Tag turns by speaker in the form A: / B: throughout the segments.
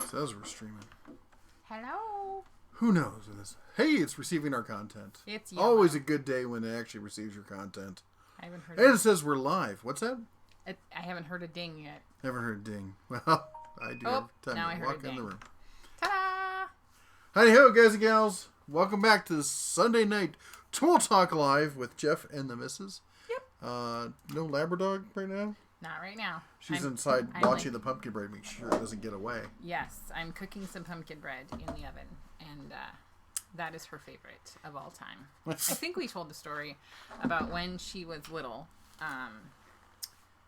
A: Says we're streaming.
B: Hello.
A: Who knows this? Hey, it's receiving our content.
B: It's yellow.
A: Always a good day when it actually receives your content.
B: I haven't heard.
A: And it says we're live. What's that?
B: I haven't heard a ding yet.
A: Never heard a ding. Well, I do every time
B: now I
A: I
B: heard
A: walk
B: a
A: in the
B: ding.
A: room.
B: Ta-da!
A: Howdy ho, guys and gals. Welcome back to the Sunday night Tool Talk Live with Jeff and the Missus.
B: Yep.
A: No labradog right now?
B: Not right now.
A: She's
B: I'm
A: inside
B: I'm
A: watching the pumpkin bread, make sure it doesn't get away.
B: Yes, I'm cooking some pumpkin bread in the oven, and that is her favorite of all time. I think we told the story about when she was little,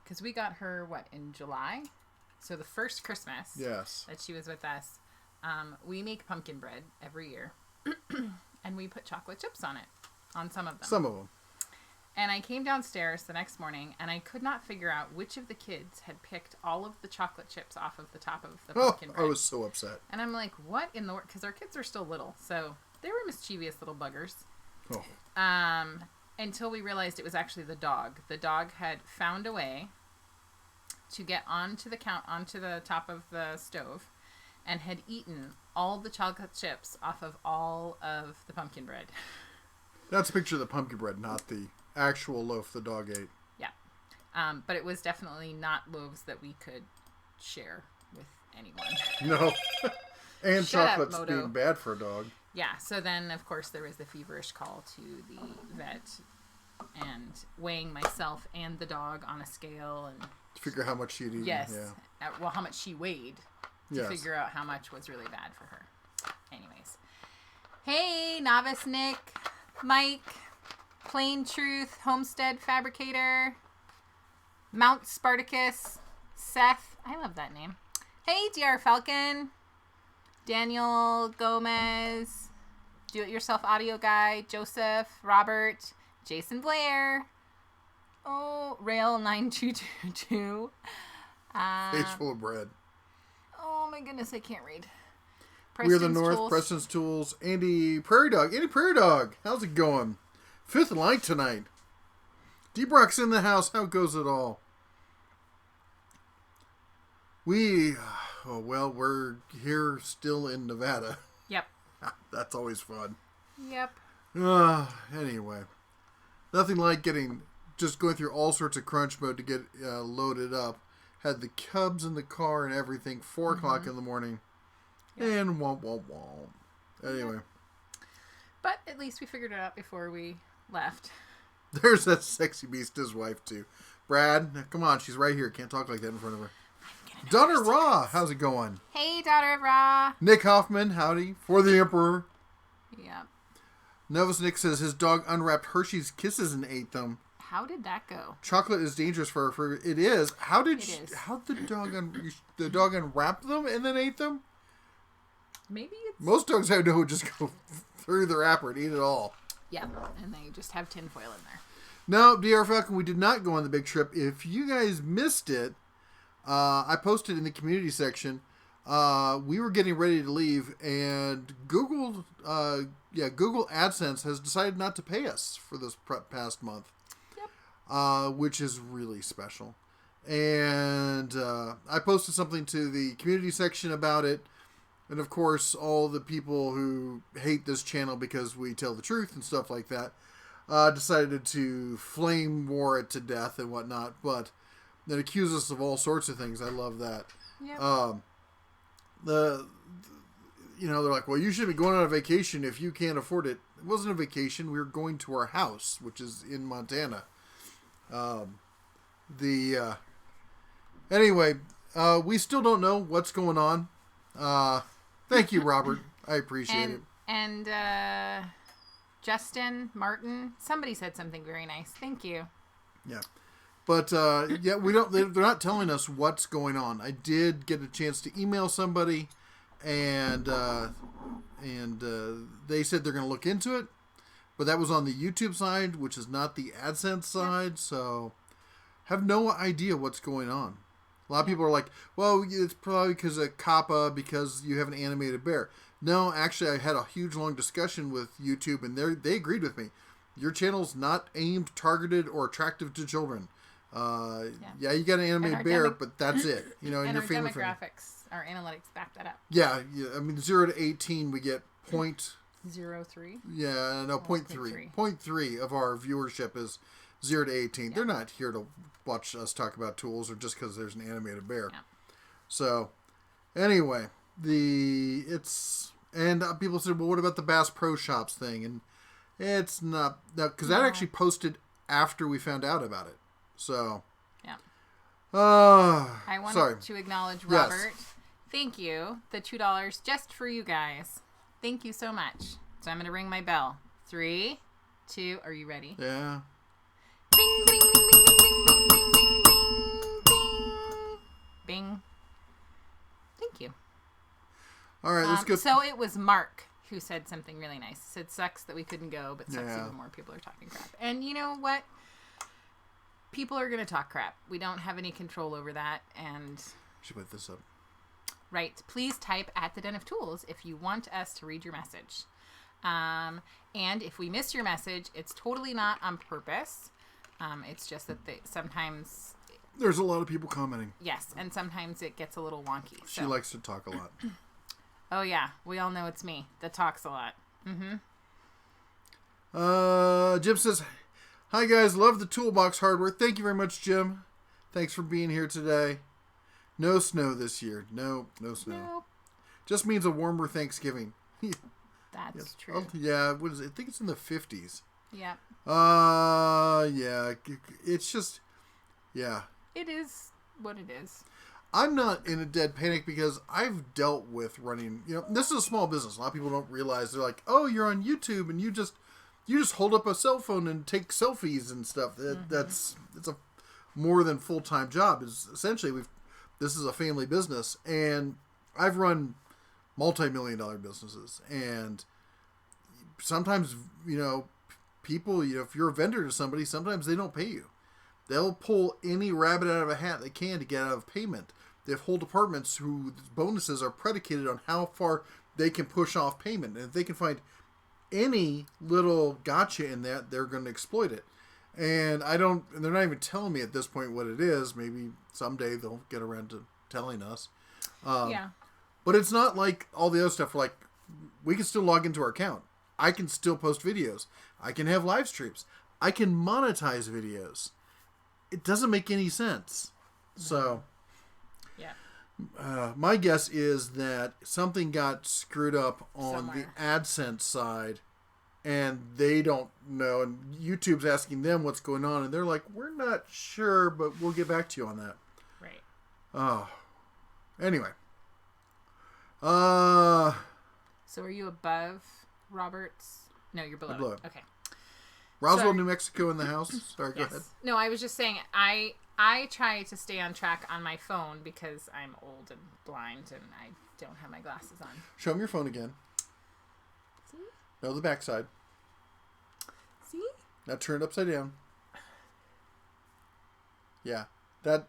B: because we got her, in July? So the first Christmas that she was with us, we make pumpkin bread every year, and we put chocolate chips on it, on some of them.
A: Some of them.
B: And I came downstairs the next morning, and I could not figure out which of the kids had picked all of the chocolate chips off of the top of the pumpkin bread.
A: I was so upset.
B: And I'm like, what in the world? Because our kids are still little, so they were mischievous little buggers.
A: Oh.
B: Until we realized it was actually the dog. The dog had found a way to get onto the top of the stove, and had eaten all the chocolate chips off of all of the pumpkin bread. That's
A: a picture of the pumpkin bread, not the actual loaf the dog ate.
B: Yeah. But it was definitely not loaves that we could share with anyone.
A: No. And
B: Shut
A: chocolate's
B: up,
A: being bad for a dog.
B: Yeah, so then, of course, there was the feverish call to the vet and weighing myself and the dog on a scale. And
A: to figure out how much she'd eaten.
B: Yes.
A: Yeah.
B: Well, how much she weighed to figure out how much was really bad for her. Anyways. Hey, Novice Nick, Mike, Plain Truth, Homestead Fabricator, Mount Spartacus, Seth. I love that name. Hey, DR Falcon, Daniel Gomez, Do-It-Yourself Audio Guy, Joseph, Robert, Jason Blair, Rail 9222.
A: Face full of bread.
B: Oh my goodness, I can't read.
A: We're the North, Preston's Tools, Andy Prairie Dog. Andy Prairie Dog, how's it going? Fifth light tonight. D-Brock's in the house. How goes it all? We're here still in Nevada.
B: Yep.
A: That's always fun.
B: Yep.
A: Anyway. Nothing like just going through all sorts of crunch mode to get loaded up. Had the cubs in the car and everything, 4 o'clock in the morning. Yep. And womp, womp, womp. Anyway.
B: But at least we figured it out before we left.
A: There's that sexy beast, his wife, too. Brad, come on, she's right here. Can't talk like that in front of her. Daughter Raw, how's it going?
B: Hey, Daughter Raw.
A: Nick Hoffman, howdy. For the Emperor.
B: Yep.
A: Novice Nick says his dog unwrapped Hershey's Kisses and ate them.
B: How did that go?
A: Chocolate is dangerous for her. It is. How did the dog unwrap them and then ate them?
B: Maybe it's...
A: Most dogs I know just go through the wrapper and eat it all.
B: Yeah, and they just have tinfoil in there.
A: No, DR Falcon, we did not go on the big trip. If you guys missed it, I posted in the community section. We were getting ready to leave, and Google AdSense has decided not to pay us for this past month. Yep. Which is really special. And I posted something to the community section about it. And of course, all the people who hate this channel because we tell the truth and stuff like that decided to flame war it to death and whatnot. But they accuse us of all sorts of things. I love that. Yep. They're like, well, you should be going on a vacation if you can't afford it. It wasn't a vacation. We were going to our house, which is in Montana. Anyway, we still don't know what's going on. Thank you, Robert. I appreciate it.
B: And Justin, Martin, somebody said something very nice. Thank you.
A: Yeah. But, we don't, they're not telling us what's going on. I did get a chance to email somebody, and they said they're going to look into it. But that was on the YouTube side, which is not the AdSense side, so have no idea what's going on. A lot of people are like, well, it's probably because of COPPA, because you have an animated bear. No, actually, I had a huge, long discussion with YouTube, and they agreed with me. Your channel's not aimed, targeted, or attractive to children. You got an animated bear, but that's it. You know,
B: and
A: your
B: our
A: family
B: demographics, our analytics back that up.
A: Yeah, I mean 0 to 18, we get
B: 0.3.
A: Yeah, no, 0.3. 0.3 of our viewership is 0 to 18. Yeah. They're not here to watch us talk about tools or just because there's an animated bear. Yeah. So, anyway, people said, well, what about the Bass Pro Shops thing? And it's not, because that actually posted after we found out about it. So,
B: yeah. I wanted to acknowledge Robert. Yes. Thank you. The $2 just for you guys. Thank you so much. So I'm going to ring my bell. 3, 2, are you ready?
A: Yeah.
B: Bing, bing, bing, bing, bing, bing, bing, bing, bing, bing, bing. Thank you.
A: All right, let's go.
B: So it was Mark who said something really nice. He said, sucks that we couldn't go, but sucks even more people are talking crap. And you know what? People are going to talk crap. We don't have any control over that. And
A: should put this up.
B: Right. Please type at the Den of Tools if you want us to read your message. And if we miss your message, it's totally not on purpose. It's just that sometimes...
A: There's a lot of people commenting.
B: Yes, and sometimes it gets a little wonky.
A: She likes to talk a lot.
B: Oh, yeah. We all know it's me that talks a lot.
A: Jim says, hi, guys. Love the toolbox hardware. Thank you very much, Jim. Thanks for being here today. No snow this year. No snow. No. Just means a warmer Thanksgiving.
B: That's true.
A: Yeah, what is it? I think it's in the 50s.
B: Yeah.
A: Yeah. It's just, yeah.
B: It is what it is.
A: I'm not in a dead panic because I've dealt with running, this is a small business. A lot of people don't realize. They're like, oh, you're on YouTube and you just hold up a cell phone and take selfies and stuff. It's a more than full-time job. Essentially, this is a family business, and I've run multi-million-dollar businesses, and sometimes, people, if you're a vendor to somebody, sometimes they don't pay you. They'll pull any rabbit out of a hat they can to get out of payment. They have whole departments whose bonuses are predicated on how far they can push off payment, and if they can find any little gotcha in that, they're going to exploit it. And they're not even telling me at this point what it is. Maybe someday they'll get around to telling us.
B: Yeah.
A: But it's not like all the other stuff. Like, we can still log into our account. I can still post videos. I can have live streams. I can monetize videos. It doesn't make any sense. So,
B: yeah.
A: My guess is that something got screwed up on
B: Somewhere.
A: the AdSense side. And they don't know, and YouTube's asking them what's going on, and they're like, we're not sure, but we'll get back to you on that.
B: Right.
A: Oh. Anyway.
B: So are you above Robert's? No, you're below. Okay.
A: Roswell, New Mexico in the house. Sorry, go ahead.
B: No, I was just saying, I try to stay on track on my phone because I'm old and blind, and I don't have my glasses on.
A: Show them your phone again.
B: See?
A: No, the backside.
B: See?
A: Now turn it upside down. Yeah.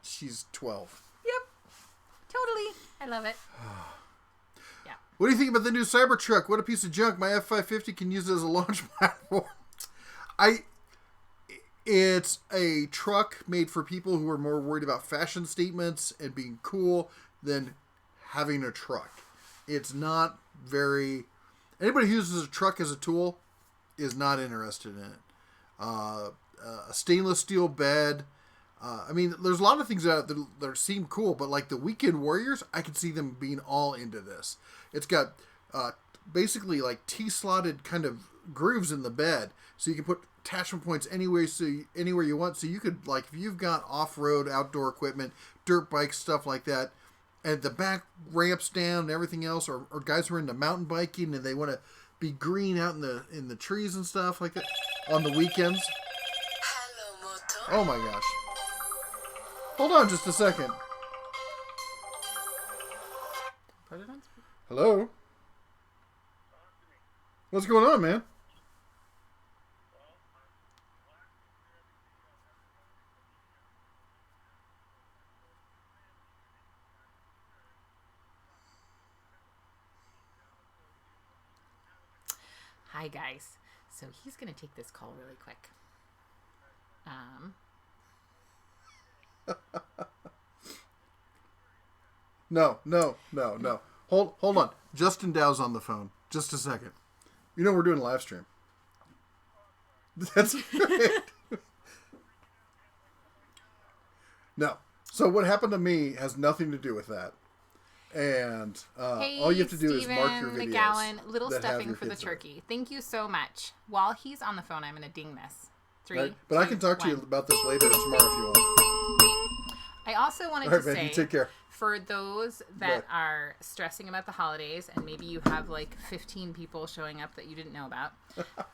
A: She's 12.
B: Yep. Totally. I love it. Yeah.
A: What do you think about the new Cybertruck? What a piece of junk. My F550 can use it as a launch platform. It's a truck made for people who are more worried about fashion statements and being cool than having a truck. It's not very... Anybody who uses a truck as a tool is not interested in it. A stainless steel bed. There's a lot of things that seem cool, but like the Weekend Warriors, I could see them being all into this. It's got basically like T-slotted kind of grooves in the bed, so you can put attachment points anywhere you want. So you could, like, if you've got off-road outdoor equipment, dirt bikes, stuff like that, and the back ramps down and everything else, or guys who are into mountain biking and they want to be green out in the trees and stuff like that on the weekends. Oh my gosh. Hold on just a second. Hello? What's going on, man?
B: Hi, guys. So he's going to take this call really quick.
A: No. Hold on. Justin Dow's on the phone. Just a second. You know we're doing a live stream. That's great. No. So what happened to me has nothing to do with that. And all you have to do is mark your videos.
B: McGowan, little stuffing for the turkey. Thank you so much. While he's on the phone, I'm going to ding this. 3,
A: right? But 2, I can talk to you about this later tomorrow if you want.
B: I also wanted to say,
A: you take care.
B: For those that are stressing about the holidays, and maybe you have like 15 people showing up that you didn't know about,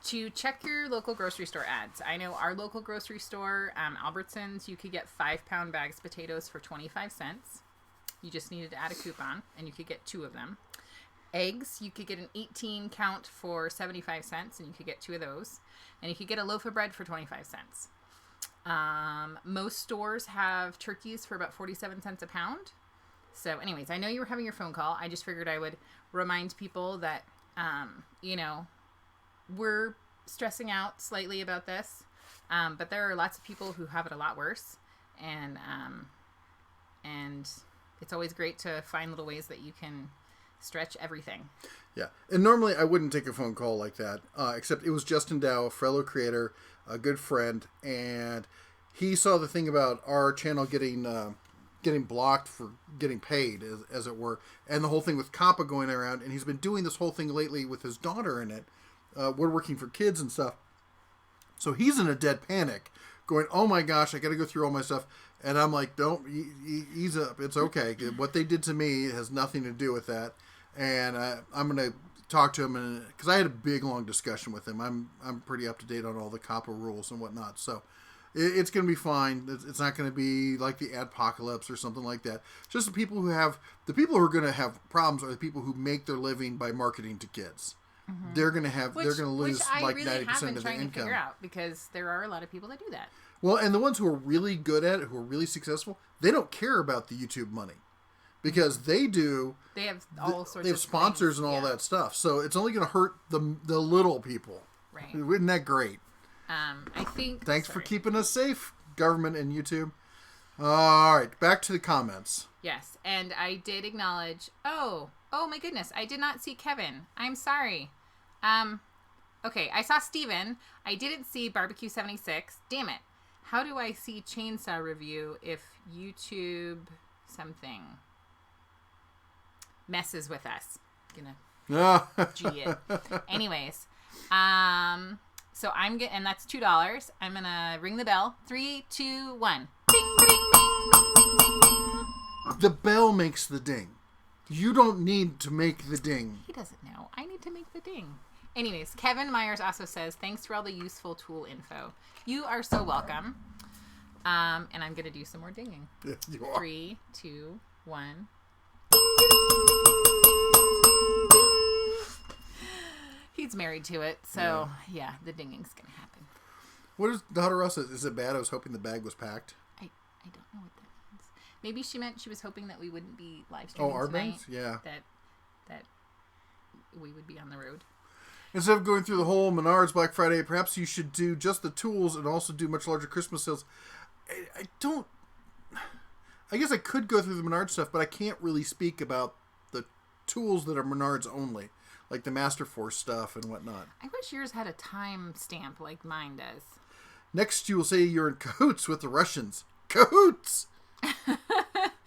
B: to check your local grocery store ads. I know our local grocery store, Albertsons, you could get 5-pound bags of potatoes for 25 cents. You just needed to add a coupon, and you could get 2 of them. Eggs, you could get an 18 count for 75 cents, and you could get 2 of those. And you could get a loaf of bread for 25 cents. Most stores have turkeys for about 47 cents a pound. So anyways, I know you were having your phone call. I just figured I would remind people that, we're stressing out slightly about this. But there are lots of people who have it a lot worse. And it's always great to find little ways that you can stretch everything.
A: Yeah. And normally I wouldn't take a phone call like that, except it was Justin Dow, a fellow creator, a good friend, and he saw the thing about our channel getting blocked for getting paid, as it were, and the whole thing with COPPA going around, and he's been doing this whole thing lately with his daughter in it. We're working for kids and stuff. So he's in a dead panic, going, oh my gosh, I got to go through all my stuff. And I'm like, don't, ease up. It's okay. What they did to me has nothing to do with that. And I'm going to talk to him, because I had a big, long discussion with him. I'm pretty up to date on all the COPPA rules and whatnot. So it's going to be fine. It's not going to be like the adpocalypse or something like that. Just the people who are going to have problems are the people who make their living by marketing to kids. Mm-hmm. They're going to lose like 90% of their income. To figure out,
B: because there are a lot of people that do that.
A: Well, and the ones who are really good at it, who are really successful, they don't care about the YouTube money, because they have all sorts. They have sponsors and all that stuff. So it's only going to hurt the little people.
B: Right?
A: Isn't that great?
B: I think.
A: Thanks for keeping us safe, government and YouTube. All right, back to the comments.
B: Yes, and I did acknowledge. Oh my goodness, I did not see Kevin. I'm sorry. Okay, I saw Steven. I didn't see Barbecue 76. Damn it. How do I see Chainsaw Review if YouTube something messes with us? Gonna G it. Anyways, so and that's $2. I'm gonna ring the bell. 3, 2, 1. Ding, ding, ding, ding, ding, ding.
A: The bell makes the ding. You don't need to make the ding.
B: He doesn't know. I need to make the ding. Anyways, Kevin Myers also says, thanks for all the useful tool info. You are so welcome. And I'm going to do some more dinging.
A: Yeah, you are.
B: 3, 2, 1. He's married to it, so yeah the dinging's going to happen.
A: What is Daughter Russ? Is it bad? I was hoping the bag was packed.
B: I don't know what that means. Maybe she meant she was hoping that we wouldn't be live streaming
A: our
B: tonight.
A: bangs? Yeah.
B: That we would be on the road.
A: Instead of going through the whole Menards Black Friday, perhaps you should do just the tools and also do much larger Christmas sales. I guess I could go through the Menards stuff, but I can't really speak about the tools that are Menards only, like the Masterforce stuff and whatnot.
B: I wish yours had a time stamp like mine does.
A: Next, you will say you're in cahoots with the Russians. Cahoots! I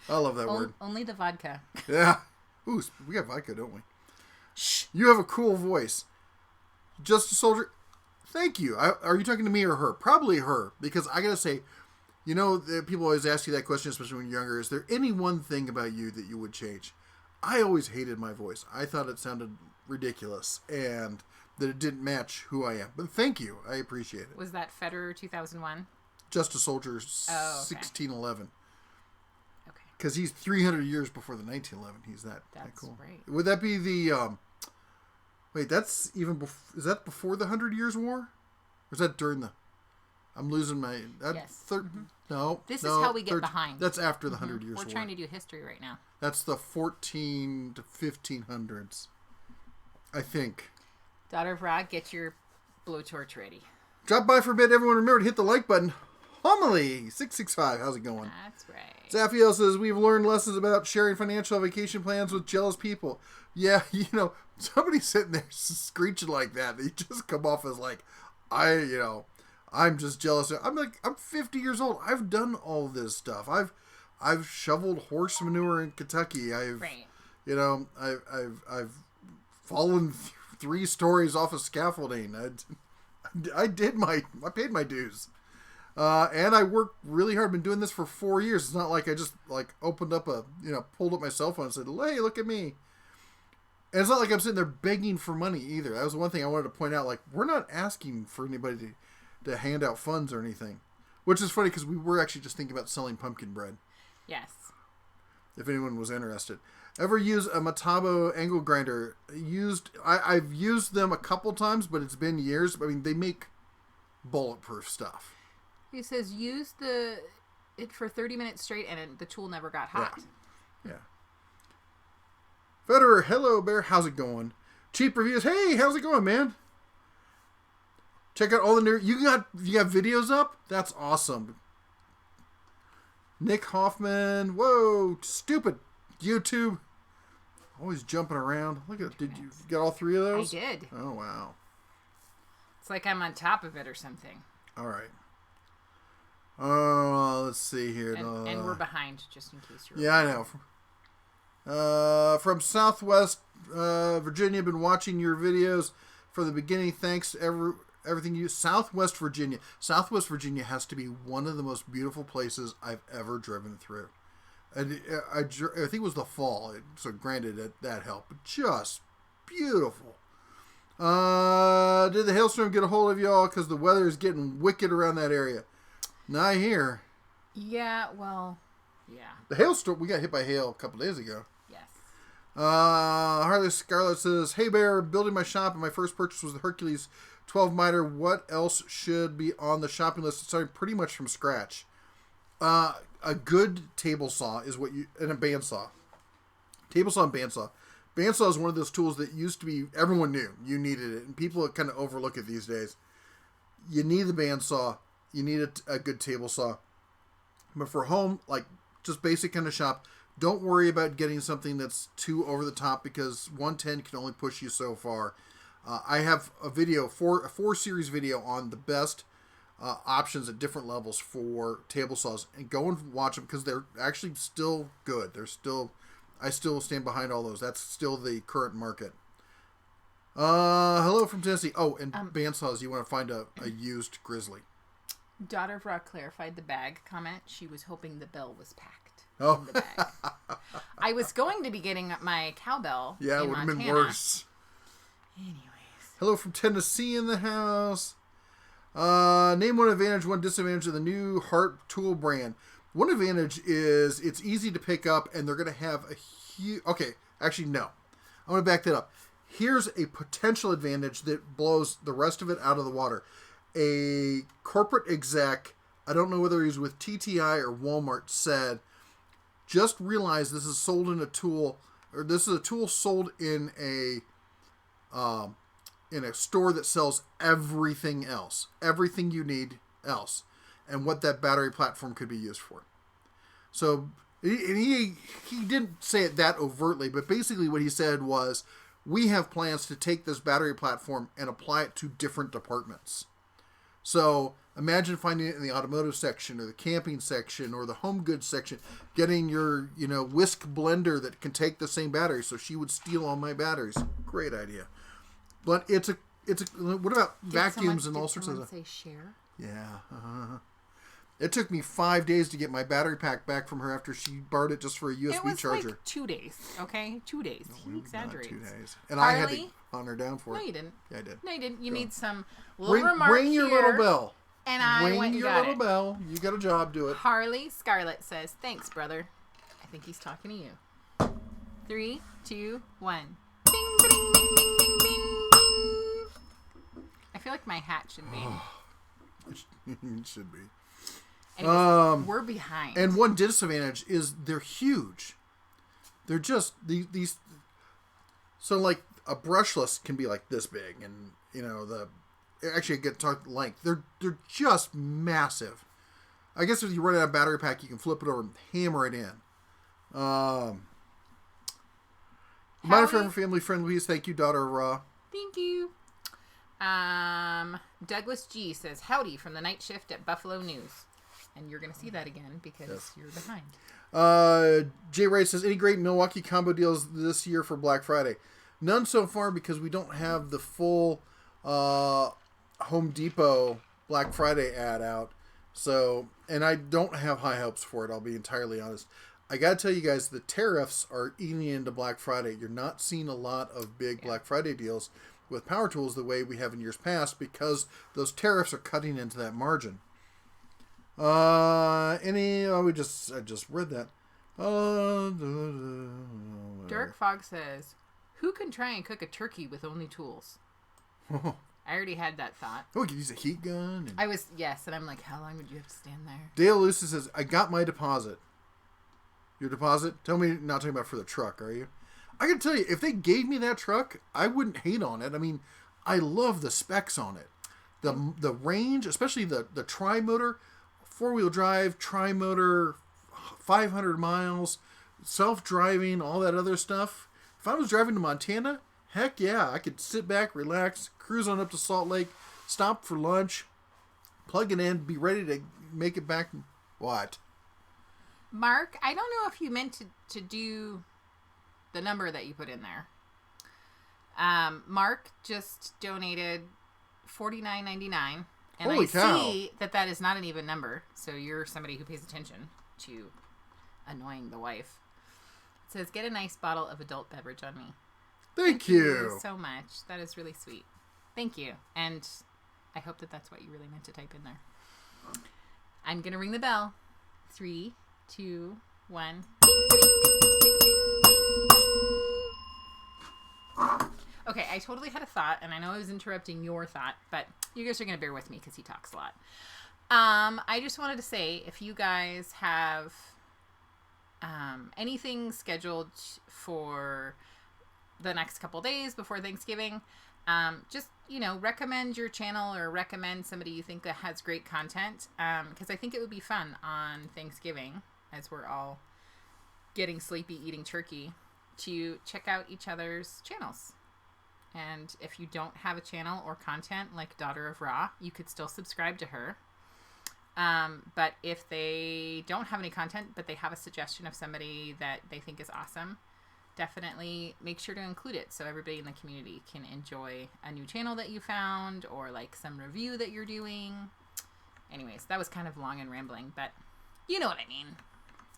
A: love that word.
B: Only the vodka.
A: Yeah. Ooh, we got vodka, don't we? Shh. You have a cool voice. Just a soldier. Thank you. Are you talking to me or her? Probably her, because I gotta say, people always ask you that question, especially when you're younger. Is there any one thing about you that you would change? I always hated my voice. I thought it sounded ridiculous and that it didn't match who I am. But thank you. I appreciate it.
B: Was that Federer 2001?
A: Just a Soldier 1611.
B: Okay.
A: Because he's 300 years before the 1911. He's that cool.
B: That's right.
A: Would that be the... Wait, that's even is that before the 100 Years' War? Or is that during the... I'm losing my...
B: Yes.
A: No.
B: This is how we get behind.
A: That's after the 100 Years' War.
B: We're trying to do history right now.
A: That's the 14 to 1500s. I think.
B: Daughter of Rod, get your blowtorch ready.
A: Drop by for a bit. Everyone remember to hit the like button. Homily 665. How's it going?
B: That's right.
A: Zaffiel says, we've learned lessons about sharing financial vacation plans with jealous people. Yeah, somebody sitting there screeching like that, they just come off as like, I'm just jealous. I'm like, I'm 50 years old. I've done all this stuff. I've shoveled horse manure in Kentucky. I've fallen 3 stories off of scaffolding. I paid my dues. And I worked really hard. Been doing this for 4 years. It's not like I just opened up pulled up my cell phone and said, hey, look at me. And it's not like I'm sitting there begging for money either. That was one thing I wanted to point out. Like, we're not asking for anybody to hand out funds or anything. Which is funny because we were actually just thinking about selling pumpkin bread.
B: Yes.
A: If anyone was interested. Ever use a Metabo angle grinder? I've used them a couple times, but it's been years. I mean, they make bulletproof stuff.
B: He says use it for 30 minutes straight, and the tool never got hot.
A: Yeah. Federer, hello, Bear. How's it going? Cheap reviews. Hey, how's it going, man? Check out all the new... You got videos up? That's awesome. Nick Hoffman. Whoa, stupid YouTube. Always jumping around. Look at... Did you get all 3 of those?
B: I did.
A: Oh, wow.
B: It's like I'm on top of it or something.
A: All right. Oh, let's see here.
B: And we're behind, just in case you're...
A: Yeah, I know. From Southwest Virginia, been watching your videos from the beginning. Thanks to everything you... Southwest Virginia. Southwest Virginia has to be one of the most beautiful places I've ever driven through. And I think it was the fall, so granted that helped, but just beautiful. Did the hailstorm get a hold of y'all? Because the weather is getting wicked around that area. Not here.
B: Yeah, well, yeah.
A: The hailstorm, we got hit by hail a couple days ago.
B: Yes.
A: Harley Scarlett says, hey Bear, building my shop and my first purchase was the Hercules 12 miter. What else should be on the shopping list? Starting pretty much from scratch. A good table saw is what and a bandsaw. Table saw and bandsaw. Bandsaw is one of those tools that used to be, everyone knew you needed it, and people kind of overlook it these days. You need the bandsaw. You need a good table saw. But for home, just basic kind of shop, don't worry about getting something that's too over the top because 110 can only push you so far. I have a 4-series video on the best options at different levels for table saws, and go and watch them because they're actually still good. I still stand behind all those. That's still the current market. Hello from Tennessee. Oh, and bandsaws. You want to find a used Grizzly.
B: Daughter of Rock clarified the bag comment. She was hoping the bell was packed
A: in
B: the bag. I was going to be getting my cowbell.
A: Yeah, it would have been worse.
B: Anyways.
A: Hello from Tennessee in the house. Name one advantage, one disadvantage of the new Hart tool brand. One advantage is it's easy to pick up, and they're going to have a huge... Okay, actually, no. I'm going to back that up. Here's a potential advantage that blows the rest of it out of the water. A corporate exec, I don't know whether he's with TTI or Walmart, said, just realize this is sold in a tool, or this is a tool sold in a store that sells everything else, everything you need else, and what that battery platform could be used for. So he didn't say it that overtly, but basically what he said was, we have plans to take this battery platform and apply it to different departments. So imagine finding it in the automotive section or the camping section or the home goods section, getting your, whisk blender that can take the same battery. So she would steal all my batteries. Great idea. But what about vacuums and all sorts of stuff?
B: Did someone say share?
A: Yeah. It took me 5 days to get my battery pack back from her after she borrowed it just for a USB charger.
B: Like 2 days, okay? 2 days. He exaggerates.
A: 2 days. And Harley, I had to hunt her down for it.
B: No, you didn't.
A: Yeah, I did.
B: No, you didn't. You made some little remark
A: ring your little bell.
B: And I went and got it.
A: Ring your little bell. You got a job, do it.
B: Harley Scarlett says, thanks, brother. I think he's talking to you. 3, 2, 1. Bing, bing, bing, bing, bing, bing, bing. I feel like my hat should be.
A: It should be.
B: Anyways, we're behind.
A: And one disadvantage is they're huge. They're just these. So like a brushless can be like this big, and actually I get talk length. They're just massive. I guess if you run out of battery pack, you can flip it over and hammer it in. My friend, family friend, Louise. Thank you, daughter of Ra.
B: Thank you. Douglas G says, howdy from the night shift at Buffalo News. And you're going to see that again because you're behind.
A: Jay Wright says, any great Milwaukee combo deals this year for Black Friday? None so far because we don't have the full Home Depot Black Friday ad out. So, and I don't have high hopes for it, I'll be entirely honest. I got to tell you guys, the tariffs are eating into Black Friday. You're not seeing a lot of big Black Friday deals with power tools the way we have in years past because those tariffs are cutting into that margin. I just read that.
B: Dirk Fogg says, who can try and cook a turkey with only tools? I already had that thought.
A: Oh, we could use a heat gun.
B: And I'm like, how long would you have to stand there?
A: Dale Lucy says, I got my deposit. Your deposit? Tell me, not talking about for the truck, are you? I can tell you, if they gave me that truck, I wouldn't hate on it. I mean, I love the specs on it. The range, especially the tri-motor, 4-wheel drive, tri-motor, 500 miles, self-driving, all that other stuff. If I was driving to Montana, heck yeah, I could sit back, relax, cruise on up to Salt Lake, stop for lunch, plug it in, be ready to make it back. What?
B: Mark, I don't know if you meant to do the number that you put in there. Mark just donated $49.99. And
A: Holy cow.
B: See that is not an even number. So you're somebody who pays attention to annoying the wife. It says, get a nice bottle of adult beverage on me.
A: Thank you
B: so much. That is really sweet. Thank you. And I hope that's what you really meant to type in there. I'm going to ring the bell. 3, 2, 1. Okay, I totally had a thought, and I know I was interrupting your thought, but you guys are going to bear with me because he talks a lot. I just wanted to say, if you guys have anything scheduled for the next couple days before Thanksgiving, just, recommend your channel or recommend somebody you think that has great content, because I think it would be fun on Thanksgiving, as we're all getting sleepy eating turkey, to check out each other's channels. And if you don't have a channel or content like Daughter of Ra, you could still subscribe to her. But if they don't have any content, but they have a suggestion of somebody that they think is awesome, definitely make sure to include it so everybody in the community can enjoy a new channel that you found or like some review that you're doing. Anyways, that was kind of long and rambling, but you know what I mean.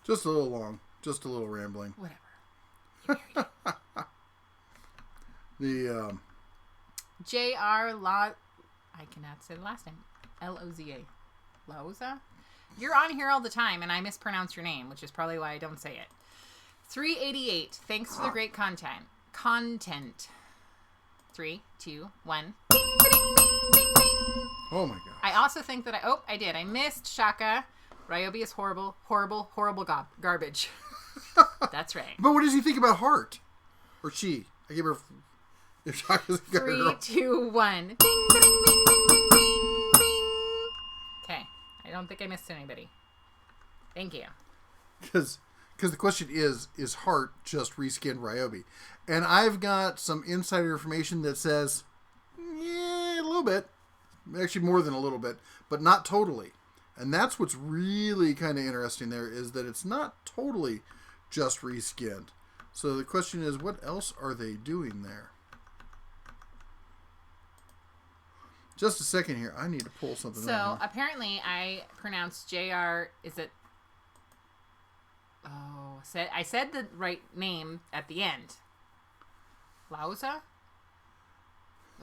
A: Just a little long. Just a little rambling.
B: Whatever. You married it. J.R. I cannot say the last name. L-O-Z-A. Loza? You're on here all the time, and I mispronounce your name, which is probably why I don't say it. 388. Thanks for the great content. 3, 2, 1.
A: Oh, my God.
B: I also think that I did. I missed Shaka. Ryobi is horrible, horrible, horrible garbage. That's right.
A: But what does he think about Heart? Or she? I gave her... If Shaka's a
B: 3, 2, 1. Ding, ding, ding, ding, ding, ding, ding. Okay. I don't think I missed anybody. Thank you.
A: Because the question is Heart just reskinned Ryobi? And I've got some insider information that says, yeah, a little bit. Actually, more than a little bit. But not totally. And that's what's really kind of interesting there, is that it's not totally just reskinned. So the question is, what else are they doing there? Just a second here. I need to pull something out.
B: So, apparently, I pronounced JR, is it... Oh, I said the right name at the end. Lauza?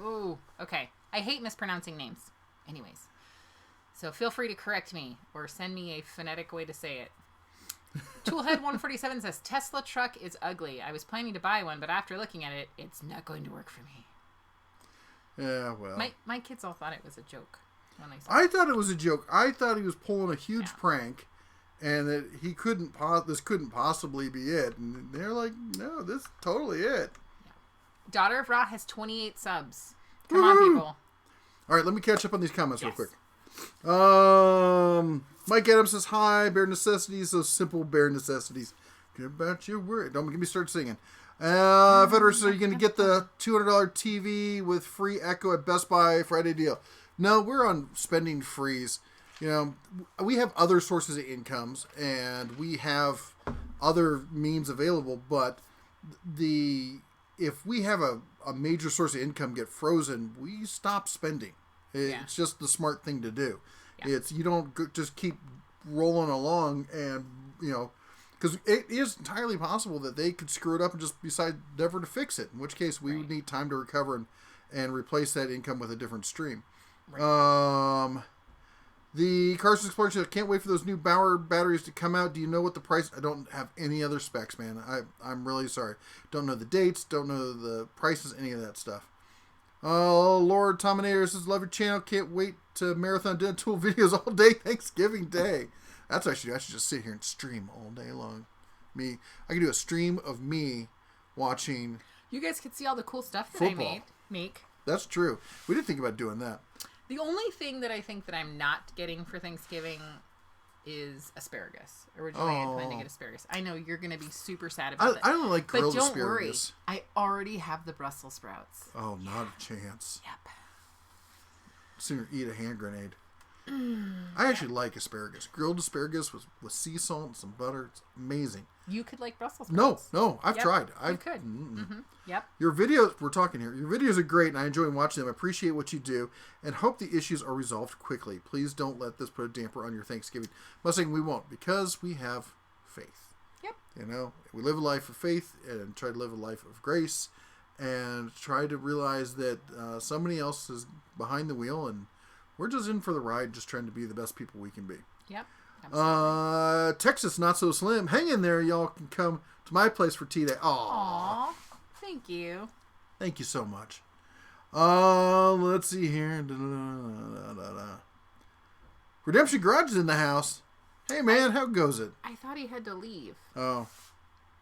B: Oh, okay. I hate mispronouncing names. Anyways. So, feel free to correct me or send me a phonetic way to say it. Toolhead147 says, Tesla truck is ugly. I was planning to buy one, but after looking at it, it's not going to work for me.
A: Yeah, well.
B: My kids all thought it was a joke when
A: I thought it was a joke. I thought he was pulling a huge prank, and that he this couldn't possibly be it. And they're like, no, this is totally it.
B: Yeah. Daughter of Ra has 28 subs. Come on, people.
A: All right, let me catch up on these comments real quick. Mike Adams says, hi, bare necessities, those simple bare necessities. Good about your word. Don't get me start singing. Federer says, are you going to get the $200 TV with free Echo at Best Buy Friday deal? No, we're on spending freeze. You know, we have other sources of incomes, and we have other means available, but if we have a major source of income get frozen, we stop spending. It's just the smart thing to do. Yeah. You don't just keep rolling along and, you know, because it is entirely possible that they could screw it up and just decide never to fix it, in which case we would need time to recover and replace that income with a different stream. Right. The Carson Explorer says, can't wait for those new Bauer batteries to come out. Do you know what the price? I don't have any other specs, man. I'm really sorry. Don't know the dates. Don't know the prices, any of that stuff. Lord Tominator says, love your channel. Can't wait to marathon Deadpool videos all day Thanksgiving Day. That's actually, I should just sit here and stream all day long. I could do a stream of me watching.
B: You guys could see all the cool stuff that I make.
A: That's true. We did think about doing that.
B: The only thing that I think that I'm not getting for Thanksgiving is asparagus. Originally, I planned to get asparagus. I know you're going to be super sad about it.
A: I don't like grilled asparagus.
B: But don't worry. I already have the Brussels sprouts.
A: Oh, not a chance.
B: Yep.
A: Sooner eat a hand grenade. I actually like asparagus. Grilled asparagus with sea salt and some butter. It's amazing.
B: You could like Brussels sprouts.
A: No. I've tried.
B: You could. Mm-hmm. Yep.
A: Your videos, we're talking here. Your videos are great, and I enjoy watching them. I appreciate what you do, and hope the issues are resolved quickly. Please don't let this put a damper on your Thanksgiving. I'm not saying we won't, because we have faith.
B: Yep.
A: You know, we live a life of faith and try to live a life of grace, and try to realize that somebody else is behind the wheel, and we're just in for the ride, just trying to be the best people we can be.
B: Yep.
A: Texas Not So Slim. Hang in there. Y'all can come to my place for tea day.
B: Aww. Thank you.
A: Thank you so much. Let's see here. Redemption Garage is in the house. Hey, man. How goes it?
B: I thought he had to leave.
A: Oh.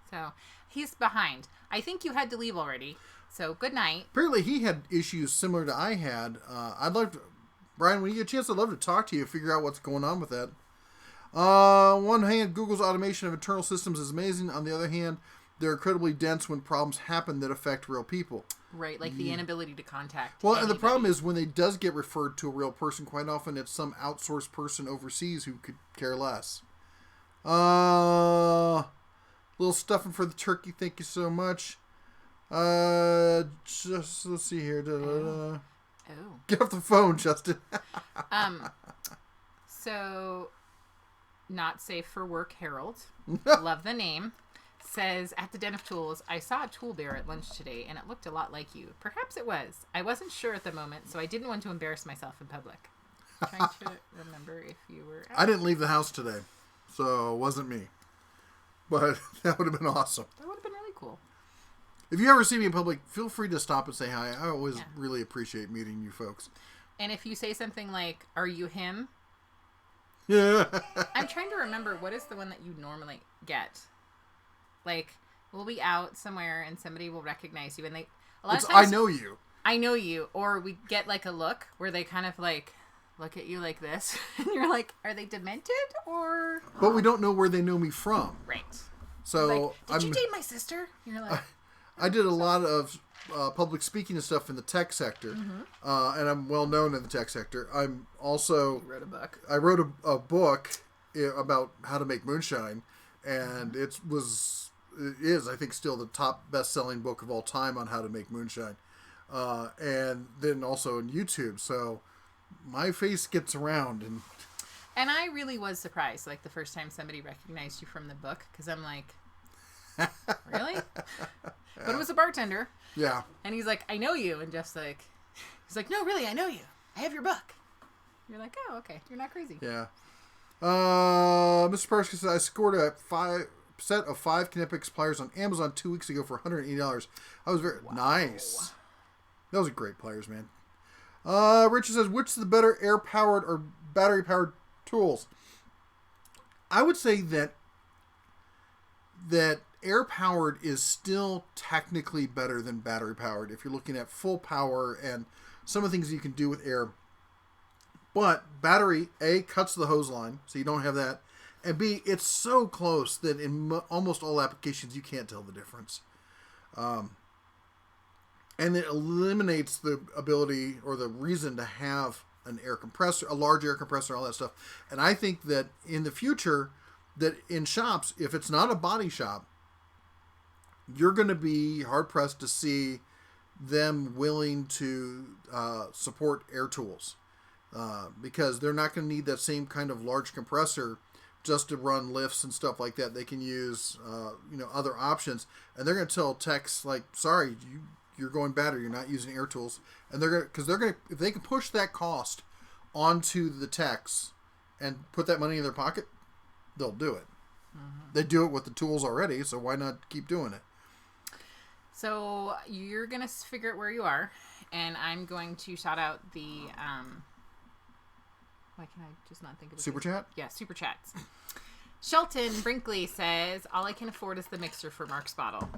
B: So, he's behind. I think you had to leave already. So, good night.
A: Apparently, he had issues similar to I had. I'd love to... Brian, when you get a chance, I'd love to talk to you, figure out what's going on with that. One hand, Google's automation of internal systems is amazing. On the other hand, they're incredibly dense when problems happen that affect real people.
B: Right, like the inability to contact
A: Well,
B: anybody.
A: And the problem is when they does get referred to a real person, quite often it's some outsourced person overseas who could care less. Little stuffing for the turkey, thank you so much. Just, let's see here.
B: Oh.
A: Get off the phone, Justin.
B: So, Not Safe for Work Harold, love the name, says, at the Den of Tools, I saw a tool bear at lunch today, and it looked a lot like you. Perhaps it was. I wasn't sure at the moment, so I didn't want to embarrass myself in public. I'm trying to remember if you were...
A: I didn't leave the house today, so it wasn't me. But that would have been awesome.
B: That would have been really cool.
A: If you ever see me in public, feel free to stop and say hi. I always really appreciate meeting you folks.
B: And if you say something like, are you him?
A: Yeah.
B: I'm trying to remember, what is the one that you normally get? Like, we'll be out somewhere and somebody will recognize you. And they, a lot of times,
A: I know you.
B: I know you. Or we get like a look where they kind of like look at you like this. And you're like, are they demented or?
A: But we don't know where they know me from.
B: Right.
A: So
B: like, did you date my sister? You're like...
A: I did a lot of public speaking and stuff in the tech sector, and I'm well known in the tech sector. I'm also...
B: You wrote a book.
A: I wrote a book about how to make moonshine, and it is, I think, still the top best-selling book of all time on how to make moonshine. And then also on YouTube, so my face gets around.
B: And I really was surprised, like, the first time somebody recognized you from the book, because I'm like... Really? But it was a bartender.
A: Yeah. And
B: he's like, I know you. And Jeff's like, he's like, no, really, I know you. I have your book. You're like, oh, okay. You're not crazy.
A: Yeah. Mr. Parsky says, I scored a set of 5 Knipex pliers on Amazon 2 weeks ago for $180. I was very nice. Those are great pliers, man. Richard says, which is the better air-powered or battery-powered tools? I would say that air-powered is still technically better than battery-powered if you're looking at full power and some of the things you can do with air. But battery, A, cuts the hose line, so you don't have that. And B, it's so close that in almost all applications, you can't tell the difference. And it eliminates the ability or the reason to have an air compressor, a large air compressor, all that stuff. And I think that in the future, that in shops, if it's not a body shop, you're going to be hard-pressed to see them willing to support air tools. Because they're not going to need that same kind of large compressor just to run lifts and stuff like that. They can use other options, and they're going to tell techs like, sorry, you're going battery, you're not using air tools, and they're going to if they can push that cost onto the techs and put that money in their pocket, they'll do it. Mm-hmm. They do it with the tools already, so why not keep doing it?
B: So you're going to figure out where you are, and I'm going to shout out the why can I just not think of it?
A: Super chat?
B: Yeah, super chats. Shelton Brinkley says, all I can afford is the mixer for Mark's bottle.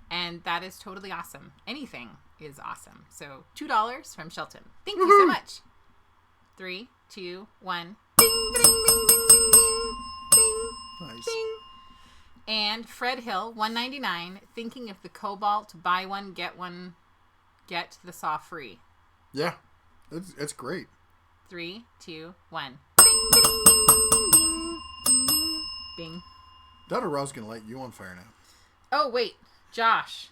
B: And that is totally awesome. Anything is awesome. So $2 from Shelton. Thank you so much. 3, 2, 1. Bing, bing, bing, bing, bing, bing,
A: nice.
B: Bing. And Fred Hill, $1.99, thinking if the Cobalt, buy one, get the saw free.
A: Yeah, it's great.
B: 3, 2, 1. Bing, bing, bing, bing, bing, bing, bing.
A: Dr. Ross going to light you on fire now.
B: Oh, wait. Josh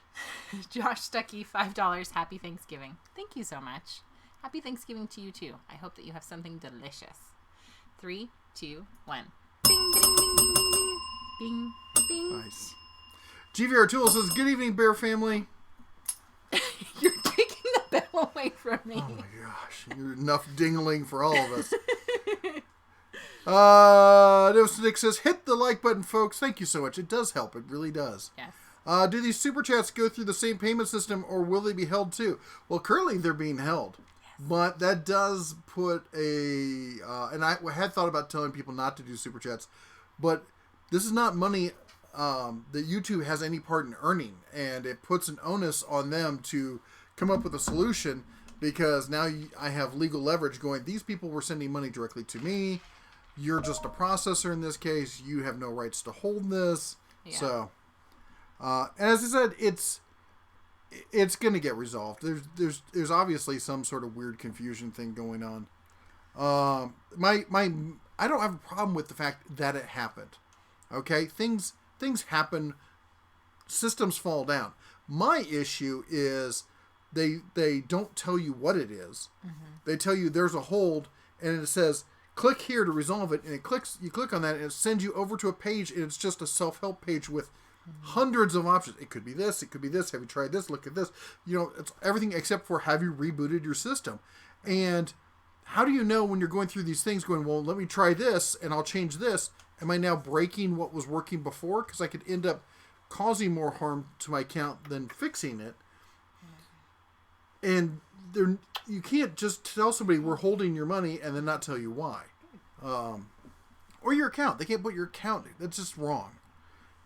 B: Stuckey, $5. Happy Thanksgiving. Thank you so much. Happy Thanksgiving to you, too. I hope that you have something delicious. 3, 2, 1. Bing, bing, bing, bing, bing, bing, bing.
A: Nice. GVR Tool says, good evening, Bear family.
B: You're taking the bell away from me.
A: Oh my gosh. You're enough dingling for all of us. Nick says, hit the like button, folks. Thank you so much. It does help. It really does.
B: Yes.
A: Do these super chats go through the same payment system, or will they be held too? Well, currently they're being held. Yes. But that does put a... and I had thought about telling people not to do super chats, but this is not money that YouTube has any part in earning, and it puts an onus on them to come up with a solution, because now I have legal leverage going, these people were sending money directly to me. You're just a processor in this case. You have no rights to hold this. Yeah. So... and as I said, it's going to get resolved. There's obviously some sort of weird confusion thing going on. I don't have a problem with the fact that it happened. Okay, things happen. Systems fall down. My issue is they don't tell you what it is. Mm-hmm. They tell you there's a hold, and it says click here to resolve it, and you click on that, and it sends you over to a page, and it's just a self-help page with hundreds of options. It could be this. It could be this. Have you tried this? Look at this. It's everything except for have you rebooted your system. And how do you know when you're going through these things going, well, let me try this and I'll change this. Am I now breaking what was working before? Because I could end up causing more harm to my account than fixing it. And you can't just tell somebody we're holding your money and then not tell you why. Or your account. They can't put your account. That's just wrong.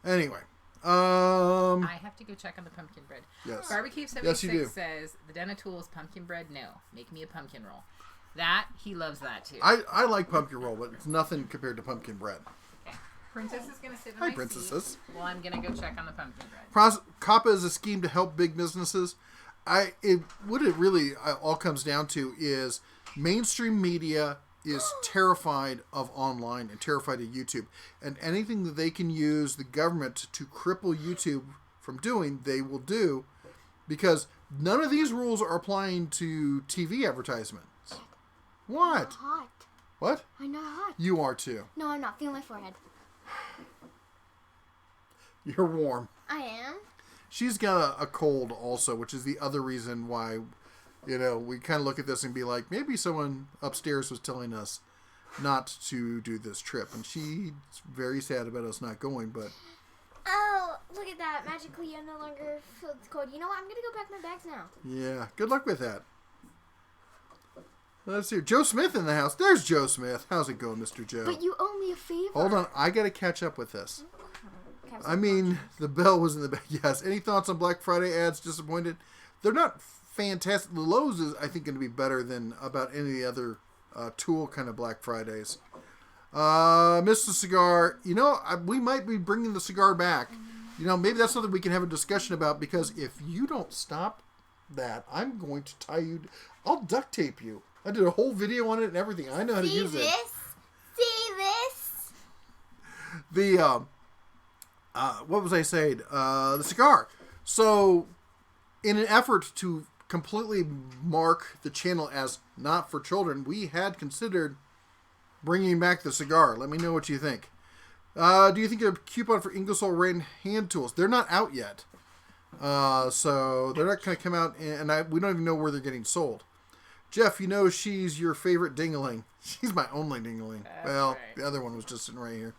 A: Anyway.
B: I have to go check on the pumpkin bread.
A: Yes.
B: Barbecue 76
A: yes, you do.
B: says, the Den of Tools pumpkin bread, no. Make me a pumpkin roll. He loves that too.
A: I like pumpkin roll, but it's nothing compared to pumpkin bread.
B: Okay. Princess is going to sit in
A: Hi,
B: my
A: princesses.
B: seat. Well, I'm going to go check on the pumpkin bread.
A: COPPA is a scheme to help big businesses. What it really all comes down to is mainstream media is terrified of online and terrified of YouTube. And anything that they can use the government to cripple YouTube from doing, they will do, because none of these rules are applying to TV advertisements. What?
C: I'm not hot.
A: What?
C: I'm not hot.
A: You are too.
C: No, I'm not. Feel my forehead.
A: You're warm.
C: I am.
A: She's got a cold also, which is the other reason why... we kind of look at this and be like, maybe someone upstairs was telling us not to do this trip. And she's very sad about us not going, but...
C: Oh, look at that. Magically, I no longer feel the cold. You know what? I'm going to go pack my bags now.
A: Yeah, good luck with that. Let's see. Joe Smith in the house. There's Joe Smith. How's it going, Mr. Joe?
C: But you owe me a favor.
A: Hold on. I got to catch up with this. I mean, the bell was in the back. Yes. Any thoughts on Black Friday ads? Disappointed? They're not fantastic. The Lowe's is, I think, going to be better than about any other tool kind of Black Fridays. Mr. Cigar, we might be bringing the cigar back. Maybe that's something we can have a discussion about, because if you don't stop that, I'm going to tie you. I'll duct tape you. I did a whole video on it and everything. I know how to use it.
C: See this?
A: What was I saying? The cigar. So, in an effort to completely mark the channel as not for children, we had considered bringing back the cigar. Let me know what you think. Do you think a coupon for Ingersoll Rand hand tools? They're not out yet. So they're not going to come out, and we don't even know where they're getting sold. Jeff, she's your favorite dingling. She's my only dingling. Right. The other one was just sitting right here.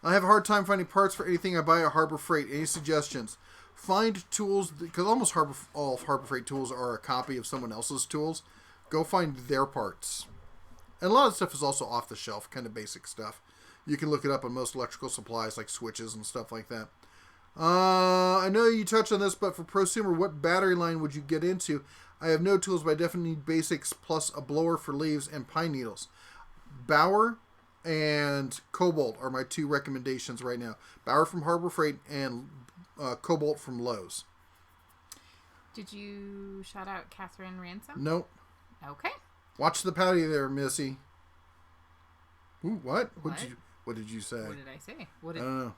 A: I have a hard time finding parts for anything I buy at Harbor Freight. Any suggestions? Find tools, because almost all Harbor Freight tools are a copy of someone else's tools. Go find their parts. And a lot of stuff is also off the shelf, kind of basic stuff. You can look it up on most electrical supplies, like switches and stuff like that. I know you touched on this, but for prosumer, what battery line would you get into? I have no tools, but I definitely need basics plus a blower for leaves and pine needles. Bauer and Cobalt are my two recommendations right now. Bauer from Harbor Freight and Cobalt from Lowe's.
B: Did you shout out Catherine Ransom?
A: Nope.
B: Okay.
A: Watch the pouty there, Missy. Ooh, what? What did you say?
B: What did I say?
A: I don't know.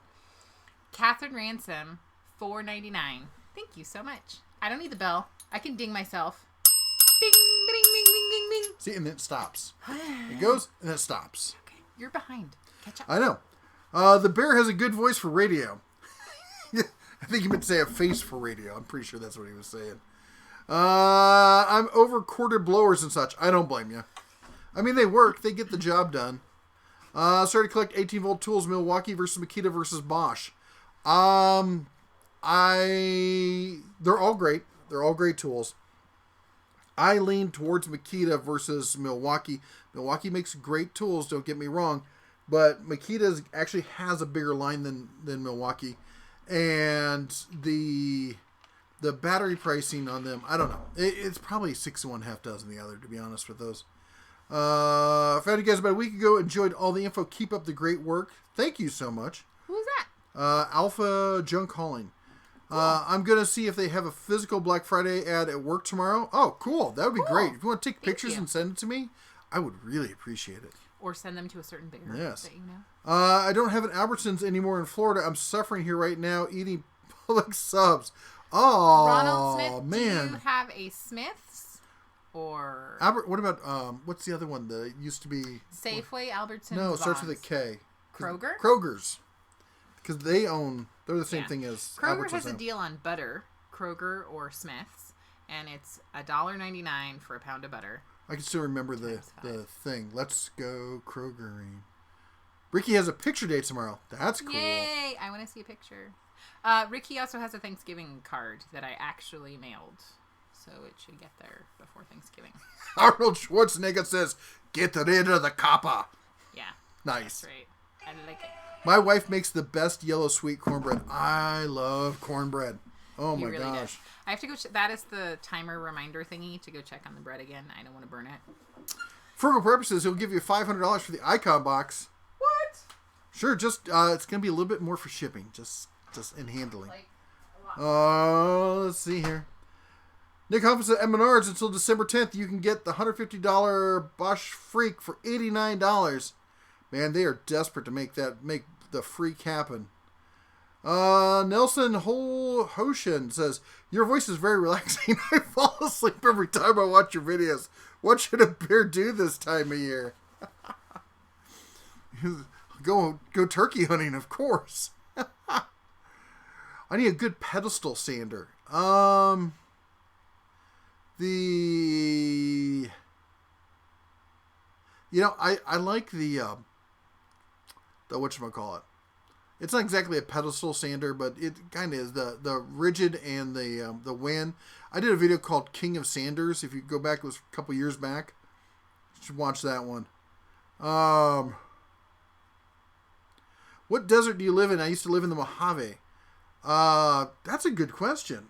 B: Catherine Ransom, $4.99. Thank you so much. I don't need the bell. I can ding myself. Bing, bing, bing, bing, bing, bing.
A: See, and then it stops. It goes, and then it stops.
B: Okay, you're behind. Catch up.
A: I know. The bear has a good voice for radio. I think he meant to say a face for radio. I'm pretty sure that's what he was saying. I'm over corded blowers and such. I don't blame you. I mean, they work. They get the job done. Started to collect 18-volt tools, Milwaukee versus Makita versus Bosch. They're all great. They're all great tools. I lean towards Makita versus Milwaukee. Milwaukee makes great tools, don't get me wrong, but Makita actually has a bigger line than Milwaukee. And the battery pricing on them, I don't know. It's probably 6 to 1, half dozen the other, to be honest with those. I found you guys about a week ago. Enjoyed all the info. Keep up the great work. Thank you so much.
B: Who's that?
A: Alpha Junk Calling. I'm going to see if they have a physical Black Friday ad at work tomorrow. Oh, cool. That would be great. If you want to take pictures and send it to me, I would really appreciate it.
B: Or send them to a certain bear
A: yes.
B: that you know.
A: I don't have an Albertsons anymore in Florida. I'm suffering here right now eating public subs. Oh,
B: Ronald Smith,
A: man.
B: Do you have a Smith's? Or
A: Albert? What about what's the other one that used to be
B: Safeway, Albertsons?
A: No, it starts with a K.
B: Kroger.
A: Kroger's, because they're the same thing as
B: Kroger
A: Albertsons
B: has a deal on butter. Kroger or Smith's, and it's $1.99 for a pound of butter.
A: I can still remember the thing. Let's go Krogering. Ricky has a picture day tomorrow. That's cool.
B: Yay! I want to see a picture. Ricky also has a Thanksgiving card that I actually mailed. So it should get there before Thanksgiving.
A: Arnold Schwarzenegger says, "Get rid of the copper."
B: Yeah.
A: Nice.
B: That's right. I like it.
A: My wife makes the best yellow sweet cornbread. I love cornbread. Oh my gosh. Does.
B: I have to go. That is the timer reminder thingy to go check on the bread again. I don't want to burn it.
A: Frugal Purposes, he'll give you $500 for the icon box.
B: What?
A: Sure, just it's going to be a little bit more for shipping, just in handling. Let's see here. Nick Huff is at Menards until December 10th. You can get the $150 Bosch Freak for $89. Man, they are desperate to make the freak happen. Nelson Hoshin says, "Your voice is very relaxing. I fall asleep every time I watch your videos. What should a bear do this time of year?" Go turkey hunting, of course. I need a good pedestal sander. I like the whatchamacallit. It's not exactly a pedestal sander, but it kind of is. The rigid and the wind. I did a video called King of Sanders. If you go back, it was a couple years back. You should watch that one. What desert do you live in? I used to live in the Mojave. That's a good question.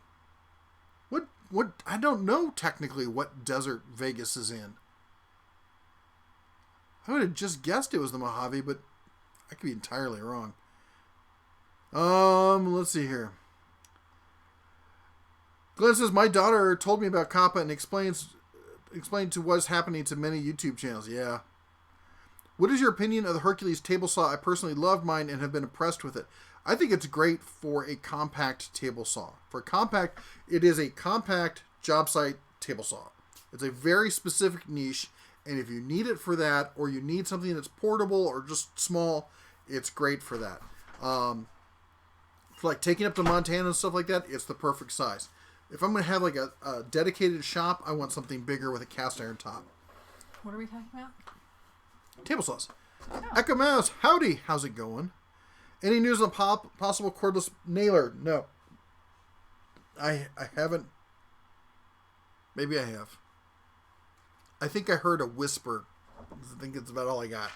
A: What I don't know technically what desert Vegas is in. I would have just guessed it was the Mojave, but I could be entirely wrong. Let's see here. Glenn says, my daughter told me about Kappa and explained to what's happening to many YouTube channels. Yeah. What is your opinion of the Hercules table saw? I personally love mine and have been impressed with it. I think it's great for a compact table saw. For compact, it is a compact job site table saw. It's a very specific niche, and if you need it for that, or you need something that's portable or just small, it's great for that. For like taking up to Montana and stuff like that, it's the perfect size. If I'm going to have like a dedicated shop, I want something bigger with a cast iron top.
B: What are we talking about?
A: Table saws.
B: Oh.
A: Echo Mouse, howdy. How's it going? Any news on possible cordless nailer? No. I haven't. Maybe I have. I think I heard a whisper. I think it's about all I got.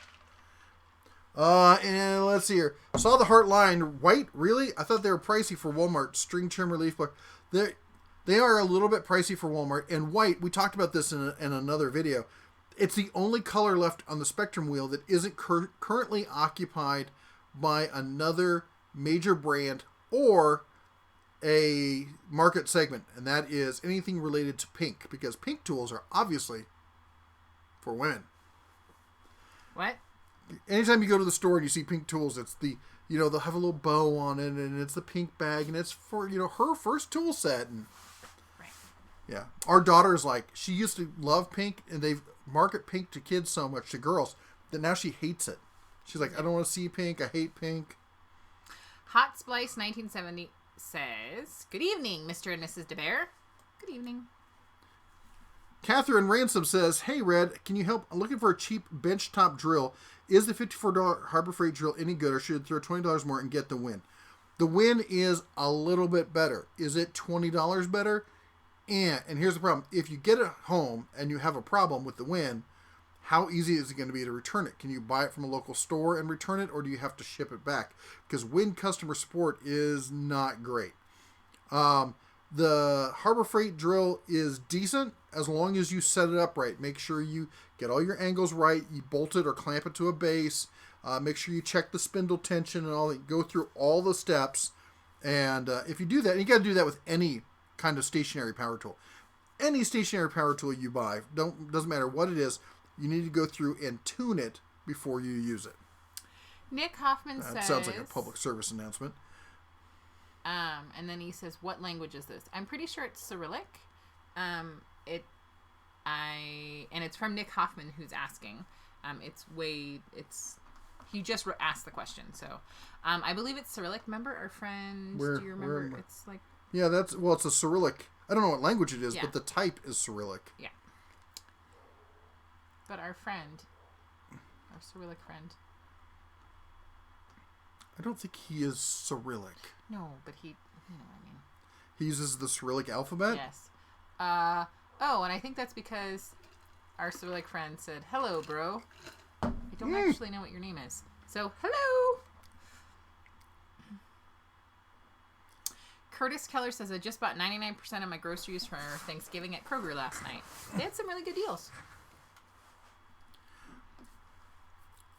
A: And let's see here. Saw the Heartline. White? Really? I thought they were pricey for Walmart. String trim relief bar. They are a little bit pricey for Walmart. And white, we talked about this in another video. It's the only color left on the Spectrum wheel that isn't currently occupied by another major brand or a market segment. And that is anything related to pink. Because pink tools are obviously for women.
B: What?
A: Anytime you go to the store and you see pink tools, it's the, they'll have a little bow on it and it's the pink bag and it's for, her first tool set. And
B: right.
A: Yeah. Our daughter's like, she used to love pink and they've market pink to kids so much, to girls, that now she hates it. She's like, I don't want to see pink. I hate pink.
B: Hot Splice 1970 says, good evening, Mr. and Mrs. DeBear. Good evening.
A: Catherine Ransom says, hey, Red, can you help? I'm looking for a cheap benchtop drill. Is the $54 Harbor Freight drill any good, or should I throw $20 more and get the Win? The Win is a little bit better. Is it $20 better? And here's the problem. If you get it home and you have a problem with the Win, how easy is it going to be to return it? Can you buy it from a local store and return it, or do you have to ship it back? Because Win customer support is not great. The Harbor Freight drill is decent as long as you set it up right. Make sure you get all your angles right. You bolt it or clamp it to a base. Make sure you check the spindle tension and all that. Go through all the steps. And if you do that, and you got to do that with any kind of stationary power tool. Any stationary power tool you buy, doesn't matter what it is, you need to go through and tune it before you use it.
B: Nick Hoffman says...
A: That sounds like a public service announcement.
B: And then he says, what language is this? I'm pretty sure it's Cyrillic. And it's from Nick Hoffman who's asking. He just asked the question. So, I believe it's Cyrillic. Remember our friend? Do you remember? It's like...
A: Yeah, it's a Cyrillic. I don't know what language it is, but the type is Cyrillic.
B: Yeah. But our Cyrillic friend.
A: I don't think he is Cyrillic.
B: No, but you know what I mean.
A: He uses the Cyrillic alphabet?
B: Yes. And I think that's because our Cyrillic friend said, hello, bro. I don't actually know what your name is. So, hello! Curtis Keller says, I just bought 99% of my groceries for Thanksgiving at Kroger last night. They had some really good deals.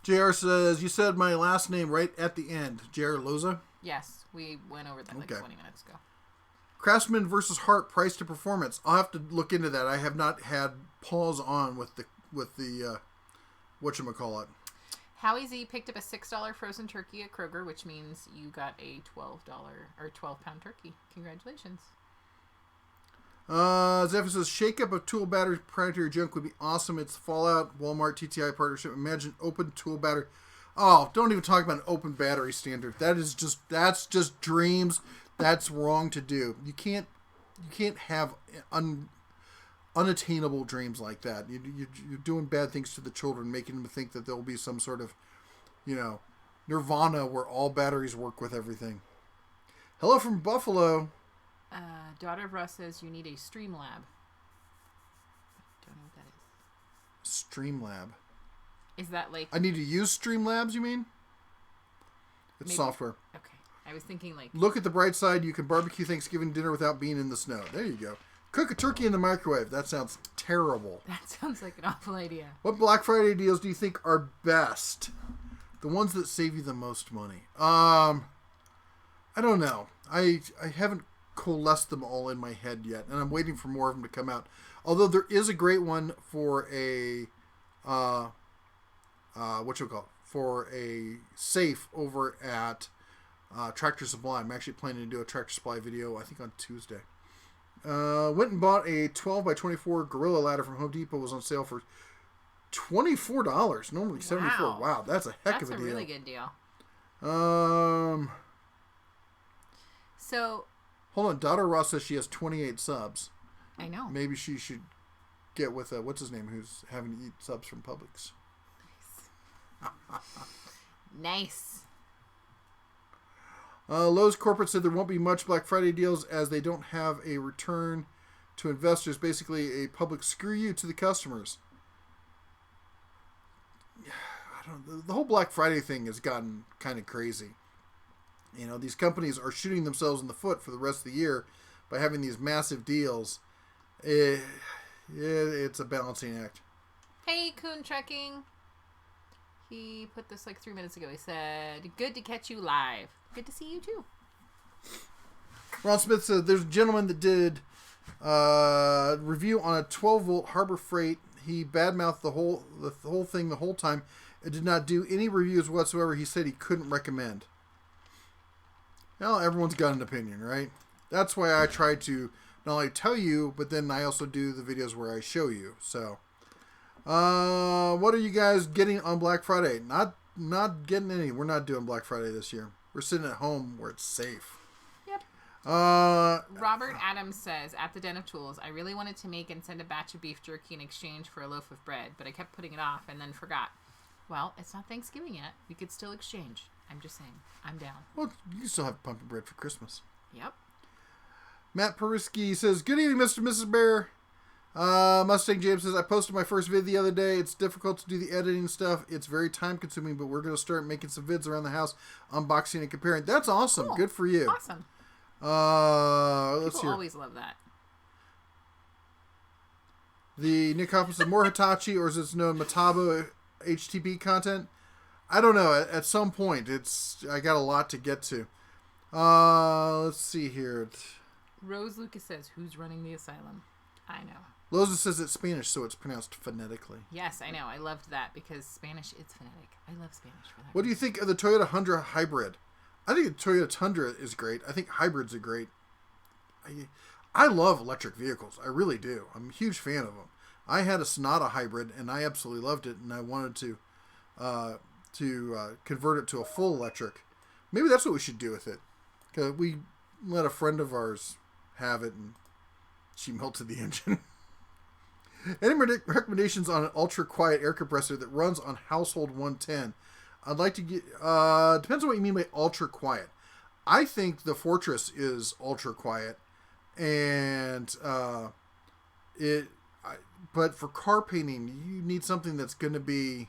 A: JR says, you said my last name right at the end. JR Loza?
B: Yes, we went over that like 20 minutes ago.
A: Craftsman versus Hart, price to performance. I'll have to look into that. I have not had pause on with the whatchamacallit.
B: Howie Z picked up a $6 frozen turkey at Kroger, which means you got a $12 turkey. Congratulations.
A: Zephyr says, shake up of tool battery proprietary junk would be awesome. It's Fallout Walmart TTI partnership. Imagine open tool battery. Oh, don't even talk about an open battery standard. That's just dreams. That's wrong to do. You can't have unattainable dreams like that. You're doing bad things to the children, making them think that there'll be some sort of, nirvana where all batteries work with everything. Hello from Buffalo.
B: Daughter of Russ says you need a Streamlab. Don't know what that is.
A: Streamlab.
B: Is that like...
A: I need to use Streamlabs, you mean? It's
B: Maybe.
A: software.
B: Okay. I was thinking like...
A: Look at the bright side. You can barbecue Thanksgiving dinner without being in the snow. There you go. Cook a turkey in the microwave. That sounds terrible.
B: That sounds like an awful idea.
A: What Black Friday deals do you think are best? The ones that save you the most money. I don't know. I haven't coalesced them all in my head yet, and I'm waiting for more of them to come out. Although there is a great one for a for a safe over at Tractor Supply. I'm actually planning to do a Tractor Supply video, I think on Tuesday. Went and bought a 12 by 24 Gorilla ladder from Home Depot. Was on sale for $24. Normally $74. Wow, that's a heck of a deal. That's a
B: really good deal. So,
A: hold on. Daughter Ross says she has 28 subs.
B: I know.
A: Maybe she should get with what's his name, who's having to eat subs from Publix.
B: Nice.
A: Lowe's corporate said there won't be much Black Friday deals as they don't have a return to investors. Basically, a public screw you to the customers. I don't. The whole Black Friday thing has gotten kind of crazy. You know, these companies are shooting themselves in the foot for the rest of the year by having these massive deals. It's a balancing act.
B: Hey, Coon Trekking. He put this like 3 minutes ago. He said, "Good to catch you live. Good to see you too."
A: Ron Smith said there's a gentleman that did review on a 12-volt Harbor Freight. He badmouthed the whole thing the whole time. It did not do any reviews whatsoever. He said he couldn't recommend. Well, everyone's got an opinion, right? That's why I try to not only tell you, but then I also do the videos where I show you. So, what are you guys getting on Black Friday? Not getting any. We're not doing Black Friday this year. We're sitting at home where it's safe.
B: Yep. Robert Adams says, at the Den of Tools, I really wanted to make and send a batch of beef jerky in exchange for a loaf of bread, but I kept putting it off and then forgot. Well, it's not Thanksgiving yet. We could still exchange. I'm just saying. I'm down.
A: Well, you can still have pumpkin bread for Christmas.
B: Yep.
A: Matt Perisky says, good evening, Mr. and Mrs. Bear. Mustang James says, I posted my first vid the other day. It's difficult to do the editing stuff. It's very time consuming, but we're going to start making some vids around the house, unboxing and comparing. That's awesome. Cool. Good for you.
B: Awesome.
A: Let's
B: People always love that.
A: The Nick Hoffman says, more Hitachi, or is it known Metabo HTP content? I don't know. At some point, I got a lot to get to. Let's see here.
B: Rose Lucas says, who's running the asylum? I know.
A: Loza says it's Spanish, so it's pronounced phonetically.
B: Yes, I know. I loved that because Spanish is phonetic. I love Spanish for that.
A: What do you think of the Toyota Tundra hybrid? I think the Toyota Tundra is great. I think hybrids are great. I love electric vehicles. I really do. I'm a huge fan of them. I had a Sonata hybrid, and I absolutely loved it, and I wanted to convert it to a full electric. Maybe that's what we should do with it. Cause we let a friend of ours have it, and she melted the engine. Any recommendations on an ultra-quiet air compressor that runs on household 110? I'd like to get... depends on what you mean by ultra-quiet. I think the Fortress is ultra-quiet. And but for car painting, you need something that's going to be...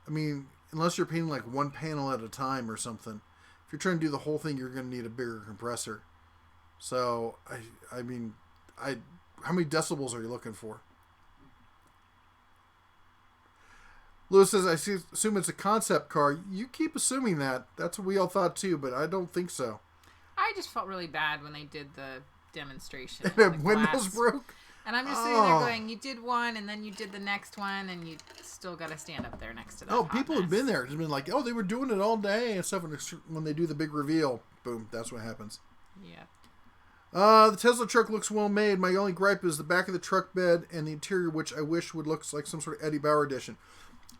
A: I mean, unless you're painting like one panel at a time or something. If you're trying to do the whole thing, you're going to need a bigger compressor. So, I mean... how many decibels are you looking for? Lewis says, I assume it's a concept car. You keep assuming that. That's what we all thought too, but I don't think so.
B: I just felt really bad when they did the demonstration.
A: And the windows broke?
B: And I'm just sitting there going, you did one, and then you did the next one, and you still got to stand up there next to that.
A: Oh, people have been there. It's been like, oh, they were doing it all day and stuff. And when they do the big reveal, boom, that's what happens.
B: Yeah.
A: The Tesla truck looks well made. My only gripe is the back of the truck bed and the interior, which I wish would look like some sort of Eddie Bauer edition.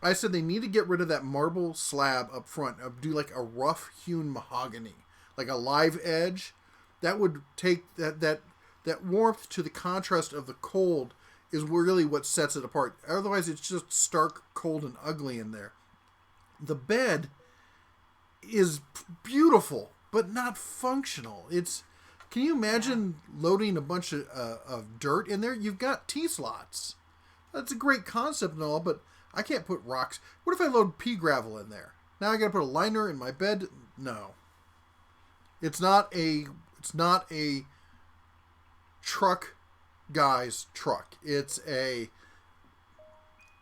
A: I said they need to get rid of that marble slab up front. Do like a rough hewn mahogany, like a live edge. That would take that warmth to the contrast of the cold is really what sets it apart. Otherwise, it's just stark, cold, and ugly in there. The bed is beautiful, but not functional. Can you imagine loading a bunch of dirt in there? You've got T-slots. That's a great concept and all, but I can't put rocks. What if I load pea gravel in there? Now I got to put a liner in my bed? No. It's not a truck guy's truck. It's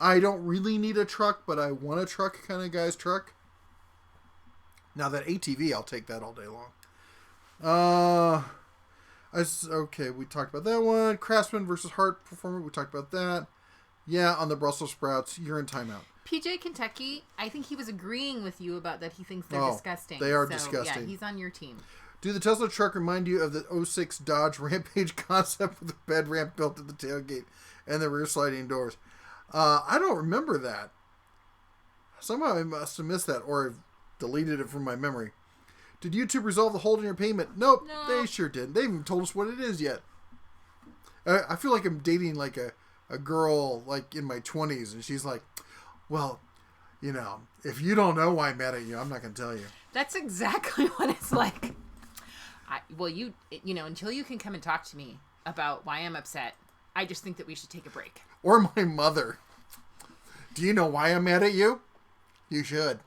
A: I don't really need a truck, but I want a truck kind of guy's truck. Now that ATV, I'll take that all day long. Okay, we talked about that one. Craftsman versus Hart Performer, we talked about that. Yeah, on the Brussels sprouts, you're in timeout.
B: PJ Kentucky, I think he was agreeing with you about that. He thinks they're disgusting.
A: They are disgusting.
B: Yeah, he's on your team.
A: Do the Tesla truck remind you of the 06 Dodge Rampage concept with the bed ramp built at the tailgate and the rear sliding doors? I don't remember that. Somehow I must have missed that, or I've deleted it from my memory. Did YouTube resolve the hold in your payment? Nope,
B: No.
A: They sure didn't. They haven't told us what it is yet. I feel like I'm dating like a girl like in my 20s, and she's like, well, you know, if you don't know why I'm mad at you, I'm not going to tell you.
B: That's exactly what it's like. You know, until you can come and talk to me about why I'm upset, I just think that we should take a break.
A: Or my mother. Do you know why I'm mad at you? You should.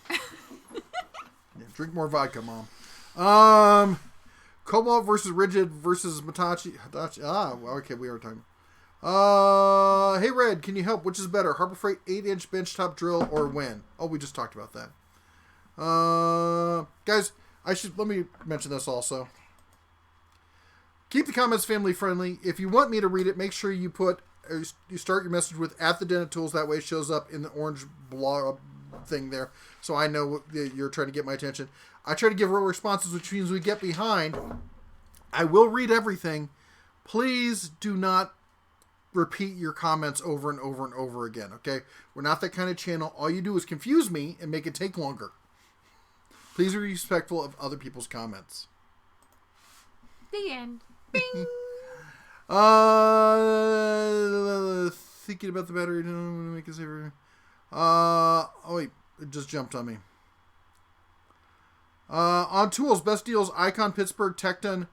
A: Yeah, drink more vodka, Mom. Cobalt versus Rigid versus Hitachi. Okay, we are talking. Hey Red, can you help? Which is better, Harbor Freight 8-inch benchtop drill or Win? Oh, we just talked about that. Guys, let me mention this also. Keep the comments family friendly. If you want me to read it, make sure you start your message with @the_Den_of_Tools. That way it shows up in the orange blob thing there, so I know that you're trying to get my attention. I try to give real responses, which means we get behind. I will read everything. Please do not repeat your comments over and over and over again, okay? We're not that kind of channel. All you do is confuse me and make it take longer. Please be respectful of other people's comments.
B: The end. Bing!
A: Thinking about the battery. Make it safer. Oh wait, it just jumped on me. On tools, best deals, Icon, Pittsburgh, Tecton.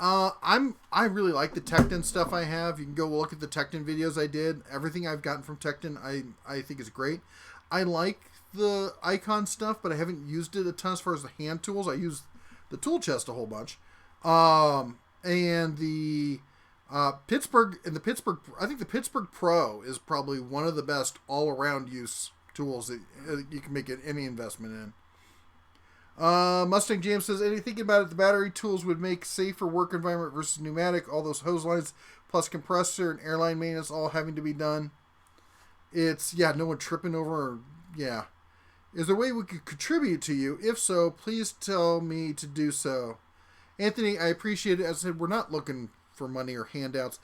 A: I really like the Tecton stuff I have. You can go look at the Tecton videos I did. Everything I've gotten from Tecton I think is great. I like the Icon stuff, but I haven't used it a ton as far as the hand tools. I use the tool chest a whole bunch. And the Pittsburgh, I think the Pittsburgh Pro is probably one of the best all-around use tools that you can make any investment in. Mustang James says, thinking about it, the battery tools would make safer work environment versus pneumatic. All those hose lines plus compressor and airline maintenance all having to be done. It's, no one tripping over. Is there a way we could contribute to you? If so, please tell me to do so. Anthony, I appreciate it. As I said, we're not looking for money or handouts.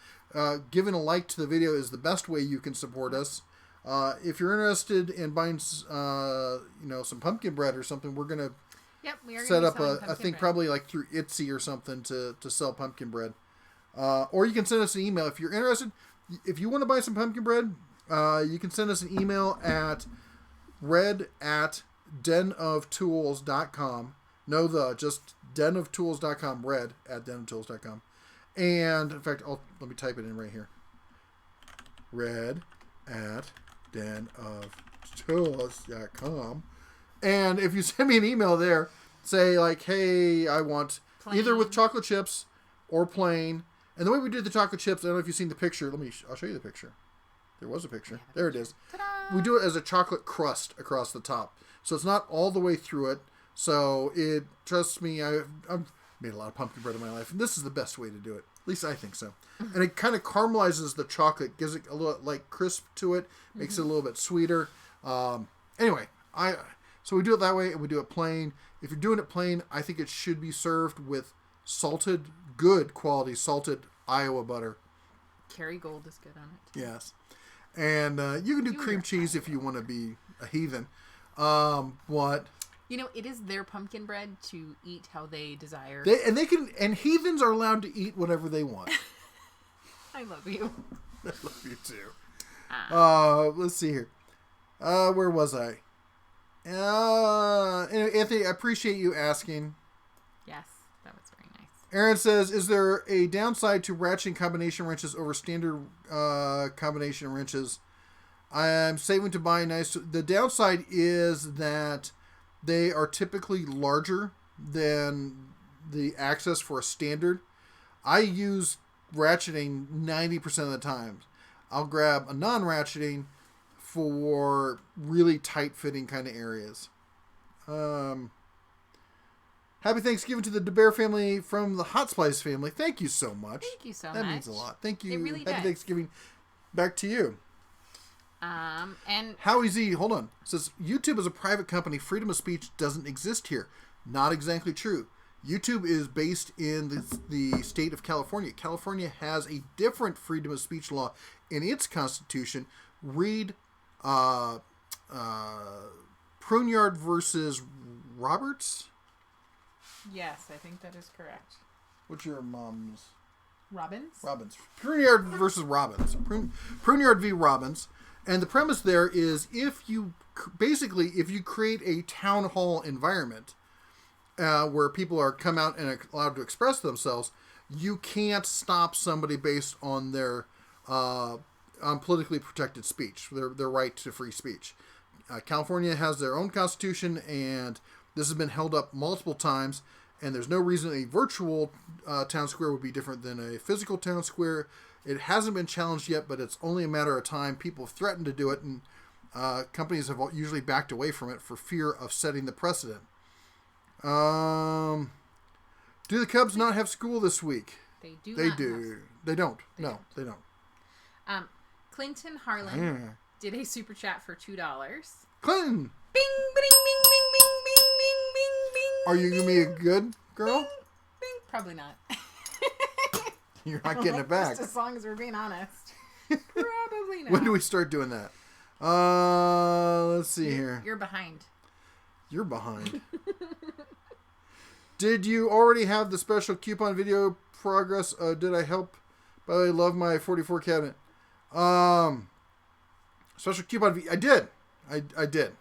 A: Giving a like to the video is the best way you can support us. If you're interested in buying, some pumpkin bread or something, we're going to set up a thing probably like through Etsy or something to sell pumpkin bread. Or you can send us an email if you're interested. If you want to buy some pumpkin bread, you can send us an email at red@denoftools.com. Just denoftools.com, red@denoftools.com. And in fact, let me type it in right here. red@denoftools.com. And if you send me an email there, say like, hey, I want plain, either with chocolate chips or plain. And the way we did the chocolate chips, I don't know if you've seen the picture. I'll show you the picture. There was a picture. There it is. Ta-da! We do it as a chocolate crust across the top. So it's not all the way through it. So trust me, I've made a lot of pumpkin bread in my life. And this is the best way to do it. At least I think so. And it kind of caramelizes the chocolate, gives it a little like crisp to it, makes it a little bit sweeter. Anyway, so we do it that way, and we do it plain. If you're doing it plain, I think it should be served with good quality salted Iowa butter.
B: Kerrygold is good on it.
A: Yes. And you can do cream cheese if you want to be a heathen. What?
B: It is their pumpkin bread to eat how they desire.
A: And heathens are allowed to eat whatever they want.
B: I love you.
A: I love you too. Let's see here. Where was I? Anyway, Anthony, I appreciate you asking.
B: Yes, that was very nice.
A: Aaron says, is there a downside to ratcheting combination wrenches over standard combination wrenches? I'm saving to buy nice. The downside is that they are typically larger than the access for a standard. I use ratcheting 90% of the time. I'll grab a non-ratcheting for really tight-fitting kind of areas. Happy Thanksgiving to the DeBear family from the Hot Splice family. Thank you so much.
B: Thank you so much.
A: That means a lot. Thank you.
B: It really
A: Happy
B: does.
A: Thanksgiving. Back to you.
B: And
A: Howie Z, hold on. Says, YouTube is a private company. Freedom of speech doesn't exist here. Not exactly true. YouTube is based in the state of California. California has a different freedom of speech law in its constitution. Read Pruneyard versus Roberts.
B: yes, I think that is correct.
A: What's your mom's?
B: Robbins.
A: Pruneyard versus Robbins. Pruneyard v. Robbins. And the premise there is if you create a town hall environment where people are come out and allowed to express themselves, you can't stop somebody based on their on politically protected speech, their right to free speech. California has their own constitution, and this has been held up multiple times, and there's no reason a virtual town square would be different than a physical town square. It hasn't been challenged yet, but it's only a matter of time. People have threatened to do it, and companies have usually backed away from it for fear of setting the precedent. Do the Cubs not have school this week?
B: They do.
A: They do. They don't. No, they don't.
B: Clinton Harlan did a super chat for $2.
A: Clinton!
B: Bing, bing, bing, bing, bing, bing, bing, bing, bing.
A: Are you going to be a good girl?
B: Bing, bing. Probably not.
A: You're not getting it back.
B: Just as long as we're being honest. Probably not.
A: When do we start doing that? Let's see here.
B: You're behind.
A: You're behind. Did you already have the special coupon video progress? Did I help? By the way, love my 44 cabinet. Special coupon I did. I did.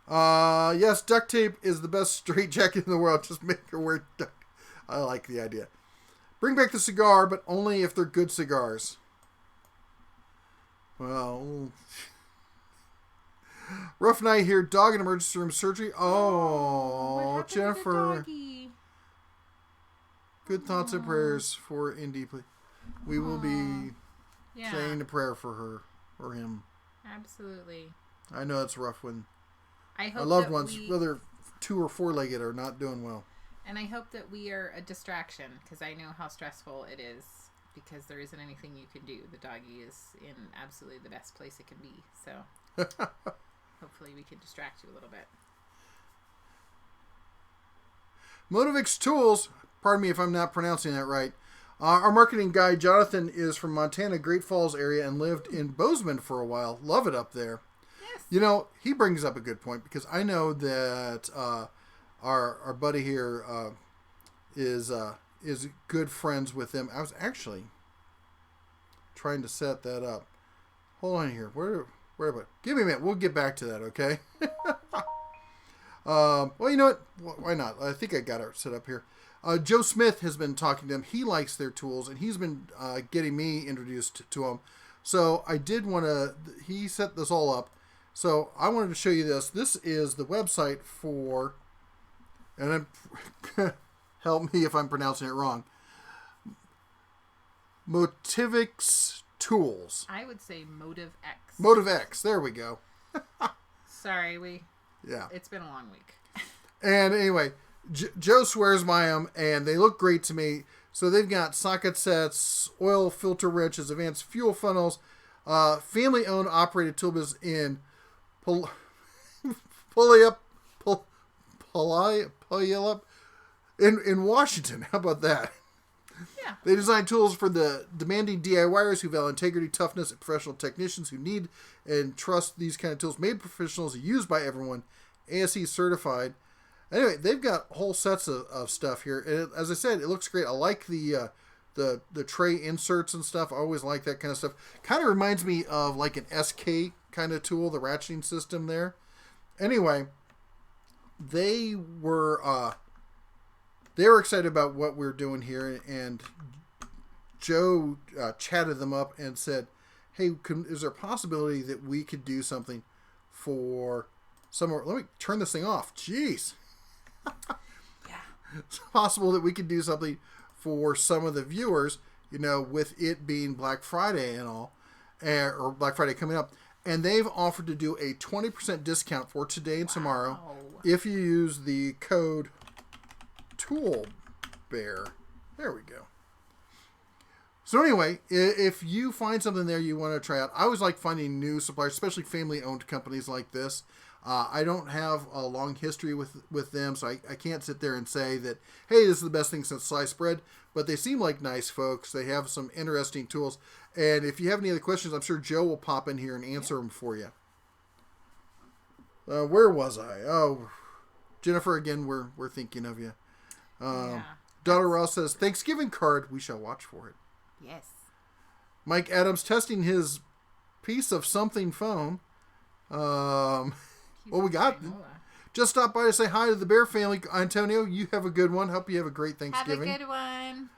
A: Yes, duct tape is the best straitjacket in the world. Just make her wear duct. I like the idea. Bring back the cigar, but only if they're good cigars. Well, rough night here. Dog in emergency room surgery. Oh, Jennifer. Good thoughts and prayers for Indy. We will be saying a prayer for her or him.
B: Absolutely.
A: I know it's rough when
B: our
A: loved ones, whether 2 or 4-legged, are not doing well.
B: And I hope that we are a distraction, because I know how stressful it is, because there isn't anything you can do. The doggy is in absolutely the best place it can be. So hopefully we can distract you a little bit.
A: MotivX Tools, pardon me if I'm not pronouncing that right. Our marketing guy, Jonathan, is from Montana, Great Falls area, and lived in Bozeman for a while. Love it up there.
B: Yes.
A: You know, he brings up a good point, because I know that our buddy here is good friends with them. I was actually trying to set that up. Hold on here. Where about? Give me a minute. We'll get back to that, okay? Well, you know what? Why not? I think I got it set up here. Joe Smith has been talking to them. He likes their tools, and he's been getting me introduced to them. So I did want to... He set this all up. So I wanted to show you this. This is the website for... And help me if I'm pronouncing it wrong. MotivX Tools.
B: I would say MotivX.
A: MotivX. There we go.
B: Sorry,
A: Yeah.
B: It's been a long week.
A: And anyway, Joe swears by them, and they look great to me. So they've got socket sets, oil filter wrenches, advanced fuel funnels, family-owned operated tool business in Puyallup in Washington. How about that?
B: Yeah.
A: They design tools for the demanding DIYers who value integrity, toughness, and professional technicians who need and trust these kind of tools. Made professionals, used by everyone, ASE certified. Anyway, they've got whole sets of stuff here. And as I said, it looks great. I like the tray inserts and stuff. I always like that kind of stuff. Kind of reminds me of like an SK kind of tool, the ratcheting system there. Anyway, they were excited about what we're doing here, and Joe chatted them up and said, hey, is there a possibility that we could do something for somewhere? Let me turn this thing off. Jeez.
B: Yeah.
A: It's possible that we could do something for some of the viewers, with it being Black Friday and all, or Black Friday coming up. And they've offered to do a 20% discount for today and tomorrow if you use the code ToolBear. There we go. So anyway, if you find something there you want to try out, I always like finding new suppliers, especially family-owned companies like this. I don't have a long history with them, so I can't sit there and say that, hey, this is the best thing since sliced bread. But they seem like nice folks. They have some interesting tools. And if you have any other questions, I'm sure Joe will pop in here and answer them for you. Where was I? Oh, Jennifer, again, we're thinking of you. Daughter Ross says, Thanksgiving card. We shall watch for it.
B: Yes.
A: Mike Adams testing his piece of something phone. Well, we got... Just stop by to say hi to the Bear family. Antonio, you have a good one. Hope you have a great Thanksgiving.
B: Have a good one.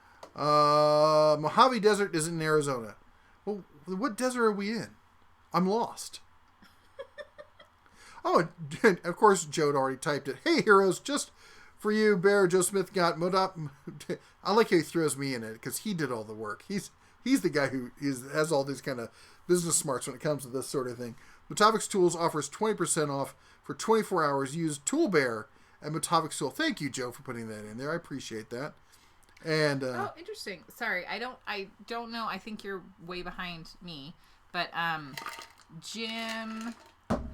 A: Mojave Desert is in Arizona. Well, what desert are we in? I'm lost. Oh, and of course, Joe had already typed it. Hey, heroes, just for you, Bear, Joe Smith got I like how he throws me in it because he did all the work. He's the guy who has all these kind of business smarts when it comes to this sort of thing. MotivX Tools offers 20% off for 24 hours. Use ToolBear at MotivX Tool. Thank you, Joe, for putting that in there. I appreciate that. And
B: oh, interesting. Sorry, I don't know. I think you're way behind me. But Jim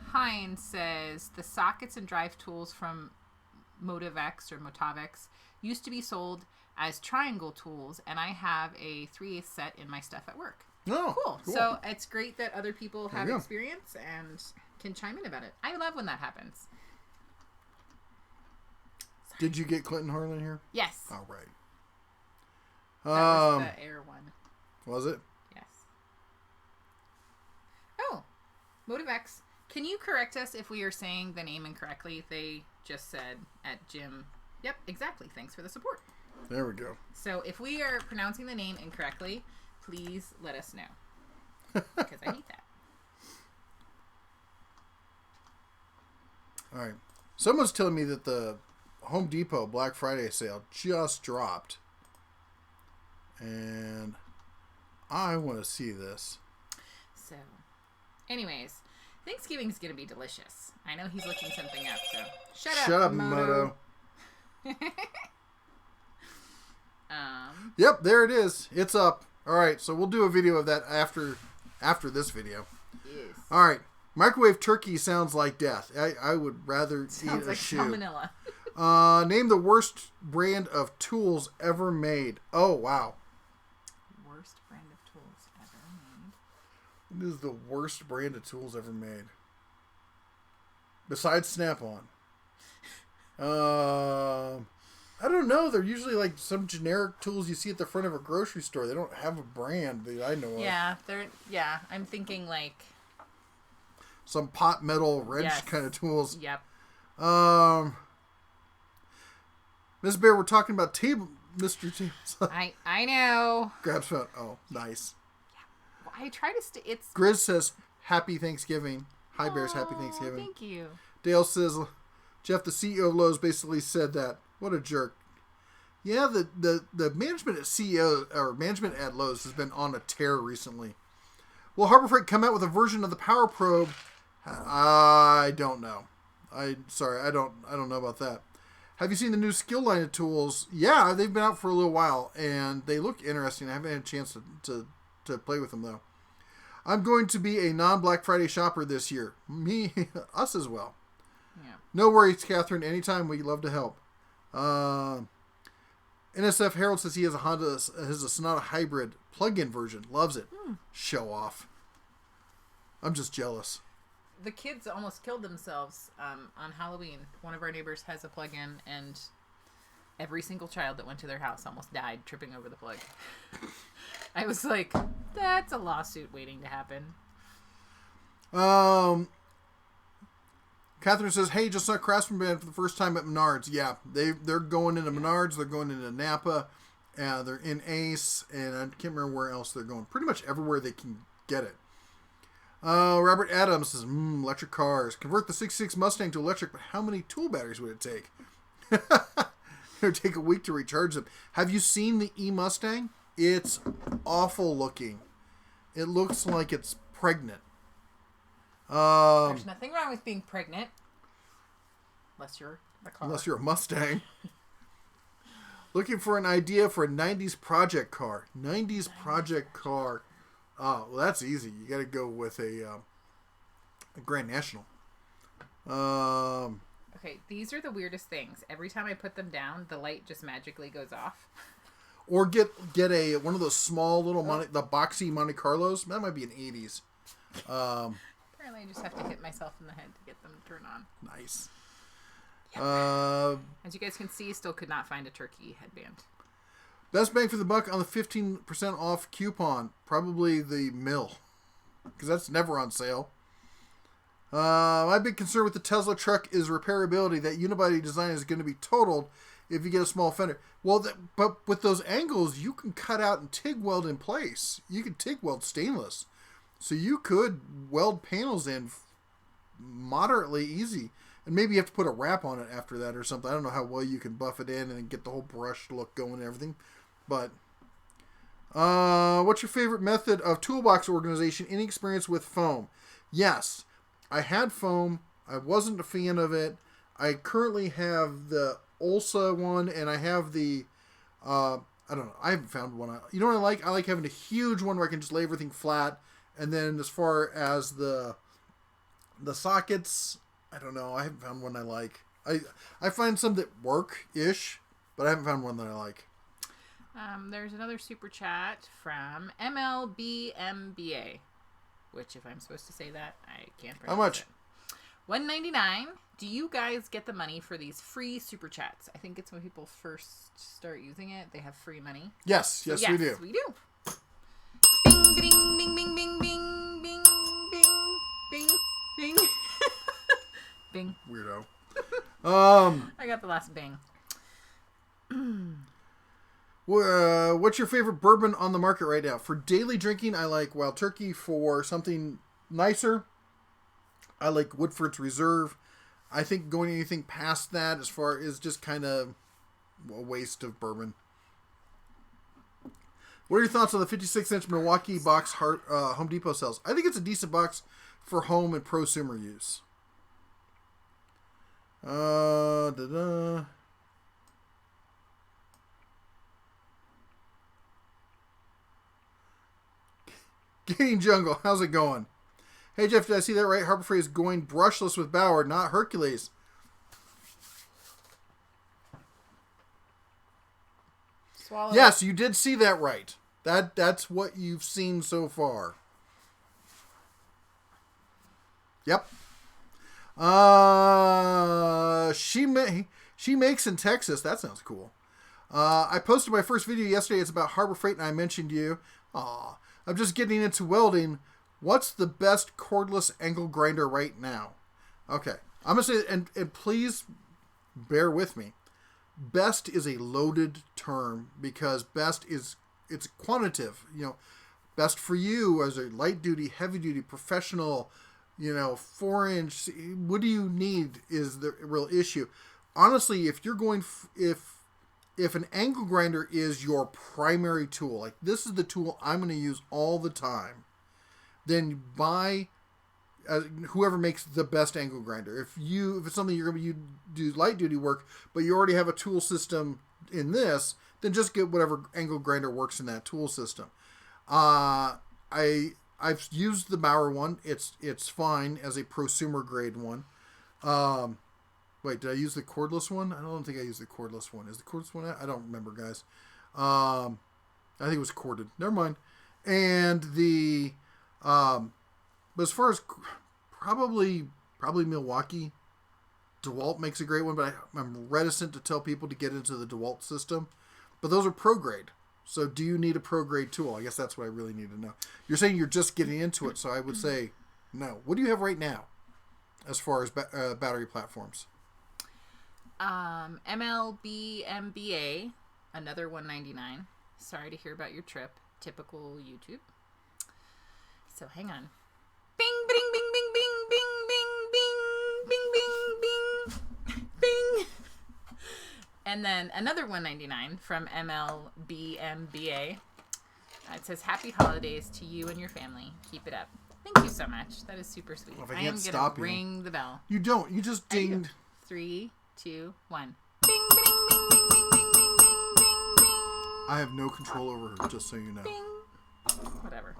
B: Hines says the sockets and drive tools from MotivX or MotivX used to be sold as triangle tools, and I have a 3/8 set in my stuff at work.
A: Oh,
B: cool. So it's great that other people have experience and can chime in about it. I love when that happens. Sorry.
A: Did you get Clinton Harlan here?
B: Yes.
A: All right.
B: That was the air one.
A: Was it?
B: Yes. Oh, MotivX. Can you correct us if we are saying the name incorrectly? They just said at Jim. Yep, exactly. Thanks for the support.
A: There we go.
B: So if we are pronouncing the name incorrectly, please let us know. Because I need that.
A: All right. Someone's telling me that the Home Depot Black Friday sale just dropped. And I want to see this.
B: So, anyways, Thanksgiving's going to be delicious. I know he's looking something up, so shut up,
A: Moto.
B: Um,
A: Yep, there it is. It's up. All right, so we'll do a video of that after this video.
B: Yes.
A: All right. Microwave turkey sounds like death. I would rather eat a shoe.
B: Sounds like salmonella.
A: Name the worst brand of tools ever made. Oh, wow.
B: Worst brand of tools ever made.
A: What is the worst brand of tools ever made? Besides Snap-on. I don't know. They're usually like some generic tools you see at the front of a grocery store. They don't have a brand that I know of.
B: Yeah, I'm thinking like
A: some pot metal wrench kind of tools.
B: Yep.
A: Miss Bear, we're talking about Mr. Tables.
B: I know.
A: Grabs phone. Oh, nice.
B: Yeah. Well, I try to it's
A: Grizz says Happy Thanksgiving. Hi Bears, Happy Thanksgiving.
B: Thank you.
A: Dale says Jeff, the CEO of Lowe's, basically said that. What a jerk. Yeah, the management at CEO or management at Lowe's has been on a tear recently. Will Harbor Freight come out with a version of the Power Probe? I don't know. I don't know about that. Have you seen the new skill line of tools? Yeah, they've been out for a little while and they look interesting. I haven't had a chance to play with them though. I'm going to be a non-Black Friday shopper this year. Us as well.
B: Yeah.
A: No worries, Catherine. Anytime, we love to help. NSF Harold says he has a Sonata hybrid plug-in version. Loves it. Show off. I'm just jealous.
B: The kids almost killed themselves on Halloween. One of our neighbors has a plug-in, and every single child that went to their house almost died tripping over the plug. I was like, that's a lawsuit waiting to happen.
A: Catherine says, hey, just saw Craftsman Band for the first time at Menards. Yeah, they're going into Menards. They're going into Napa. They're in Ace. And I can't remember where else they're going. Pretty much everywhere they can get it. Robert Adams says, electric cars. Convert the 66 Mustang to electric, but how many tool batteries would it take? It would take a week to recharge them. Have you seen the E-Mustang? It's awful looking. It looks like it's pregnant.
B: There's nothing wrong with being pregnant. Unless you're the car.
A: Unless you're a Mustang. Looking for an idea for a 90s project car. 90s project car. Oh, well, that's easy. You got to go with a Grand National.
B: Okay, these are the weirdest things. Every time I put them down, the light just magically goes off.
A: Or get one of those small little the boxy Monte Carlos. That might be an 80s.
B: Apparently, I just have to hit myself in the head to get them to turn on.
A: Nice.
B: Yep. As you guys can see, still could not find a turkey headband.
A: Best bang for the buck on the 15% off coupon. Probably the mill. Because that's never on sale. My big concern with the Tesla truck is repairability. That unibody design is going to be totaled if you get a small fender. Well, but with those angles, you can cut out and TIG weld in place. You can TIG weld stainless. So you could weld panels in moderately easy. And maybe you have to put a wrap on it after that or something. I don't know how well you can buff it in and get the whole brush look going and everything. But what's your favorite method of toolbox organization? Any experience with foam? Yes. I had foam. I wasn't a fan of it. I currently have the Ulsa one, and I have the, I don't know. I haven't found one. You know what I like? I like having a huge one where I can just lay everything flat. And then as far as the sockets, I don't know. I haven't found one I like. I find some that work-ish, but I haven't found one that I like.
B: There's another super chat from MLBMBA. Which, if I'm supposed to say that, I can't pronounce it.
A: How much?
B: $1.99. Do you guys get the money for these free super chats? I think it's when people first start using it, they have free money.
A: Yes, yes, we do.
B: Yes, we do. Bing, bing, bing, bing, bing, bing, bing, bing, bing, bing. Bing.
A: Weirdo.
B: I got the last bing.
A: What's your favorite bourbon on the market right now? For daily drinking, I like Wild Turkey. For something nicer, I like Woodford's Reserve. I think going anything past that as far is just kind of a waste of bourbon. What are your thoughts on the 56-inch Milwaukee box Home Depot sells? I think it's a decent box for home and prosumer use. Gaming Jungle, how's it going? Hey Jeff, did I see that right? Harbor Freight is going brushless with Bauer, not Hercules.
B: Swallow.
A: Yes, you did see that right. That's what you've seen so far. Yep. She makes in Texas. That sounds cool. I posted my first video yesterday. It's about Harbor Freight, and I mentioned you. Aw. I'm just getting into welding. What's the best cordless angle grinder right now? Okay. I'm going to say, and please bear with me. Best is a loaded term because best is, it's quantitative. You know, best for you as a light duty, heavy duty, professional, 4-inch. What do you need is the real issue. Honestly, if you're going, if an angle grinder is your primary tool, like this is the tool I'm going to use all the time, then buy whoever makes the best angle grinder. If it's something you're going to do light duty work, but you already have a tool system in this, then just get whatever angle grinder works in that tool system. I've used the Bauer one. It's fine as a prosumer grade one. Wait, did I use the cordless one? I don't think I used the cordless one. Is the cordless one? I don't remember, guys. I think it was corded. Never mind. And the, but as far as probably Milwaukee, DeWalt makes a great one, but I'm reticent to tell people to get into the DeWalt system. But those are pro grade. So do you need a pro grade tool? I guess that's what I really need to know. You're saying you're just getting into it, so I would say no. What do you have right now as far as battery platforms?
B: MLBMBA, another $1.99. Sorry to hear about your trip. Typical YouTube. So hang on. Bing, bing, bing, bing, bing, bing, bing, bing, bing, bing, bing. And then another $1.99 from MLBMBA. It says, happy holidays to you and your family. Keep it up. Thank you so much. That is super sweet.
A: Well, if
B: I am going to ring the bell.
A: You don't. You just dinged.
B: 3, 2, 1. Bing, bing, bing, bing, bing, bing, bing, bing, bing.
A: I have no control over her, just so you know.
B: Bing. Whatever.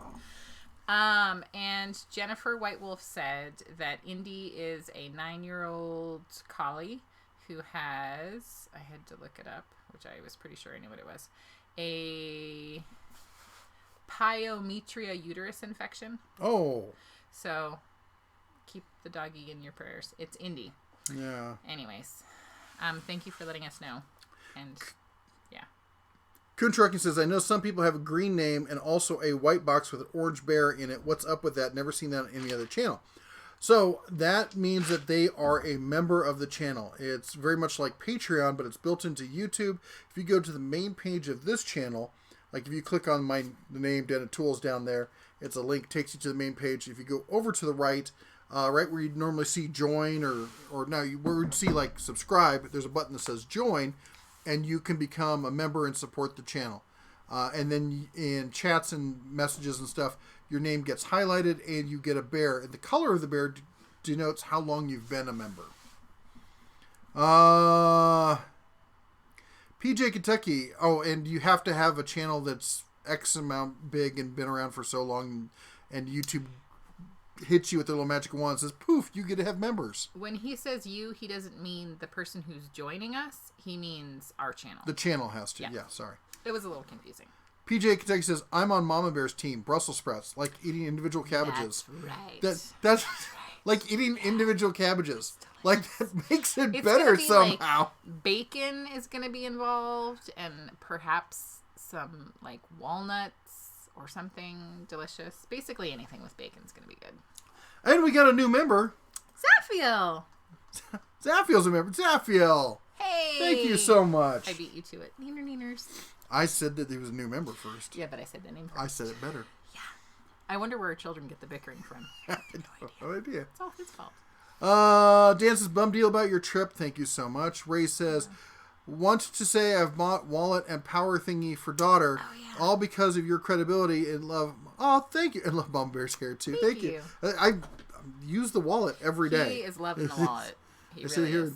B: And Jennifer White Wolf said that Indy is a 9-year-old collie who has, I had to look it up, which I was pretty sure I knew what it was, a pyometria uterus infection.
A: Oh.
B: So keep the doggy in your prayers. It's Indy.
A: Yeah.
B: Anyways, thank you for letting us know. And yeah.
A: Coon Trucking says, I know some people have a green name and also a white box with an orange bear in it. What's up with that? Never seen that on any other channel. So that means that they are a member of the channel. It's very much like Patreon, but it's built into YouTube. If you go to the main page of this channel, like if you click on the name Den of Tools down there, it's a link, takes you to the main page. If you go over to the right, right where you'd normally see join or now where you'd see like subscribe, there's a button that says join, and you can become a member and support the channel. And then in chats and messages and stuff, your name gets highlighted and you get a bear. And the color of the bear denotes how long you've been a member. PJ Kentucky. Oh, and you have to have a channel that's X amount big and been around for so long, and YouTube hits you with their little magic wand and says, poof, you get to have members.
B: When he says you, he doesn't mean the person who's joining us. He means our channel.
A: The channel has to. Yeah, sorry.
B: It was a little confusing.
A: PJ Kentucky says, I'm on Mama Bear's team. Brussels sprouts, like eating individual cabbages.
B: That's right.
A: That's like eating individual cabbages. Like, that makes it better somehow.
B: Like, bacon is going to be involved, and perhaps some, like, walnuts or something delicious. Basically, anything with bacon is going to be good.
A: And we got a new member.
B: Zaphiel!
A: Zaphiel's a member. Zaphiel!
B: Hey!
A: Thank you so much.
B: I beat you to it. Neeners.
A: I said that he was a new member first.
B: Yeah, but I said the name first.
A: I said it better.
B: Yeah. I wonder where our children get the bickering from. I have
A: no idea.
B: It's all his fault.
A: Dan says, bum deal about your trip. Thank you so much. Ray says, want to say I've bought wallet and power thingy for daughter, all because of your credibility and love. Oh, thank you. And love Bum Bear's hair, too. Thank you. I use the wallet every day.
B: He is loving the wallet. He really is.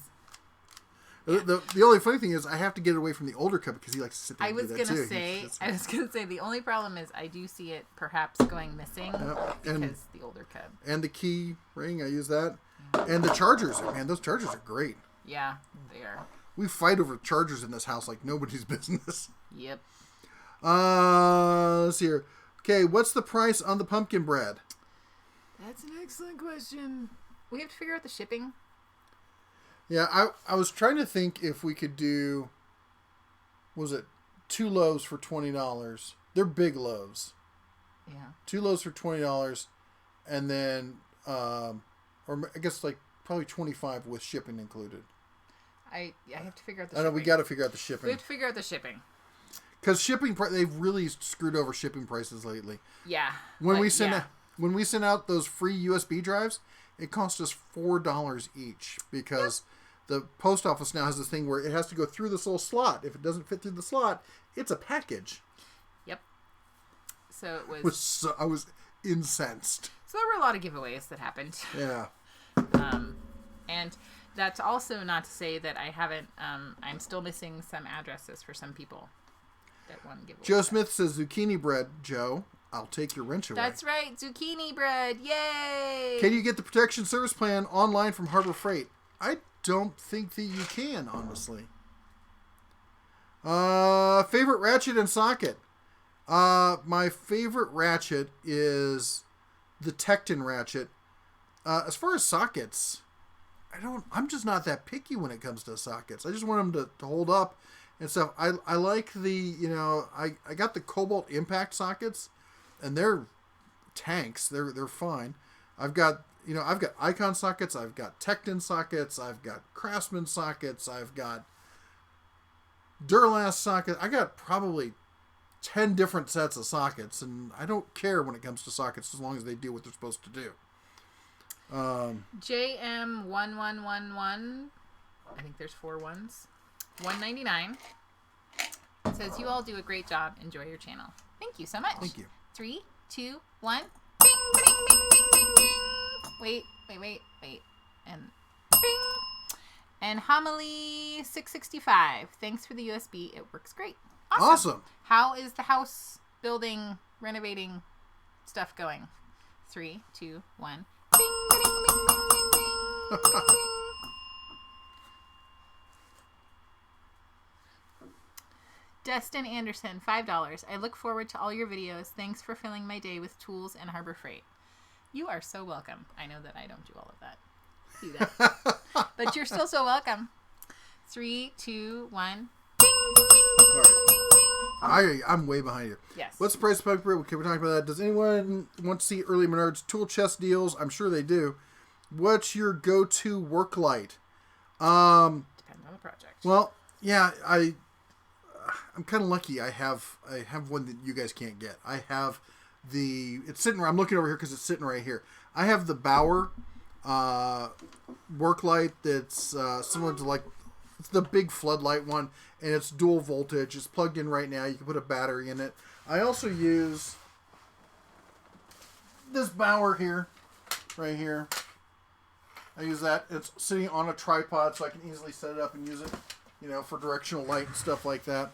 A: The only funny thing is I have to get away from the older cub because he likes to sit there and do that too.
B: I was going to say, the only problem is I do see it perhaps going missing because the older cub.
A: And the key ring, I use that. And the chargers, man, those chargers are great.
B: Yeah, they are.
A: We fight over chargers in this house like nobody's business.
B: Yep.
A: Let's see here. Okay, what's the price on the pumpkin bread?
B: That's an excellent question. We have to figure out the shipping.
A: Yeah, I was trying to think if we could do, was it 2 loaves for $20? They're big loaves.
B: Yeah. 2
A: loaves for $20, and then, or I guess like probably 25 with shipping included.
B: I have to figure out the shipping.
A: I know, we got to figure out the shipping.
B: We have to figure out the shipping.
A: Because shipping, they've really screwed over shipping prices lately.
B: Yeah.
A: When we send out those free USB drives, it costs us $4 each because the post office now has this thing where it has to go through this little slot. If it doesn't fit through the slot, it's a package.
B: Yep. So it was.
A: I was incensed.
B: So there were a lot of giveaways that happened.
A: Yeah.
B: And that's also not to say that I haven't. I'm still missing some addresses for some people. That one giveaway.
A: Joe Smith says zucchini bread. Joe, I'll take your wrench away.
B: That's right, zucchini bread. Yay!
A: Can you get the protection service plan online from Harbor Freight? I don't think that you can, honestly. Favorite ratchet and socket. My favorite ratchet is the Tecton ratchet. As far as sockets, I'm just not that picky when it comes to sockets. I just want them to hold up and stuff. I like the, I got the Cobalt Impact sockets, and they're tanks. They're fine. I've got Icon sockets. I've got Tecton sockets. I've got Craftsman sockets. I've got Duralast sockets. I got probably 10 different sets of sockets, and I don't care when it comes to sockets as long as they do what they're supposed to do.
B: JM1111, I think there's 4 ones. $199. It says, you all do a great job. Enjoy your channel. Thank you so much.
A: Thank you.
B: 3, 2, 1. Bing, bing, bing, bing, bing, bing. Wait. And bing. And Homily 665. Thanks for the USB. It works great.
A: Awesome.
B: How is the house building, renovating stuff going? 3, 2, 1. Bing, bing, bing, bing, bing, bing, bing, bing. Destin Anderson, $5. I look forward to all your videos. Thanks for filling my day with tools and Harbor Freight. You are so welcome. I know that I don't do all of that. Do that. But you're still so welcome. 3, 2, 1. Ding, ding, ding, ding, ding, ding.
A: I'm way behind you.
B: Yes.
A: What's the price of Pug We're talking about that. Does anyone want to see early Menards tool chest deals? I'm sure they do. What's your go-to work light?
B: Depends on the project.
A: Well, yeah, I'm kind of lucky. I have one that you guys can't get. I have it's sitting. I'm looking over here because it's sitting right here. I have the Bauer work light that's similar to it's the big floodlight one, and it's dual voltage. It's plugged in right now. You can put a battery in it. I also use this Bauer here, right here. I use that. It's sitting on a tripod, so I can easily set it up and use it, for directional light and stuff like that.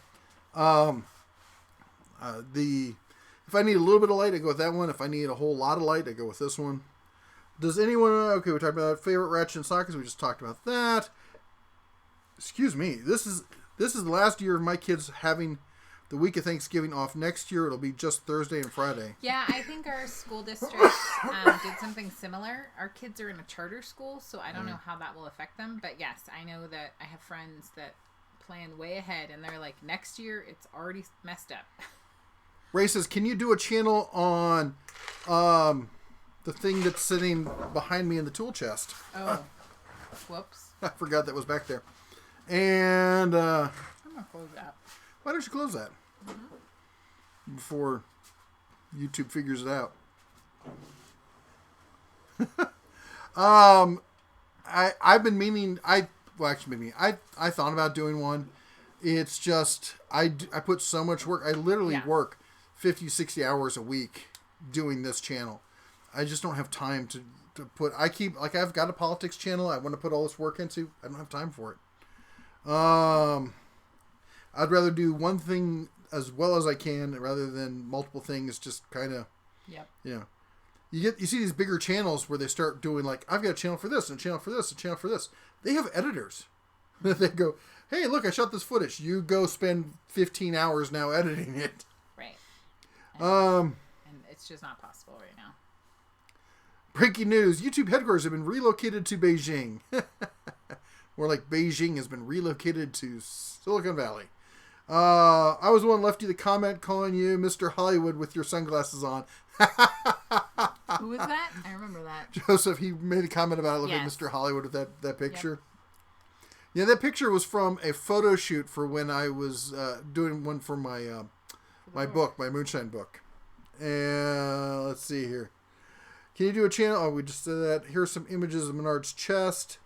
A: If I need a little bit of light, I go with that one. If I need a whole lot of light, I go with this one. Does anyone... Okay, we talked about favorite ratchet and sockets. We just talked about that. Excuse me. This is the last year of my kids having the week of Thanksgiving off. Next year, it'll be just Thursday and Friday.
B: Yeah, I think our school district did something similar. Our kids are in a charter school, so I don't know how that will affect them. But yes, I know that I have friends that plan way ahead, and they're like, next year, it's already messed up.
A: Ray says, can you do a channel on the thing that's sitting behind me in the tool chest?
B: Oh, whoops.
A: I forgot that was back there. And
B: I'm going to close that.
A: Why don't you close that? Before YouTube figures it out. I've been meaning, I thought about doing one. It's just, I put so much work. I literally work 50, 60 hours a week doing this channel. I just don't have time to put, I've got a politics channel I want to put all this work into. I don't have time for it. I'd rather do one thing as well as I can rather than multiple things. Just kind of, you see these bigger channels where they start doing I've got a channel for this and a channel for this, and a channel for this. They have editors. They go, hey, look, I shot this footage. You go spend 15 hours now editing it.
B: Right. And it's just not possible right now.
A: Breaking news. YouTube headquarters have been relocated to Beijing. More like Beijing has been relocated to Silicon Valley. I was the one left you the comment calling you Mr. Hollywood with your sunglasses on.
B: Who was that? I remember that.
A: Joseph, he made a comment about looking at Mr. Hollywood with that picture. Yep. Yeah, that picture was from a photo shoot for when I was doing one for my my Moonshine book. And let's see here. Can you do a channel? Oh, we just said that. Here's some images of Menard's chest.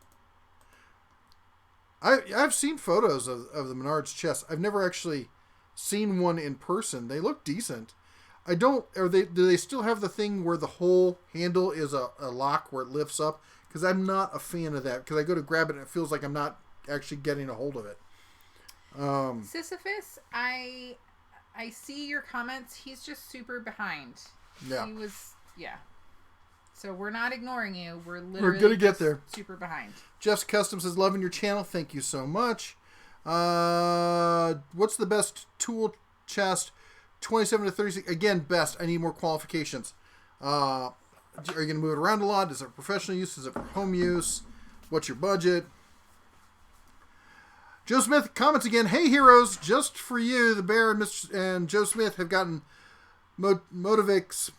A: I've seen photos of the Menard's chest. I've never actually seen one in person. They look decent. Do they still have the thing where the whole handle is a lock where it lifts up? Because I'm not a fan of that. Because I go to grab it and it feels like I'm not actually getting a hold of it.
B: Sisyphus, I see your comments. He's just super behind.
A: Yeah.
B: He was, So we're not ignoring you. We're literally
A: gonna get there.
B: Super behind.
A: Jeff's Custom says, loving your channel. Thank you so much. What's the best tool chest? 27 to 36. Again, best. I need more qualifications. Are you going to move it around a lot? Is it for professional use? Is it for home use? What's your budget? Joe Smith comments again. Hey, heroes. Just for you, the Bear and Joe Smith have gotten MotivX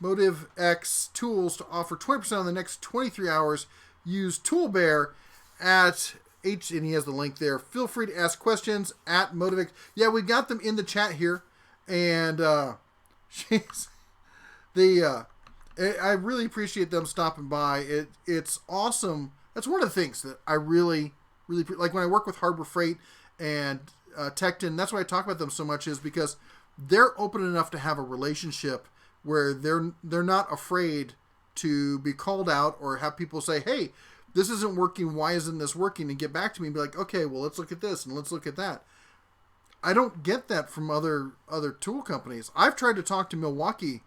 A: tools to offer 20% on the next 23 hours. Use ToolBear at and he has the link there. Feel free to ask questions at MotivX. Yeah, we got them in the chat here, and I really appreciate them stopping by. It's awesome. That's one of the things that I really like when I work with Harbor Freight and Tecton. That's why I talk about them so much, is because they're open enough to have a relationship where they're not afraid to be called out or have people say, hey, this isn't working, why isn't this working? And get back to me and be like, okay, well, let's look at this and let's look at that. I don't get that from other tool companies. I've tried to talk to Milwaukee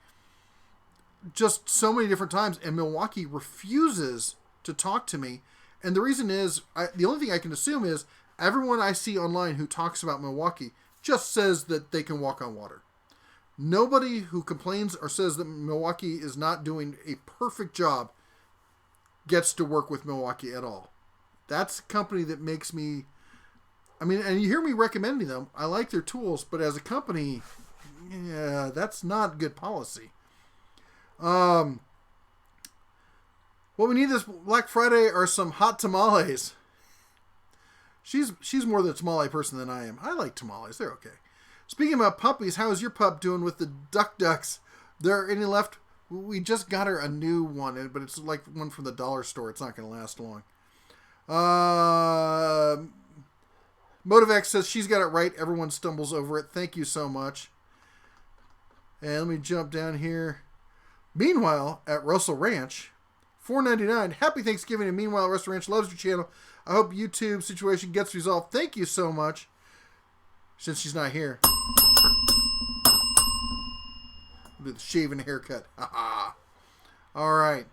A: just so many different times, and Milwaukee refuses to talk to me. And the reason is, the only thing I can assume is everyone I see online who talks about Milwaukee just says that they can walk on water. Nobody who complains or says that Milwaukee is not doing a perfect job gets to work with Milwaukee at all. That's a company that makes me... I mean, and you hear me recommending them. I like their tools, but as a company, yeah, that's not good policy. What we need this Black Friday are some hot tamales. She's more the tamale person than I am. I like tamales. They're okay. Speaking about puppies, how is your pup doing with the ducks? There any left? We just got her a new one, but it's like one from the dollar store. It's not going to last long. MotivX says she's got it right. Everyone stumbles over it. Thank you so much. And let me jump down here. Meanwhile, at Russell Ranch, $4.99. Happy Thanksgiving. And meanwhile, Russell Ranch loves your channel. I hope YouTube situation gets resolved. Thank you so much. Since she's not here. Do the shaving haircut. All right.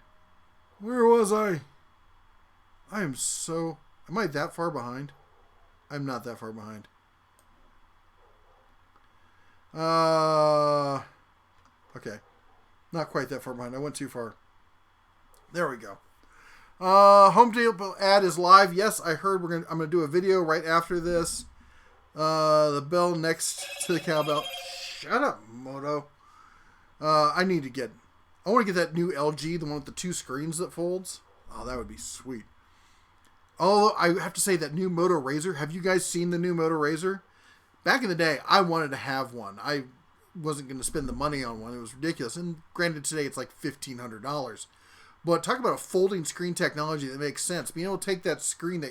A: Where was I? Am I that far behind? I'm not that far behind. Okay. Not quite that far behind. I went too far. There we go. Home Depot ad is live. Yes, I heard I'm gonna do a video right after this. The bell next to the cowbell. Shut up, Moto. I want to get that new LG, the one with the 2 screens that folds. Oh, that would be sweet. Although I have to say that new Moto Razr. Have you guys seen the new Moto Razr? Back in the day, I wanted to have one. I wasn't going to spend the money on one. It was ridiculous. And granted, today it's like $1,500. But talk about a folding screen technology that makes sense. Being able to take that screen,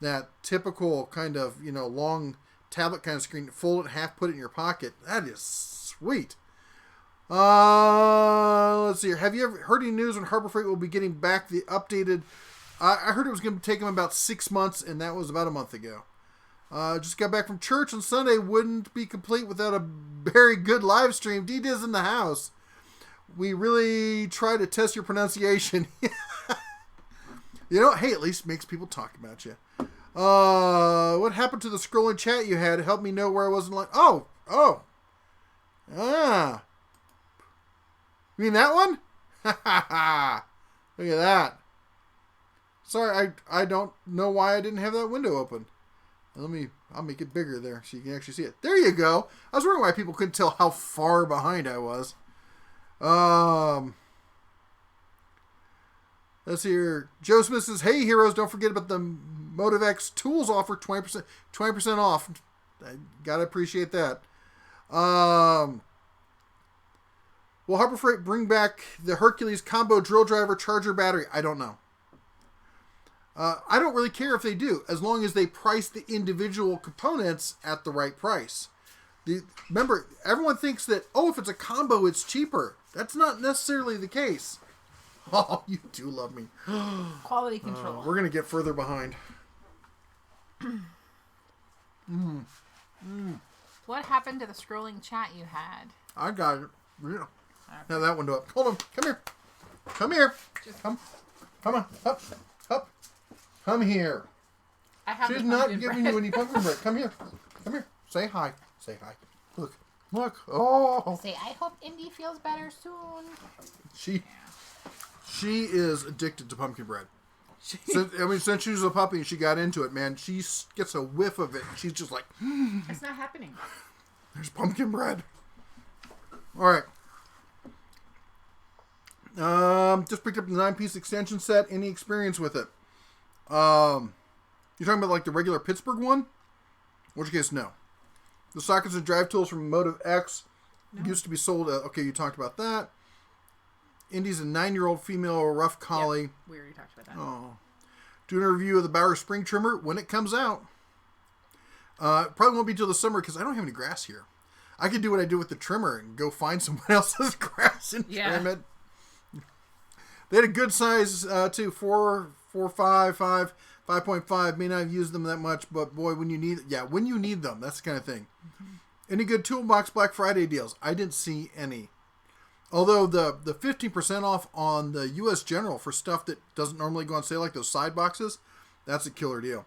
A: that typical kind of, long tablet kind of screen, fold it in half, put it in your pocket. That is sweet. Let's see here. Have you ever heard any news when Harbor Freight will be getting back the updated... I heard it was going to take them about 6 months, and that was about a month ago. Just got back from church on Sunday. Wouldn't be complete without a very good live stream. D-Diz in the house. We really try to test your pronunciation. Hey, at least it makes people talk about you. What happened to the scrolling chat you had? Help me know where I was in line. Oh. You mean that one? Look at that. Sorry, I don't know why I didn't have that window open. I'll make it bigger there so you can actually see it. There you go. I was wondering why people couldn't tell how far behind I was. Let's see here. Joe Smith says, hey, heroes, don't forget about the MotivX tools offer, 20% off. I gotta appreciate that. Will Harbor Freight bring back the Hercules combo drill driver charger battery? I don't know. I don't really care if they do, as long as they price the individual components at the right price. Remember, everyone thinks that, if it's a combo, it's cheaper. That's not necessarily the case. Oh, you do love me.
B: Quality control.
A: We're going to get further behind.
B: What happened to the scrolling chat you had?
A: I got it. Yeah. Okay. Now that window up. Hold on. Come here. Come here. Come on. Up. Come here. She's not giving you any pumpkin bread. Come here. Say hi. Look. Oh.
B: Say, I hope Indy feels better soon.
A: She is addicted to pumpkin bread. Since she was a puppy and she got into it, man, she gets a whiff of it and she's just like,
B: It's not happening.
A: There's pumpkin bread. All right. Just picked up the 9-piece extension set. Any experience with it? You're talking about like the regular Pittsburgh one? In which case, no. The sockets and drive tools from MotivX used to be sold. Okay, you talked about that. Indy's a 9-year-old female rough collie.
B: Yep, we already talked about that.
A: Oh. Doing a review of the Bauer Spring Trimmer when it comes out. Probably won't be till the summer because I don't have any grass here. I could do what I do with the trimmer and go find someone else's grass and trim it. They had a good size too, 5.5. May not have used them that much, but boy, when you need them, that's the kind of thing. Mm-hmm. Any good toolbox Black Friday deals? I didn't see any. Although the 15% off on the U.S. General for stuff that doesn't normally go on sale, like those side boxes, that's a killer deal.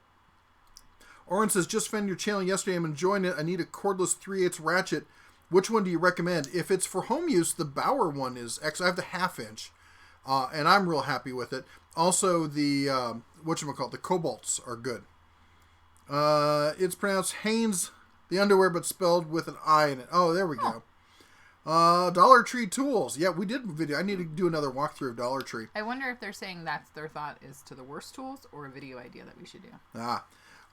A: Oren says, just found your channel yesterday. I'm enjoying it. I need a cordless 3/8 ratchet. Which one do you recommend? If it's for home use, the Bauer one is excellent. I have the 1/2 inch, and I'm real happy with it. Also, the the Cobalts are good. It's pronounced Hanes, the underwear, but spelled with an I in it. Oh, there we go. Dollar Tree tools. Yeah, we did a video. I need to do another walkthrough of Dollar Tree.
B: I wonder if they're saying that's their thought is to the worst tools or a video idea that we should do.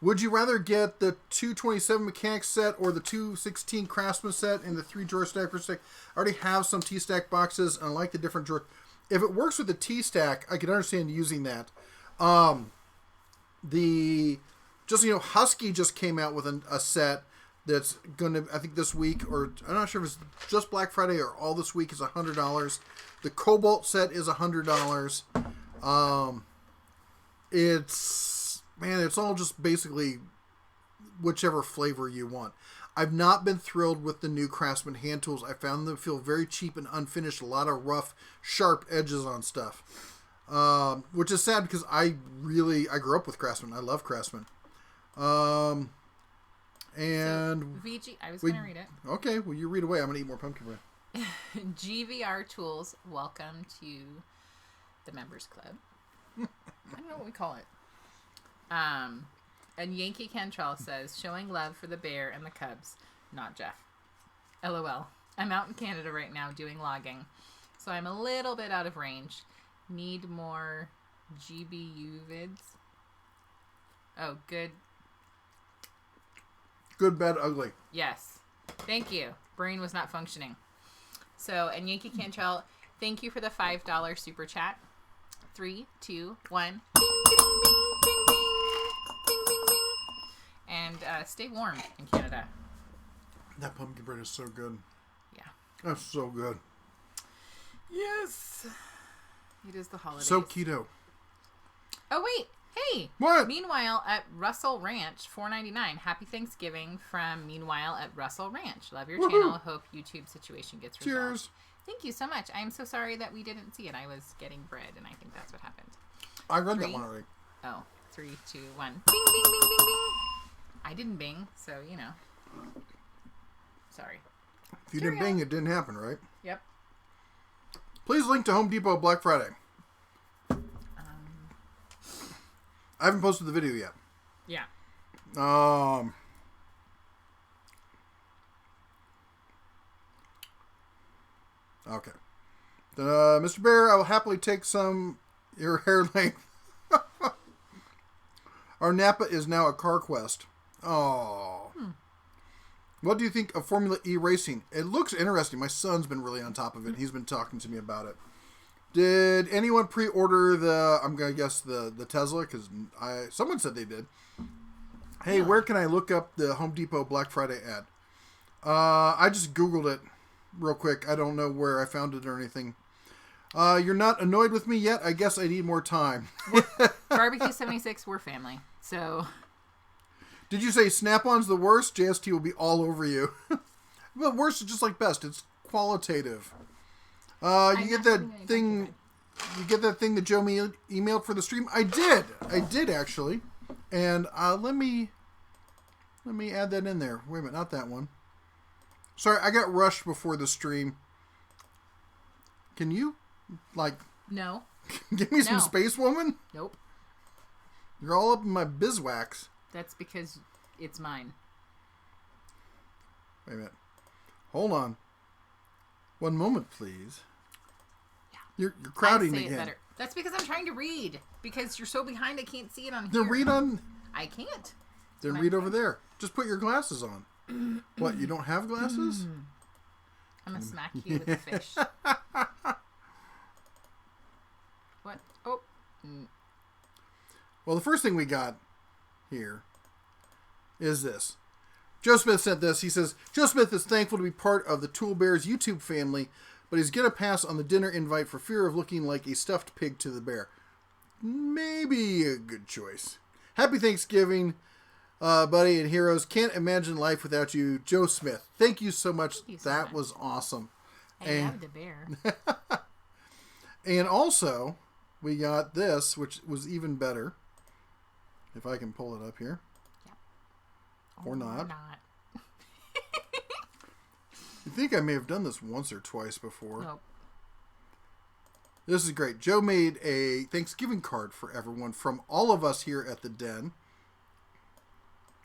A: Would you rather get the 227 mechanic set or the 216 craftsman set and the 3-drawer stacker stick? I already have some T-stack boxes and I like the different drawers. If it works with the T-stack, I can understand using that. Husky just came out with a set that's going to, I think this week, or I'm not sure if it's just Black Friday or all this week, is $100. The Cobalt set is $100. It's all just basically whichever flavor you want. I've not been thrilled with the new Craftsman hand tools. I found them feel very cheap and unfinished. A lot of rough, sharp edges on stuff. Which is sad because I grew up with Craftsman. I love Craftsman. And
B: so, VG, I was going to read it.
A: Okay, well, you read away. I'm going to eat more pumpkin bread.
B: GVR Tools, welcome to the members club. I don't know what we call it. And Yankee Cantrell says, showing love for the bear and the cubs, not Jeff. LOL. I'm out in Canada right now doing logging, so I'm a little bit out of range. Need more GBU vids. Oh, good.
A: Good, bad, ugly.
B: Yes. Thank you. Brain was not functioning. So, and Yankee Cantrell, thank you for the $5 super chat. 3, 2, 1. Bing, bing, bing, bing, bing, bing, bing, bing. And stay warm in Canada.
A: That pumpkin bread is so good.
B: Yeah.
A: That's so good.
B: Yes. It is the holidays.
A: So keto.
B: Oh, wait. Hey.
A: What?
B: Meanwhile, at Russell Ranch, $4.99. Happy Thanksgiving from Meanwhile at Russell Ranch. Love your channel. Hope YouTube situation gets resolved.
A: Cheers.
B: Thank you so much. I'm so sorry that we didn't see it. I was getting bread, and I think that's what happened.
A: I read that one already.
B: Oh, 3, 2, 1. Bing, bing, bing, bing, bing. I didn't bing, so, you know. Sorry.
A: If you didn't bing, it didn't happen, right?
B: Yep.
A: Please link to Home Depot Black Friday. I haven't posted the video yet.
B: Yeah.
A: Okay. Mr. Bear, I will happily take some your hair length. Our Napa is now a car quest. Oh. What do you think of Formula E racing? It looks interesting. My son's been really on top of it. He's been talking to me about it. Did anyone pre-order I'm going to guess the Tesla? Because someone said they did. Hey, where can I look up the Home Depot Black Friday ad? I just Googled it real quick. I don't know where I found it or anything. You're not annoyed with me yet? I guess I need more time.
B: Barbecue 76, we're family. So.
A: Did you say Snap-on's the worst? JST will be all over you. But worst is just like best. It's qualitative. You get that thing that Joe emailed for the stream? I did actually. And let me add that in there. Wait a minute, not that one. Sorry, I got rushed before the stream. Can you
B: No.
A: Give me some space, woman?
B: Nope.
A: You're all up in my bizwax.
B: That's because it's mine.
A: Wait a minute. Hold on. One moment, please. You're crowding again. Better.
B: That's because I'm trying to read. Because you're so behind, I can't see it on here.
A: Then read on.
B: I can't.
A: Then read over there. Just put your glasses on. What? You don't have glasses?
B: I'm gonna smack you with the fish. What? Oh.
A: Well, the first thing we got here is this. Joe Smith sent this. He says, Joe Smith is thankful to be part of the Tool Bears YouTube family, but he's going to pass on the dinner invite for fear of looking like a stuffed pig to the bear. Maybe a good choice. Happy Thanksgiving, buddy and heroes. Can't imagine life without you, Joe Smith. Thank you so much. That was awesome.
B: I love the bear.
A: And also, we got this, which was even better. If I can pull it up here.
B: Yep.
A: Or not. You think I may have done this once or twice before.
B: Nope.
A: This is great. Joe made a Thanksgiving card for everyone from all of us here at the Den.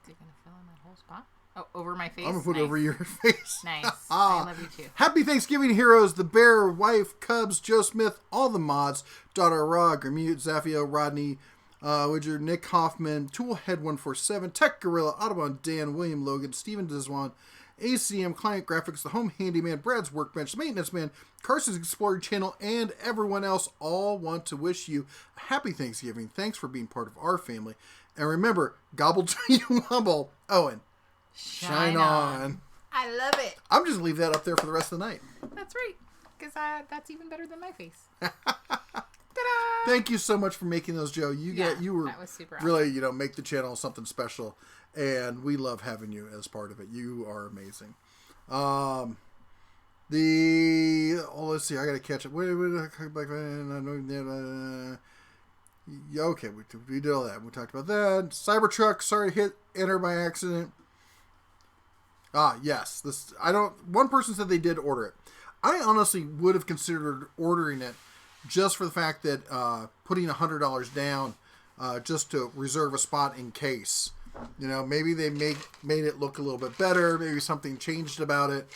B: Is it going to fill in that whole spot? Oh, over my face?
A: I'm going to put it over your face.
B: Nice. I love you too.
A: Happy Thanksgiving, heroes. The Bear, Wife, Cubs, Joe Smith, all the mods. Daughter Raw, Gramute, Zafio, Rodney, Widger, Nick Hoffman, Toolhead 147, Tech Gorilla, Audubon, Dan, William Logan, Steven Deswan, ACM, Client Graphics, The Home Handyman, Brad's Workbench, The Maintenance Man, Carson's Explorer Channel, and everyone else all want to wish you a happy Thanksgiving. Thanks for being part of our family. And remember, gobble till you wobble. Oh, and shine on.
B: I love it.
A: I'm just going to leave that up there for the rest of the night.
B: That's right. Because that's even better than my face.
A: Thank you so much for making those, Joe. You were
B: that was super
A: really, make the channel something special, and we love having you as part of it. You are amazing. Let's see, I got to catch up. Okay, we did all that. We talked about that. Cybertruck, sorry to enter by accident. Yes. One person said they did order it. I honestly would have considered ordering it just for the fact that putting $100 down just to reserve a spot in case. Maybe they made it look a little bit better. Maybe something changed about it.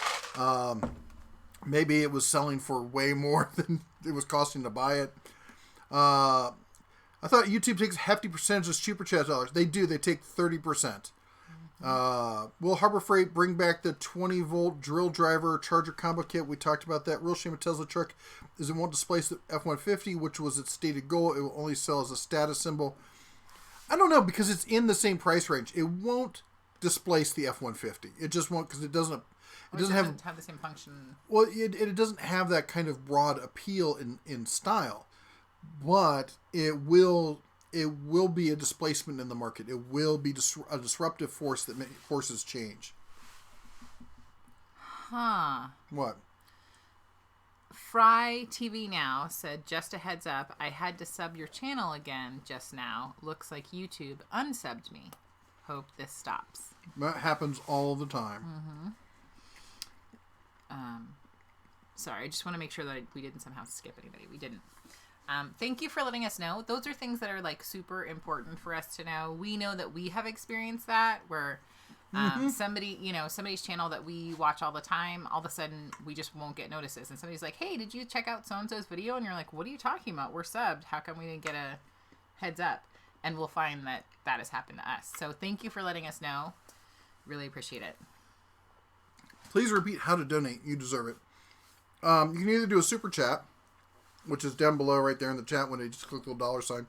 A: Maybe it was selling for way more than it was costing to buy it. I thought YouTube takes a hefty percentage of Super Chat dollars. They do. They take 30%. Will Harbor Freight bring back the 20-volt drill driver charger combo kit? We talked about that. Real shame a Tesla truck is it won't displace the F-150, which was its stated goal. It will only sell as a status symbol. I don't know, because it's in the same price range. It won't displace the F-150. It just won't, because it doesn't have
B: the same function.
A: Well, it doesn't have that kind of broad appeal in style, but it will be a displacement in the market. It will be a disruptive force that forces change.
B: Huh.
A: What?
B: Fry TV Now said, just a heads up, I had to sub your channel again just now. Looks like YouTube unsubbed me. Hope this stops.
A: That happens all the time.
B: Mm-hmm. Sorry, I just want to make sure that we didn't somehow skip anybody. We didn't. Thank you for letting us know. Those are things that are super important for us to know. We know that we have experienced that where somebody's channel that we watch all the time, all of a sudden we just won't get notices. And somebody's like, hey, did you check out so-and-so's video? And you're like, what are you talking about? We're subbed. How come we didn't get a heads up? And we'll find that has happened to us. So thank you for letting us know. Really appreciate it.
A: Please repeat how to donate. You deserve it. You can either do a super chat, which is down below right there in the chat window. You just click the little $sign.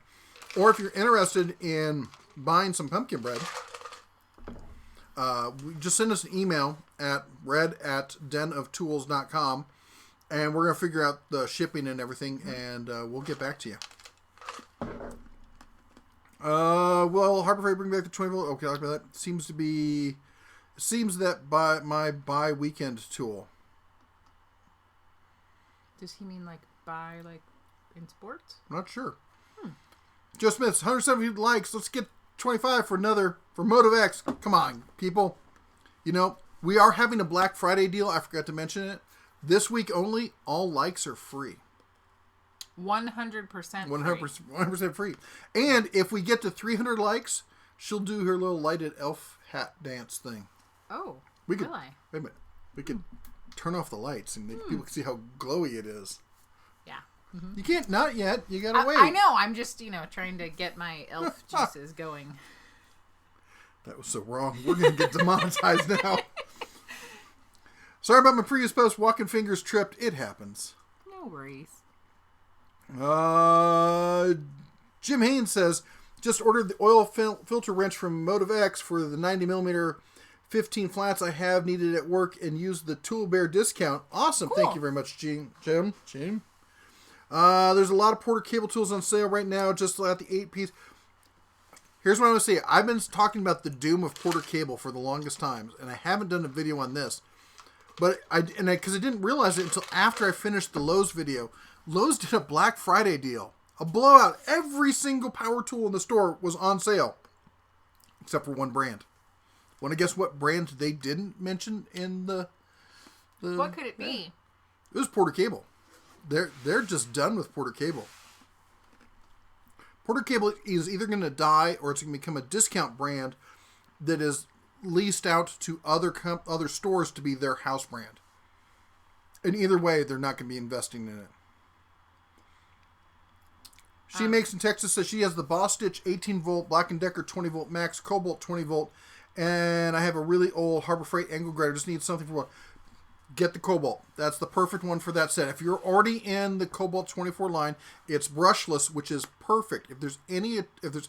A: Or if you're interested in buying some pumpkin bread, just send us an email at red@denoftools.com, and we're going to figure out the shipping and everything, and we'll get back to you. Well, Harbor Freight bring back the 20-volt. Okay, I'll talk about that. Seems that by my weekend tool.
B: Does he mean buy in sports?
A: I'm not sure. Joe Smith's 170 likes. Let's get 25 for MotivX. Come on, people. We are having a Black Friday deal. I forgot to mention it. This week only, all likes are free.
B: 100%
A: 100% free. And if we get to 300 likes, she'll do her little lighted elf hat dance thing.
B: Oh,
A: Wait a minute. We could turn off the lights and make people see how glowy it is.
B: Yeah. Mm-hmm.
A: You can't, not yet. You gotta wait.
B: I know. I'm just, trying to get my elf juices going.
A: That was so wrong. We're going to get demonetized now. Sorry about my previous post. Walking fingers tripped. It happens.
B: No worries.
A: Jim Haynes says, just ordered the oil filter wrench from MotivX for the 90mm 15 flats I have needed at work and used the Tool Bear discount. Awesome. Cool. Thank you very much, Jim. There's a lot of Porter cable tools on sale right now, just at the 8-piece. Here's what I want to say. I've been talking about the doom of Porter cable for the longest time, and I haven't done a video on this. But because I didn't realize it until after I finished the Lowe's video. Lowe's did a Black Friday deal. A blowout. Every single power tool in the store was on sale. Except for one brand. Want to guess what brand they didn't mention in the
B: what could it be?
A: It was Porter Cable. They're just done with Porter Cable. Porter Cable is either going to die or it's going to become a discount brand that is leased out to other stores to be their house brand. And either way, they're not going to be investing in it. She makes in Texas, says she has the Boss Stitch 18-volt, Black & Decker 20-volt max, Cobalt 20-volt, and I have a really old Harbor Freight angle grinder. Just need something for one. Get the Cobalt. That's the perfect one for that set. If you're already in the Cobalt 24 line, it's brushless, which is perfect. If there's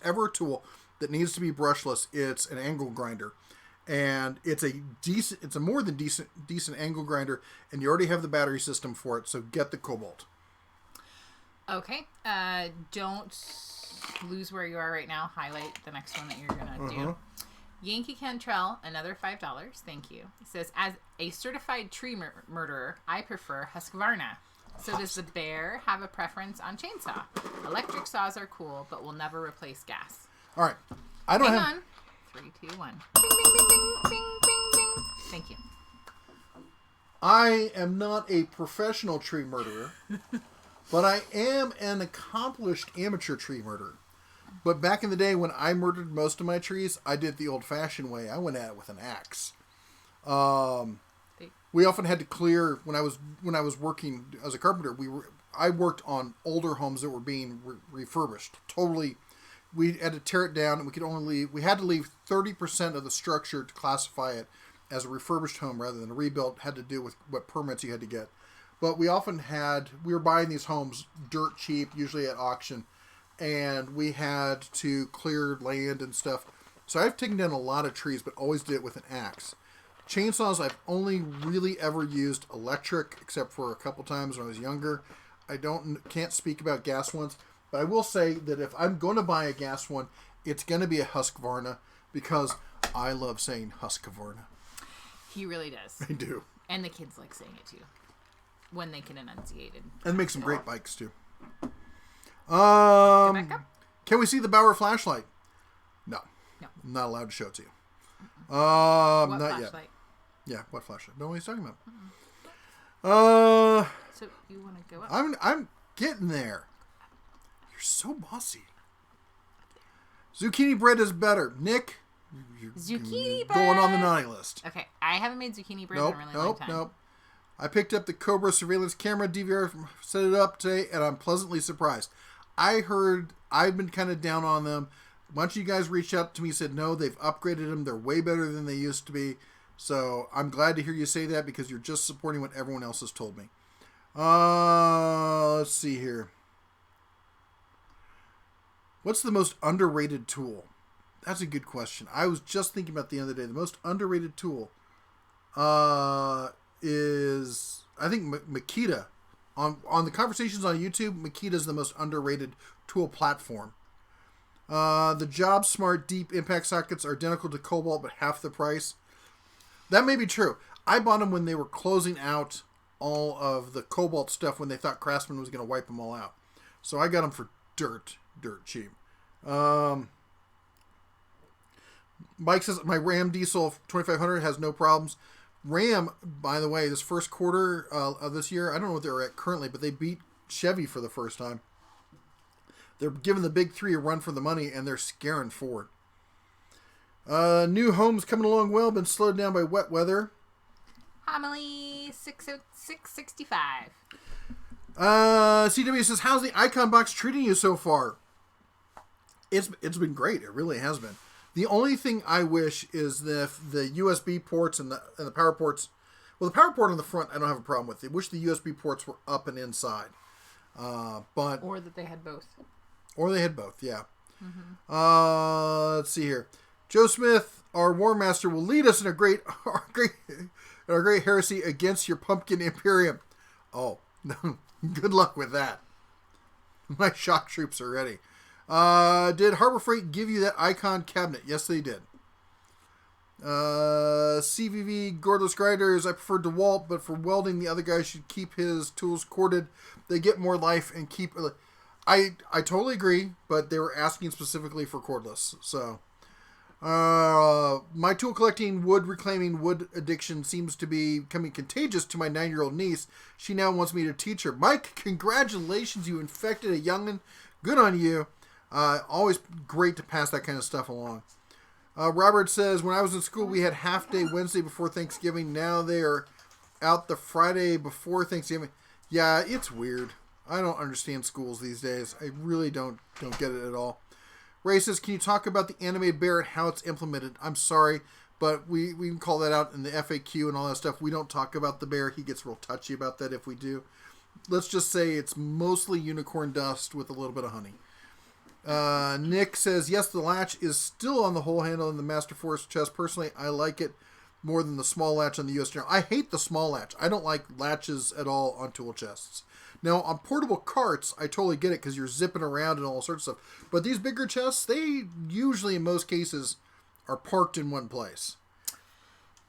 A: ever a tool that needs to be brushless, it's an angle grinder. And it's a more than decent angle grinder, and you already have the battery system for it, so get the Cobalt.
B: Okay. Don't lose where you are right now. Highlight the next one that you're going to do. Yankee Cantrell, another $5. Thank you. It says, as a certified tree murderer, I prefer Husqvarna. So does the bear have a preference on chainsaw? Electric saws are cool, but will never replace gas.
A: All right. I don't
B: Hang
A: have...
B: on. 3, 2, 1. Bing, bing, bing, bing, bing, bing, bing. Thank you.
A: I am not a professional tree murderer, but I am an accomplished amateur tree murderer. But back in the day when I murdered most of my trees, I did it the old-fashioned way. I went at it with an axe. We often had to clear when I was working as a carpenter. I worked on older homes that were being refurbished. Totally, we had to tear it down, and we had to leave 30% of the structure to classify it as a refurbished home rather than a rebuilt. Had to do with what permits you had to get. But we were buying these homes dirt cheap, usually at auction. And we had to clear land and stuff. So I've taken down a lot of trees, but always did it with an axe. Chainsaws, I've only really ever used electric, except for a couple times when I was younger. I can't speak about gas ones, but I will say that if I'm going to buy a gas one, it's going to be a Husqvarna, because I love saying Husqvarna.
B: He really does.
A: I do.
B: And the kids like saying it too, when they can enunciate it.
A: And make some great bikes too. Can we see the Bauer flashlight? No. I'm not allowed to show it to you.
B: What
A: not
B: flashlight?
A: Yet. Yeah, what flashlight? No, what he's talking about.
B: So you want to go up?
A: I'm getting there. You're so bossy. Zucchini bread is better. Nick,
B: zucchini bread
A: going on the naughty list.
B: Okay, I haven't made zucchini bread in a really long time.
A: Nope. I picked up the Cobra surveillance camera DVR, set it up today, and I'm pleasantly surprised. I heard I've been kind of down on them. A bunch of you guys reached out to me and said, no, they've upgraded them. They're way better than they used to be. So I'm glad to hear you say that, because you're just supporting what everyone else has told me. Let's see here. What's the most underrated tool? That's a good question. I was just thinking about the other day. The most underrated tool is, I think, Makita. On the conversations on YouTube, Makita is the most underrated tool platform. The Job Smart Deep Impact Sockets are identical to Cobalt, but half the price. That may be true. I bought them when they were closing out all of the Cobalt stuff, when they thought Craftsman was going to wipe them all out. So I got them for dirt cheap. Mike says, my Ram Diesel 2500 has no problems. Ram, by the way, this first quarter of this year, I don't know what they're at currently, but they beat Chevy for the first time. They're giving the big three a run for the money, and they're scaring Ford. New homes coming along well, been slowed down by wet weather.
B: Homily 665.
A: CW says, how's the Icon box treating you so far? It's been great. It really has been. The only thing I wish is that the USB ports and the power ports, well, the power port on the front I don't have a problem with. I wish the USB ports were up and inside. But
B: or that they had both.
A: Or they had both, yeah. Mm-hmm. Let's see here. Joe Smith, our War Master will lead us in our great heresy against your pumpkin Imperium. Oh, good luck with that. My shock troops are ready. Did Harbor Freight give you that icon cabinet? Yes, they did. CVV Gordless Grinders. I prefer DeWalt, but for welding, the other guy should keep his tools corded. They get more life and keep... I totally agree, but they were asking specifically for cordless. So, my tool collecting, wood reclaiming, wood addiction seems to be becoming contagious to my 9-year-old niece. She now wants me to teach her. Mike, congratulations, you infected a youngin'. Good on you. Always great to pass that kind of stuff along. Robert says, when I was in school, we had half day Wednesday before Thanksgiving. Now they are out the Friday before Thanksgiving. Yeah, it's weird. I don't understand schools these days. I really don't get it at all. Ray says, can you talk about the animated bear and how it's implemented? I'm sorry, but we can call that out in the FAQ and all that stuff. We don't talk about the bear. He gets real touchy about that if we do. Let's just say it's mostly unicorn dust with a little bit of honey. Nick says, yes, the latch is still on the whole handle in the Master Force chest. Personally, I like it more than the small latch on the US General. I hate the small latch. I don't like latches at all on tool chests. Now, on portable carts, I totally get it because you're zipping around and all sorts of stuff. But these bigger chests, they usually, in most cases, are parked in one place.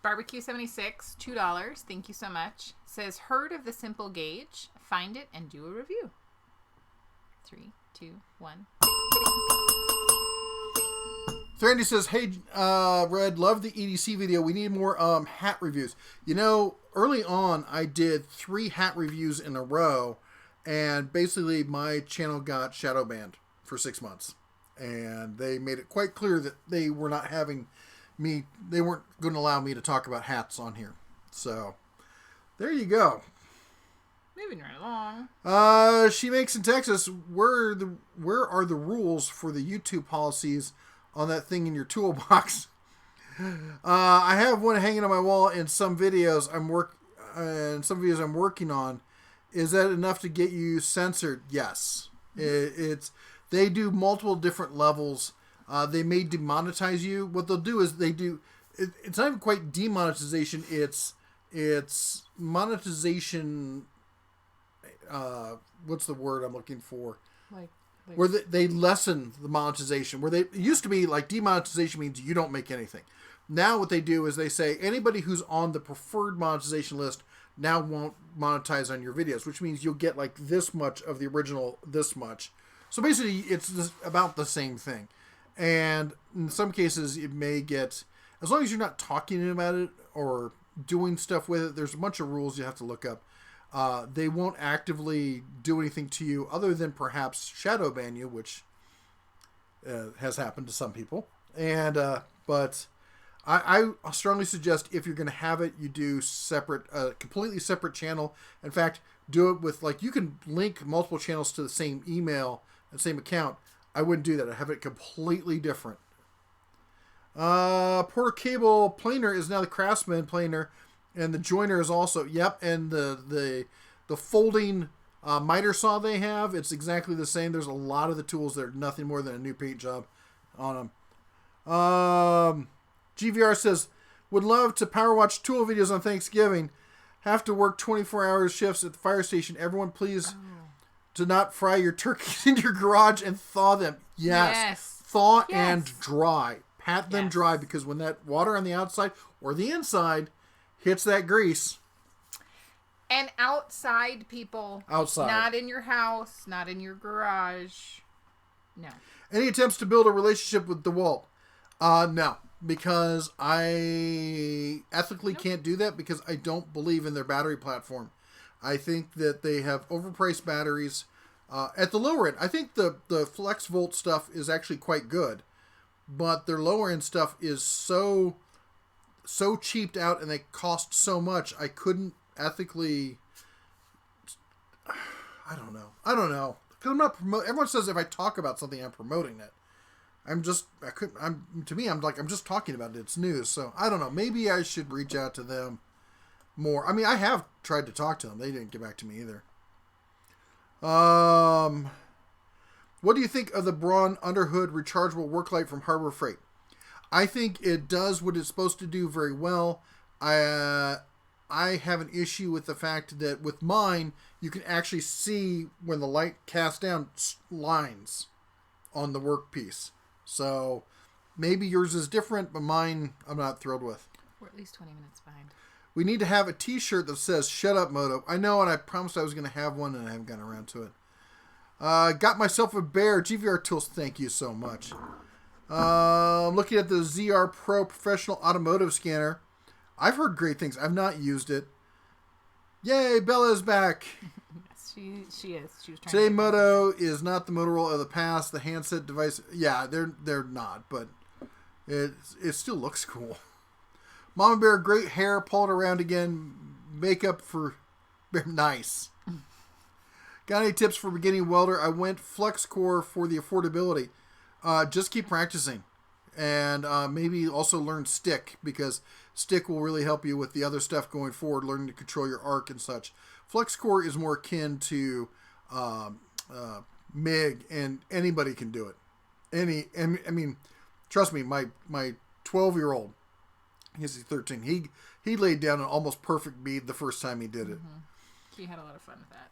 B: Barbecue 76, $2. Thank you so much. Says, heard of the simple gauge. Find it and do a review. 3, 2, 1.
A: Randy says, hey, Red, love the EDC video. We need more hat reviews. You know, early on, I did 3 hat reviews in a row, and basically my channel got shadow banned for 6 months. And they made it quite clear that they were not having me, they weren't going to allow me to talk about hats on here. So, there you go.
B: Moving right along.
A: She makes in Texas, where are the rules for the YouTube policies on that thing in your toolbox? I have one hanging on my wall in some videos I'm working on. Is that enough to get you censored? Yes. They do multiple different levels. They may demonetize you. What they'll do is it's not even quite demonetization. It's monetization. What's the word I'm looking for? Where they lessen the monetization. It used to be like demonetization means you don't make anything. Now what they do is they say anybody who's on the preferred monetization list now won't monetize on your videos, which means you'll get like this much of the original, this much. So basically it's about the same thing. And in some cases it may get, as long as you're not talking about it or doing stuff with it, there's a bunch of rules you have to look up. They won't actively do anything to you other than perhaps shadow ban you, which has happened to some people. And but I strongly suggest if you're going to have it, you do completely separate channel. In fact, do it with you can link multiple channels to the same email and same account. I wouldn't do that. I'd have it completely different. Porter Cable planer is now the Craftsman planer. And the joiner is also, yep, and the folding miter saw they have, it's exactly the same. There's a lot of the tools that are nothing more than a new paint job on them. GVR says, would love to power watch tool videos on Thanksgiving. Have to work 24-hour shifts at the fire station. Everyone please do not fry your turkeys in your garage and thaw them. Yes. Thaw and dry. Pat them dry, because when that water on the outside or the inside hits that grease.
B: And outside, people.
A: Outside.
B: Not in your house, not in your garage. No.
A: Any attempts to build a relationship with DeWalt? No. Because I ethically can't do that, because I don't believe in their battery platform. I think that they have overpriced batteries. At the lower end, I think the FlexVolt stuff is actually quite good. But their lower end stuff is so cheaped out and they cost so much, I couldn't ethically. I don't know. Because I'm not promoting. Everyone says if I talk about something, I'm promoting it. I'm just talking about it. It's news. So I don't know. Maybe I should reach out to them more. I mean, I have tried to talk to them. They didn't get back to me either. What do you think of the Braun underhood rechargeable work light from Harbor Freight? I think it does what it's supposed to do very well. I have an issue with the fact that with mine, you can actually see when the light casts down lines on the workpiece. So maybe yours is different, but mine I'm not thrilled with.
B: We're at least 20 minutes behind.
A: We need to have a t-shirt that says "Shut Up, Moto." I know, and I promised I was going to have one, and I haven't gotten around to it. Got myself a Bear GVR tools. Thank you so much. Looking at the ZR Pro Professional Automotive Scanner. I've heard great things. I've not used it. Yay, Bella is back.
B: Yes, she is. She was trying
A: Today, Moto is not the Motorola of the past. The handset device, yeah, they're not, but it still looks cool. Mama Bear, great hair, pulled around again. Makeup for nice. Got any tips for beginning welder? I went flex core for the affordability. Just keep practicing, and maybe also learn stick, because stick will really help you with the other stuff going forward, learning to control your arc and such. Flex core is more akin to MIG, and anybody can do it. I mean, trust me, my 12-year-old, I guess he's 13. He laid down an almost perfect bead the first time he did it.
B: Mm-hmm. He had a lot of fun with that.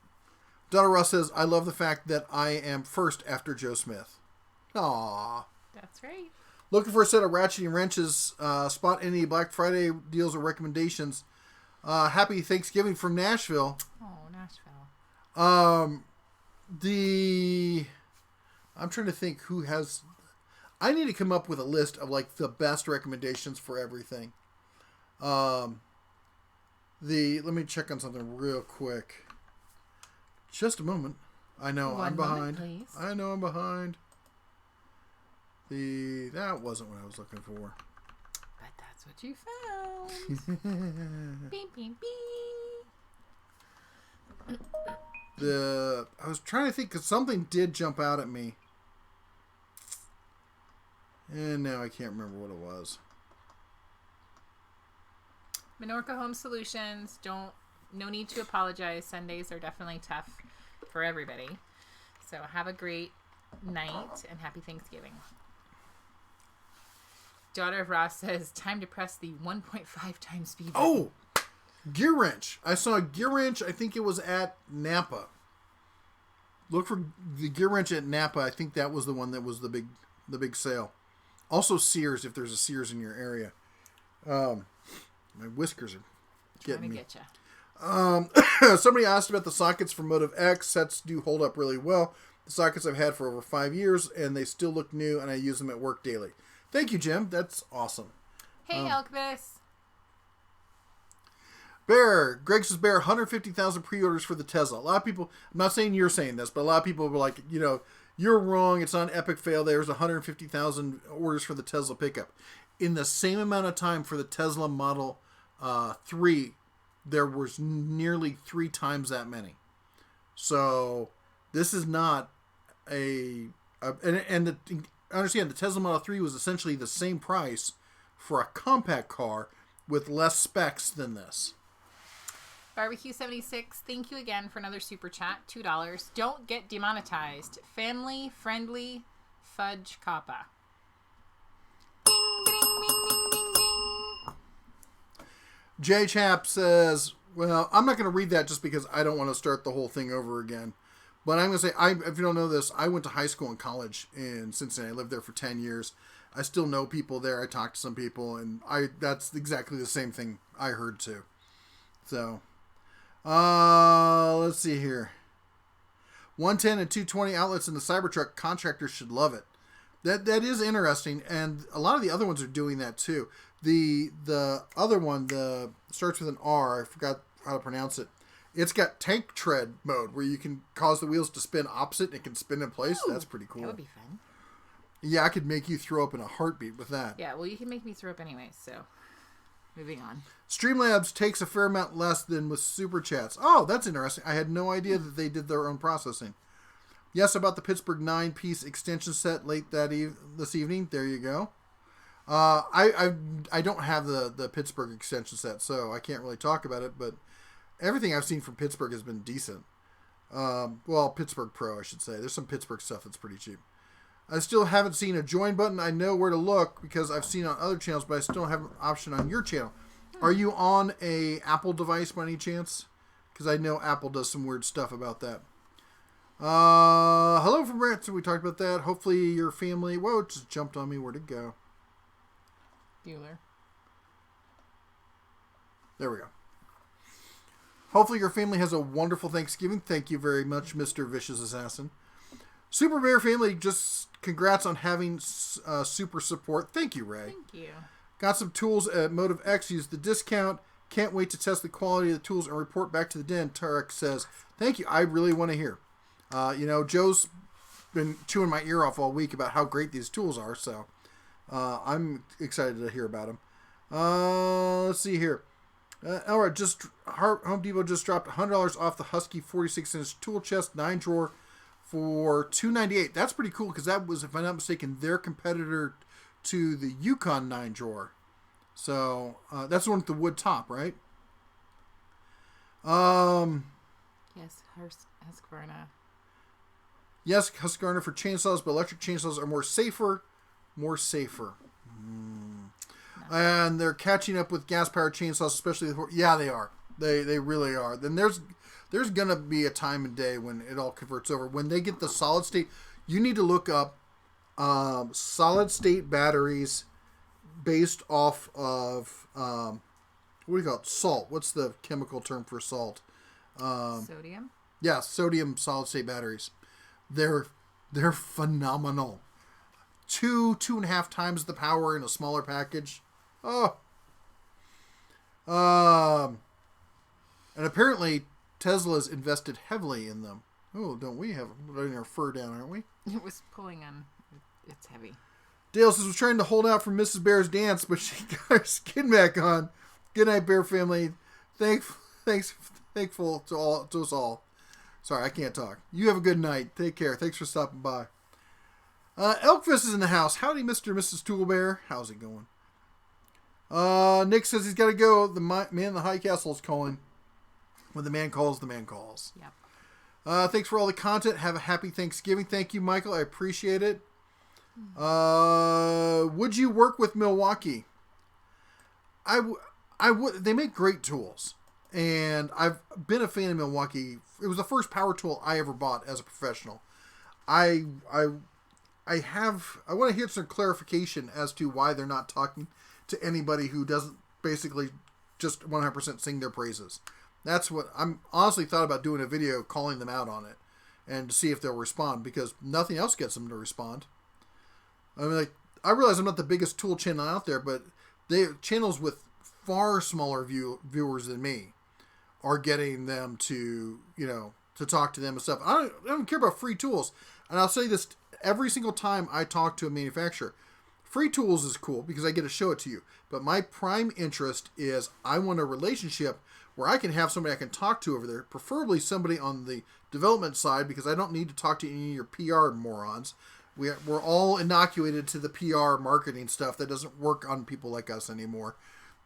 A: Donna Ross says, I love the fact that I am first after Joe Smith. Aww.
B: That's right.
A: Looking for a set of ratcheting wrenches. Spot any Black Friday deals or recommendations. Happy Thanksgiving from Nashville.
B: Oh, Nashville.
A: I'm trying to think who has... I need to come up with a list of like the best recommendations for everything. Let me check on something real quick. Just a moment. I know I'm behind.
B: Please.
A: I know I'm behind. That wasn't what I was looking for.
B: But that's what you found. Beep, beep, beep.
A: I was trying to think because something did jump out at me. And now I can't remember what it was.
B: Menorca Home Solutions. No need to apologize. Sundays are definitely tough for everybody. So have a great night and happy Thanksgiving. Daughter of Ross says, time to press the 1.5 times speed button.
A: Oh! Gear wrench. I saw a gear wrench. I think it was at Napa. Look for the gear wrench at Napa. I think that was the one that was the big sale. Also Sears, if there's a Sears in your area. My whiskers are getting me.
B: Get ya.
A: Somebody asked about the sockets for MotivX. Sets do hold up really well. The sockets I've had for over 5 years, and they still look new, and I use them at work daily. Thank you, Jim. That's awesome.
B: Hey, Elkvis.
A: Bear. Greg says, Bear, 150,000 pre-orders for the Tesla. A lot of people, I'm not saying you're saying this, but a lot of people were like, you're wrong. It's not an epic fail. There's 150,000 orders for the Tesla pickup. In the same amount of time for the Tesla Model 3, there was nearly 3 times that many. So this is not understand the Tesla Model 3 was essentially the same price for a compact car with less specs than this.
B: Barbecue 76, thank you again for another super chat. $2. Don't get demonetized. Family friendly fudge kappa. Ding, ding, ding, ding, ding, ding.
A: Jay Chap says, well, I'm not going to read that just because I don't want to start the whole thing over again. But I'm going to say, if you don't know this, I went to high school and college in Cincinnati. I lived there for 10 years. I still know people there. I talked to some people, and that's exactly the same thing I heard too. So, let's see here. 110 and 220 outlets in the Cybertruck. Contractors should love it. That is interesting, and a lot of the other ones are doing that too. The other one, starts with an R. I forgot how to pronounce it. It's got tank tread mode where you can cause the wheels to spin opposite and it can spin in place.
B: Ooh,
A: that's pretty cool.
B: That would be fun.
A: Yeah, I could make you throw up in a heartbeat with that.
B: Yeah, well, you can make me throw up anyways, so moving on.
A: Streamlabs takes a fair amount less than with Super Chats. Oh, that's interesting. I had no idea that they did their own processing. Yes, about the Pittsburgh 9-piece extension set late this evening. There you go. I don't have the Pittsburgh extension set, so I can't really talk about it, but everything I've seen from Pittsburgh has been decent. Pittsburgh Pro, I should say. There's some Pittsburgh stuff that's pretty cheap. I still haven't seen a join button. I know where to look because I've seen it on other channels, but I still don't have an option on your channel. Are you on a Apple device by any chance? Because I know Apple does some weird stuff about that. Hello from Branson. We talked about that. Hopefully your family... Whoa, it just jumped on me. Where'd it go?
B: Bueller.
A: There we go. Hopefully your family has a wonderful Thanksgiving. Thank you very much, Mr. Vicious Assassin. Super Bear family, just congrats on having super support. Thank you, Ray.
B: Thank you.
A: Got some tools at MotivX. Use the discount. Can't wait to test the quality of the tools and report back to the den. Tarek says, thank you. I really want to hear. Joe's been chewing my ear off all week about how great these tools are, so I'm excited to hear about them. Let's see here. All right, Home Depot just dropped $100 off the Husky 46-inch tool chest 9-drawer for $298. That's pretty cool because that was, if I'm not mistaken, their competitor to the Yukon 9-drawer. So that's the one with the wood top, right?
B: Yes, Husqvarna.
A: Yes, Husqvarna for chainsaws, but electric chainsaws are more safer. And they're catching up with gas-powered chainsaws, especially yeah, they are. They really are. Then there's gonna be a time and day when it all converts over. When they get the solid state, you need to look up solid state batteries based off of what do you call it? Salt. What's the chemical term for salt?
B: Sodium.
A: Yeah, sodium solid state batteries. They're phenomenal. 2.5 times the power in a smaller package. Oh. And apparently Tesla's invested heavily in them. Oh, don't we have letting our fur down, aren't we?
B: It was pulling on. It's heavy.
A: Dale says was trying to hold out for Mrs. Bear's dance, but she got her skin back on. Good night, Bear family. Thankful to us all. Sorry, I can't talk. You have a good night. Take care. Thanks for stopping by. Elkfist is in the house. Howdy, Mr. and Mrs. Toolbear. How's it going? Nick says he's got to go. The man in the high castle is calling. When the man calls, the man calls.
B: Yep.
A: Thanks for all the content. Have a happy Thanksgiving. Thank you, Michael. I appreciate it. Would you work with Milwaukee? I would. They make great tools. And I've been a fan of Milwaukee. It was the first power tool I ever bought as a professional. I want to hear some clarification as to why they're not talking to anybody who doesn't basically just 100% sing their praises. That's what I'm honestly thought about doing a video calling them out on it and to see if they'll respond because nothing else gets them to respond. I mean, I realize I'm not the biggest tool channel out there, but channels with far smaller viewers than me are getting them to talk to them and stuff. I don't care about free tools. And I'll say this every single time I talk to a manufacturer. Free tools is cool because I get to show it to you. But my prime interest is I want a relationship where I can have somebody I can talk to over there, preferably somebody on the development side because I don't need to talk to any of your PR morons. We're all inoculated to the PR marketing stuff that doesn't work on people like us anymore.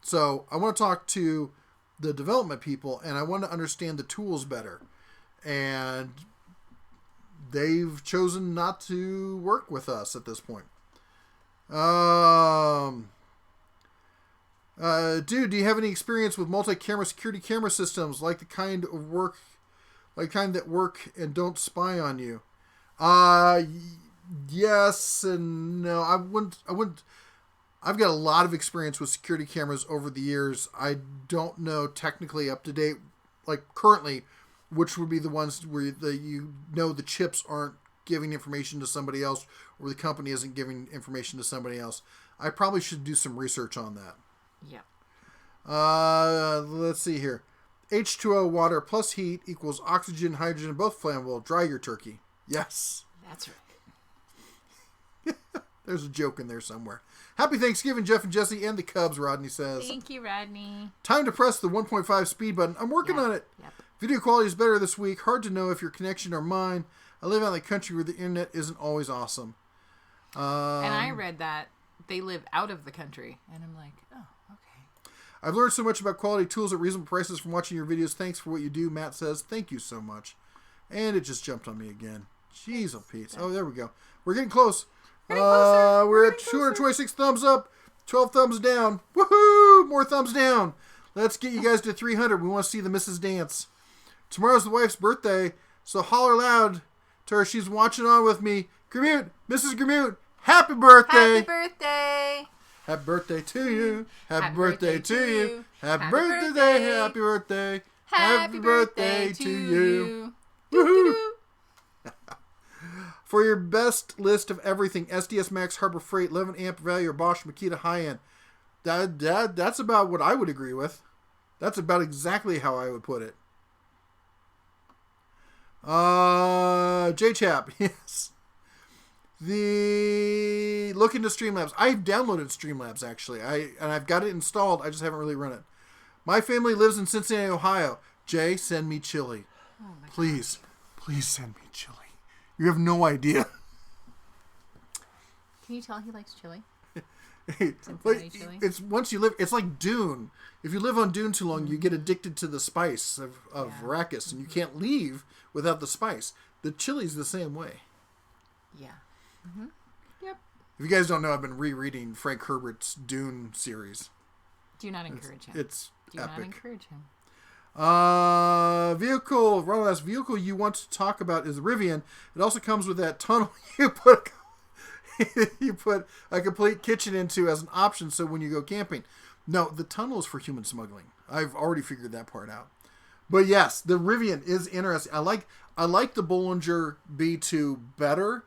A: So I want to talk to the development people and I want to understand the tools better. And they've chosen not to work with us at this point. Dude, do you have any experience with multi-camera security camera systems like the kind that work and don't spy on you? Yes and no. I wouldn't. I've got a lot of experience with security cameras over the years. I don't know technically up to date, like currently, which would be the ones where the chips aren't giving information to somebody else or the company isn't giving information to somebody else. I probably should do some research on that.
B: Yeah.
A: Let's see here. H2O water plus heat equals oxygen, hydrogen, both flammable. Dry your turkey. Yes.
B: That's right.
A: There's a joke in there somewhere. Happy Thanksgiving, Jeff and Jesse and the Cubs, Rodney says.
B: Thank you, Rodney.
A: Time to press the 1.5 speed button. I'm working on it.
B: Yep.
A: Video quality is better this week. Hard to know if your connection or mine. I live out in the country where the internet isn't always awesome.
B: And I read that they live out of the country. And I'm like, oh, okay.
A: I've learned so much about quality tools at reasonable prices from watching your videos. Thanks for what you do, Matt says. Thank you so much. And it just jumped on me again. Jeez, oh, Pete. Oh, there we go. We're getting close.
B: Closer.
A: We're at 226 thumbs up, 12 thumbs down. Woohoo! More thumbs down. Let's get you guys to 300. We want to see the missus dance. Tomorrow's the wife's birthday, so holler loud to her. She's watching on with me. Gramute, Mrs. Gramute, happy birthday.
B: Happy birthday.
A: Happy birthday to you. Happy birthday to you. Happy birthday. Happy birthday. Happy birthday to you. Woohoo! For your best list of everything, SDS Max, Harbor Freight, 11 amp value, or Bosch Makita high end. That's about what I would agree with. That's about exactly how I would put it. J-Chap, yes. Look into Streamlabs. I've downloaded Streamlabs, actually. And I've got it installed. I just haven't really run it. My family lives in Cincinnati, Ohio. Jay, send me chili.
B: Oh my
A: Please. Please send me chili. You have no idea.
B: Can you tell he likes chili?
A: Chili? It's once you live. It's like Dune. If you live on Dune too long, you get addicted to the spice of Arrakis, and you can't leave without the spice. The chili's the same way.
B: Yeah. Mm-hmm. Yep.
A: If you guys don't know, I've been rereading Frank Herbert's Dune series.
B: Do not encourage him.
A: It's
B: Do
A: epic.
B: not encourage him.
A: Ronald asks, vehicle you want to talk about is the Rivian. It also comes with that tunnel you put a complete kitchen into as an option, so when you go camping. No, the tunnel is for human smuggling. I've already figured that part out. But yes, the Rivian is interesting. I like the Bollinger B2 better,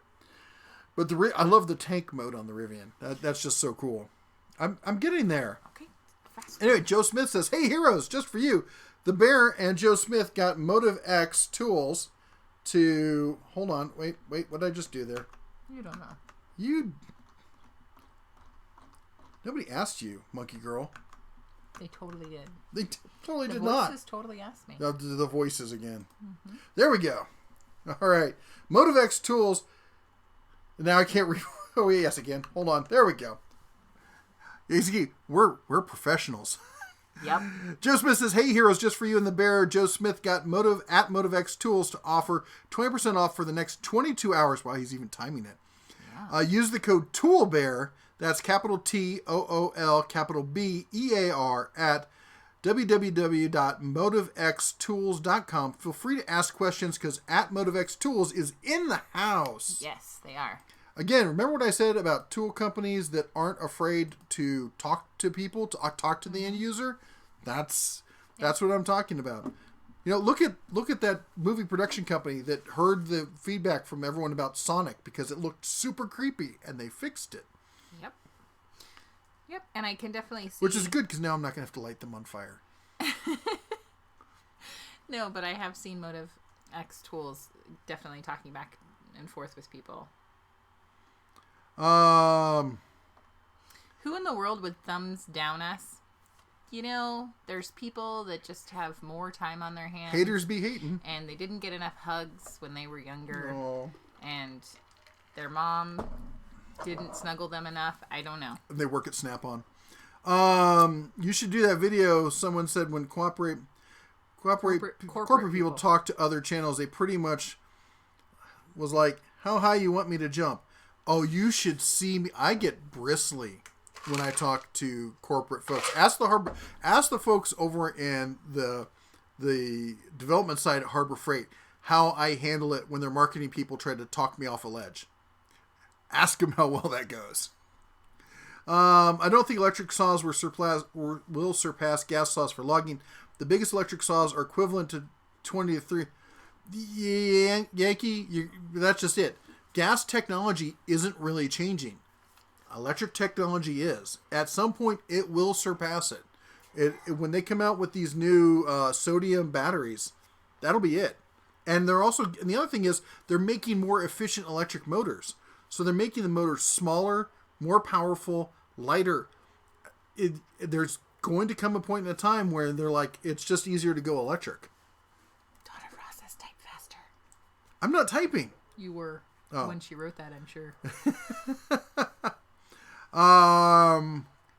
A: but I love the tank mode on the Rivian. That's just so cool. I'm getting there.
B: Okay. Fast.
A: Anyway, Joe Smith says, "Hey heroes, just for you. The Bear and Joe Smith got MotivX tools to..." Hold on. Wait. What did I just do there?
B: You don't know.
A: Nobody asked you, monkey girl.
B: They totally did.
A: They totally did
B: not.
A: not.
B: The voices totally asked me.
A: The voices again.
B: Mm-hmm.
A: There we go. All right. MotivX tools. Now I can't read. Oh, yes, again. Hold on. There we go. We're professionals.
B: Yep.
A: Joe Smith says, "Hey heroes, just for you and the Bear, Joe Smith got MotivX tools to offer 20% off for the next 22 hours." While he's even timing it. Yeah. Use the code TOOLBEAR. That's capital TOOL, capital BEAR at www.motivxtools.com. Feel free to ask questions because at MotivX Tools is in the house.
B: Yes, they are.
A: Again, remember what I said about tool companies that aren't afraid to talk to people, to talk to the end user? That's what I'm talking about. You know, look at that movie production company that heard the feedback from everyone about Sonic because it looked super creepy, and they fixed it.
B: Yep, and I can definitely see...
A: Which is good, because now I'm not going to have to light them on fire.
B: No, but I have seen MotivX tools definitely talking back and forth with people. Who in the world would thumbs down us? You know, there's people that just have more time on their hands.
A: Haters be hating.
B: And they didn't get enough hugs when they were younger.
A: Oh.
B: And their mom didn't snuggle them enough. I don't know.
A: They work at Snap-on. You should do that video. Someone said when corporate people talk to other channels, they pretty much was like, "How high you want me to jump?" Oh, you should see me. I get bristly when I talk to corporate folks. Ask the folks over in the development side at Harbor Freight how I handle it when their marketing people try to talk me off a ledge. Ask them how well that goes. I don't think electric saws will surpass gas saws for logging. The biggest electric saws are equivalent to 20 to 3. Yankee, that's just it. Gas technology isn't really changing. Electric technology is. At some point, it will surpass it. When they come out with these new sodium batteries, that'll be it. And the other thing is, they're making more efficient electric motors. So they're making the motors smaller, more powerful, lighter. There's going to come a point in a time where they're like, it's just easier to go electric.
B: Daughter Ross, type faster.
A: I'm not typing.
B: You were when she wrote that, I'm sure.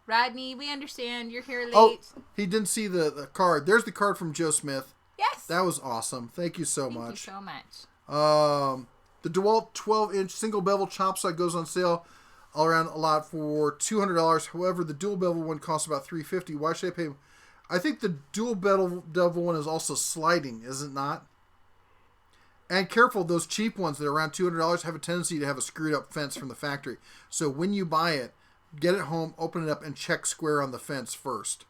B: Rodney, we understand. You're here late.
A: Oh, he didn't see the card. There's the card from Joe Smith.
B: Yes.
A: That was awesome. Thank you so much.
B: Thank you so much.
A: The DeWalt 12-inch single bevel chop saw goes on sale all around a lot for $200. However, the dual bevel one costs about $350. Why should I pay? I think the dual bevel one is also sliding, is it not? And careful, those cheap ones that are around $200 have a tendency to have a screwed up fence from the factory. So when you buy it, get it home, open it up, and check square on the fence first.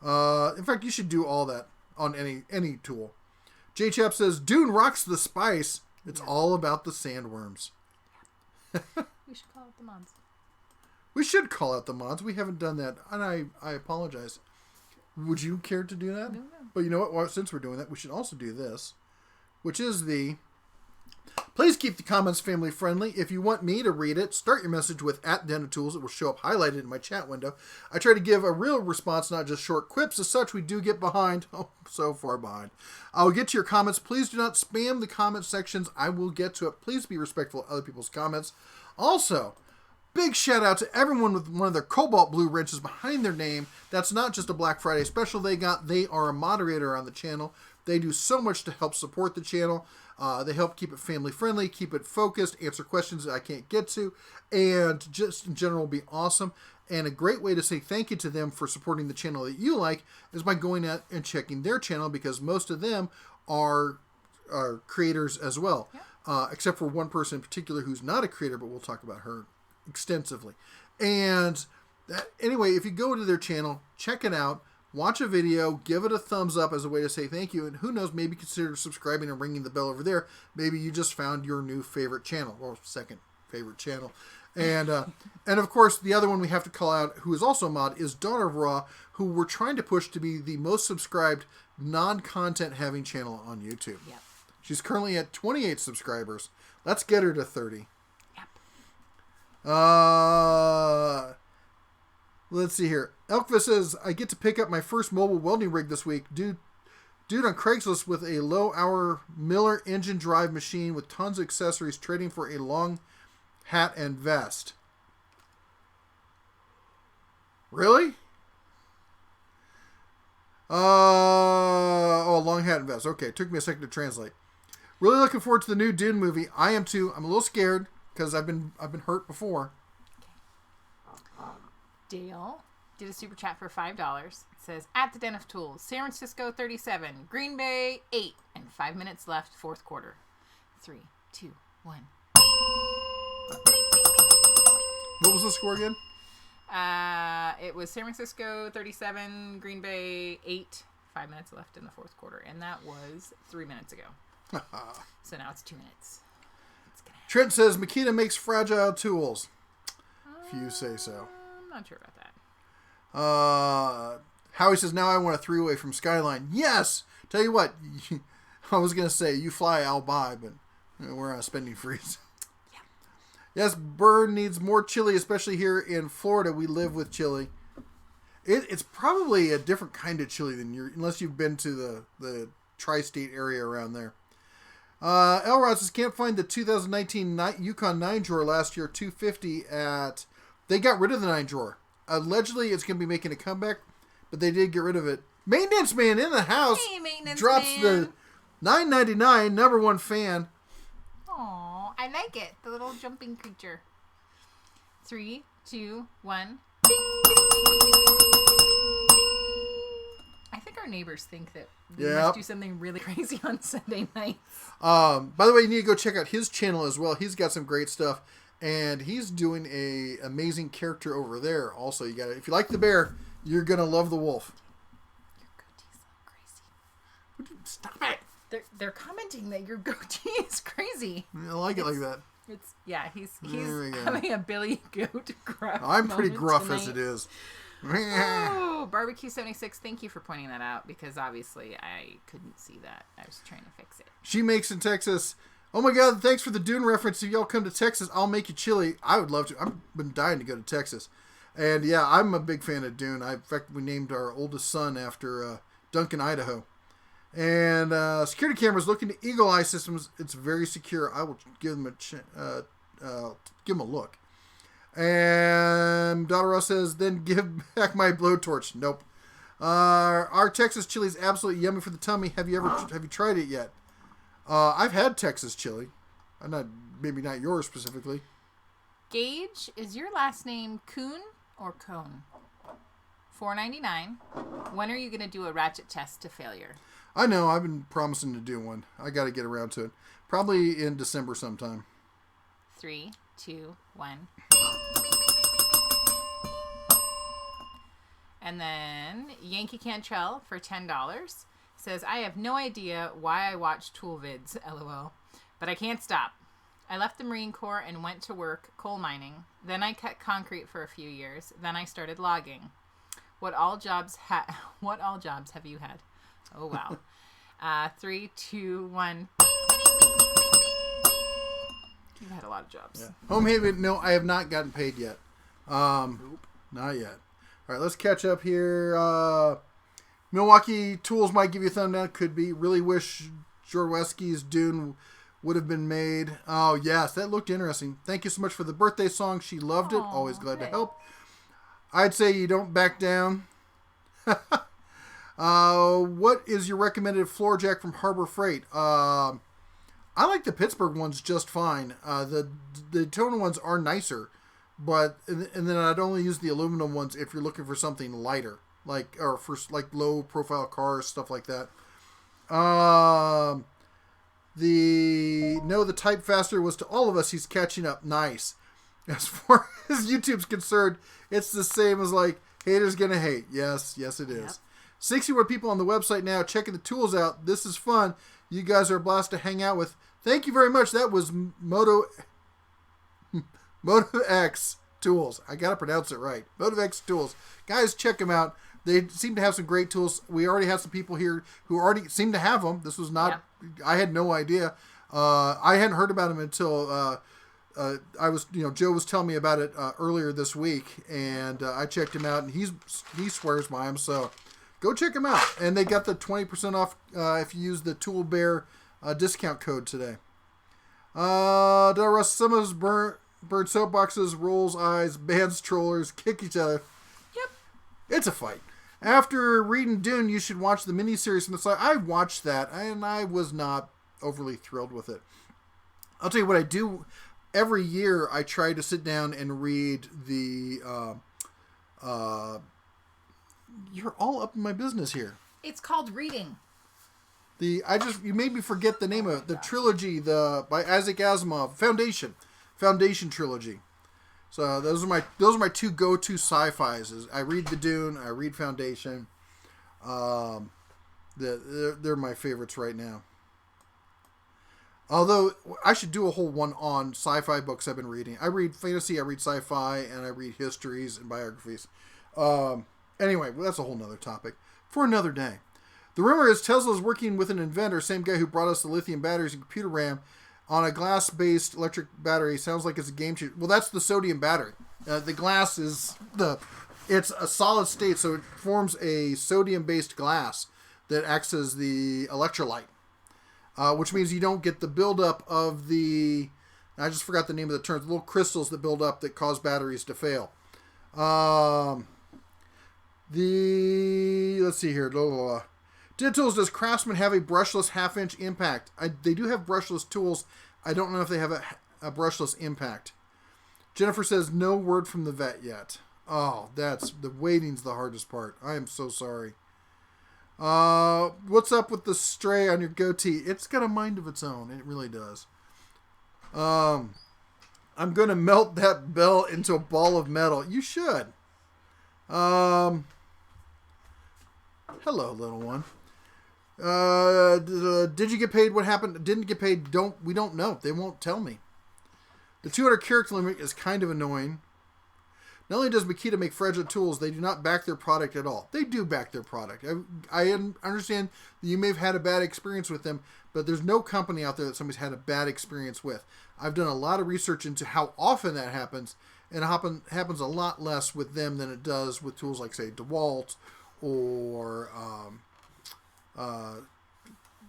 A: In fact, you should do all that on any tool. J Chap says, Dune rocks the spice. It's all about the sandworms.
B: We should call it the mods.
A: We should call out the mods. We haven't done that, and I apologize. Would you care to do that?
B: No.
A: But you know what? Well, since we're doing that, we should also do this, which is the... Please keep the comments family friendly. If you want me to read it, start your message with @DenoTools. It will show up highlighted in my chat window. I try to give a real response, not just short quips. As such, we do get behind. Oh, so far behind. I'll get to your comments. Please do not spam the comment sections. I will get to it. Please be respectful of other people's comments. Also, big shout out to everyone with one of their cobalt blue wrenches behind their name. That's not just a Black Friday special they got. They are a moderator on the channel. They do so much to help support the channel. They help keep it family friendly, keep it focused, answer questions that I can't get to, and just in general be awesome. And a great way to say thank you to them for supporting the channel that you like is by going out and checking their channel, because most of them are creators as well. Yeah. Except for one person in particular who's not a creator, but we'll talk about her extensively. And anyway, if you go to their channel, check it out. Watch a video, give it a thumbs up as a way to say thank you, and who knows, maybe consider subscribing and ringing the bell over there. Maybe you just found your new favorite channel, or second favorite channel. And of course, the other one we have to call out, who is also a mod, is Daughter of Raw, who we're trying to push to be the most subscribed non-content having channel on YouTube.
B: Yep.
A: She's currently at 28 subscribers. Let's get her to 30.
B: Yep.
A: Let's see here. Elkva says, I get to pick up my first mobile welding rig this week. Dude on Craigslist with a low-hour Miller engine drive machine with tons of accessories, trading for a long hat and vest. Really? Long hat and vest. Okay, took me a second to translate. Really looking forward to the new Dune movie. I am too. I'm a little scared because I've been hurt before.
B: Dale did a super chat for $5. It says, at the Den of Tools, San Francisco 37, Green Bay 8, and 5 minutes left, fourth quarter. 3, 2, 1.
A: What was the score again?
B: It was San Francisco 37, Green Bay 8, 5 minutes left in the fourth quarter, and that was 3 minutes ago. So now it's 2 minutes.
A: Trent says Makita makes fragile tools. If you say so.
B: I'm not sure about that.
A: Howie says, now I want a three-way from Skyline. Yes! Tell you what, I was going to say, you fly, I'll buy, but we're on a spending freeze.
B: Yeah.
A: Yes, Burn needs more chili, especially here in Florida. We live with chili. It's probably a different kind of chili than unless you've been to the tri-state area around there. Elrod says, can't find the 2019 Yukon 9 drawer last year, $250 at... They got rid of the 9 drawer. Allegedly, it's going to be making a comeback, but they did get rid of it. Maintenance Man in the house.
B: Hey, Maintenance
A: drops
B: Man.
A: The $9.99 #1 fan.
B: Aw, I like it. The little jumping creature. 3, 2, 1. Ding, ding, ding, ding, ding. I think our neighbors think that we must do something really crazy on Sunday nights.
A: By the way, you need to go check out his channel as well. He's got some great stuff. And he's doing a amazing character over there. Also, you got it. If you like the bear, you're gonna love the wolf.
B: Your goatee's crazy.
A: Stop it!
B: They're commenting that your goatee is crazy.
A: I like it like that.
B: He's having a Billy Goat gruff.
A: I'm pretty gruff
B: tonight.
A: as it is.
B: Oh, Barbecue 76. Thank you for pointing that out, because obviously I couldn't see that. I was trying to fix it.
A: She makes in Texas. Oh my God, thanks for the Dune reference. If y'all come to Texas, I'll make you chili. I would love to. I've been dying to go to Texas. And yeah, I'm a big fan of Dune. In fact, we named our oldest son after Duncan, Idaho. And security cameras looking to Eagle Eye systems. It's very secure. I will give them a look. And Daughter Ross says, then give back my blowtorch. Nope. Our Texas chili is absolutely yummy for the tummy. Have you tried it yet? I've had Texas chili. Maybe not yours specifically.
B: Gage, is your last name Kuhn or Cone? $4.99. When are you going to do a ratchet test to failure?
A: I know. I've been promising to do one. I got to get around to it. Probably in December sometime.
B: 3, 2, 1. And then Yankee Cantrell for $10 says, I have no idea why I watch tool vids, LOL, but I can't stop. I left the Marine Corps and went to work coal mining. Then I cut concrete for a few years. Then I started logging. What all jobs have you had? Oh, wow. 3, 2, 1. You've had a lot of jobs.
A: Yeah. Home Haven, no, I have not gotten paid yet.
B: Nope.
A: Not yet. All right, let's catch up here. Milwaukee Tools might give you a thumb down. Could be. Really wish Jorweski's Dune would have been made. Oh, yes, that looked interesting. Thank you so much for the birthday song. She loved it. Always glad to help. I'd say you don't back down. What is your recommended floor jack from Harbor Freight? I like the Pittsburgh ones just fine. The Daytona ones are nicer, but and then I'd only use the aluminum ones if you're looking for something lighter, or for low profile cars, stuff like that. The type faster was to all of us. He's catching up. Nice. As far as YouTube's concerned, it's the same as haters gonna hate. Yes, it is. Yep. 61 people on the website now checking the tools out. This is fun. You guys are a blast to hang out with. Thank you very much. That was MotivX Tools. I gotta pronounce it right. MotivX Tools. Guys, check them out. They seem to have some great tools. We already have some people here who already seem to have them. This was not... Yeah. I had no idea. I hadn't heard about them until Joe was telling me about it earlier this week, and I checked him out, and he swears by them. So go check them out. And they got the 20% off if you use the Tool Bear discount code today. Russ, some of us burn soapboxes, rolls eyes, bands trollers, kick each other.
B: Yep.
A: It's a fight. After reading Dune, you should watch the miniseries from the side. I watched that, and I was not overly thrilled with it. I'll tell you what I do. Every year, I try to sit down and read the... you're all up in my business here.
B: It's called reading.
A: You made me forget the name of it. The trilogy, by Isaac Asimov, Foundation trilogy. So those are my two go-to sci-fis. I read the Dune, I read Foundation. They're my favorites right now. Although I should do a whole one on sci-fi books I've been reading. I read fantasy, I read sci-fi, and I read histories and biographies. Anyway, that's a whole nother topic for another day. The rumor is Tesla is working with an inventor, same guy who brought us the lithium batteries and computer RAM, on a glass-based electric battery. Sounds like it's a game changer. Well, that's the sodium battery. The glass it's a solid state, so it forms a sodium-based glass that acts as the electrolyte, which means you don't get the buildup of I just forgot the name of the term, the little crystals that build up that cause batteries to fail. Let's see here. Did Tools, does Craftsman have a brushless half-inch impact? They do have brushless tools. I don't know if they have a brushless impact. Jennifer says, no word from the vet yet. Oh, the waiting's the hardest part. I am so sorry. What's up with the stray on your goatee? It's got a mind of its own. It really does. I'm going to melt that bell into a ball of metal. You should. Hello, little one. Did you get paid? What happened? Didn't get paid? We don't know. They won't tell me. The 200 character limit is kind of annoying. Not only does Makita make fragile tools, they do not back their product at all. They do back their product. I understand that you may have had a bad experience with them, but there's no company out there that somebody's had a bad experience with. I've done a lot of research into how often that happens, and it happens a lot less with them than it does with tools like, say, DeWalt or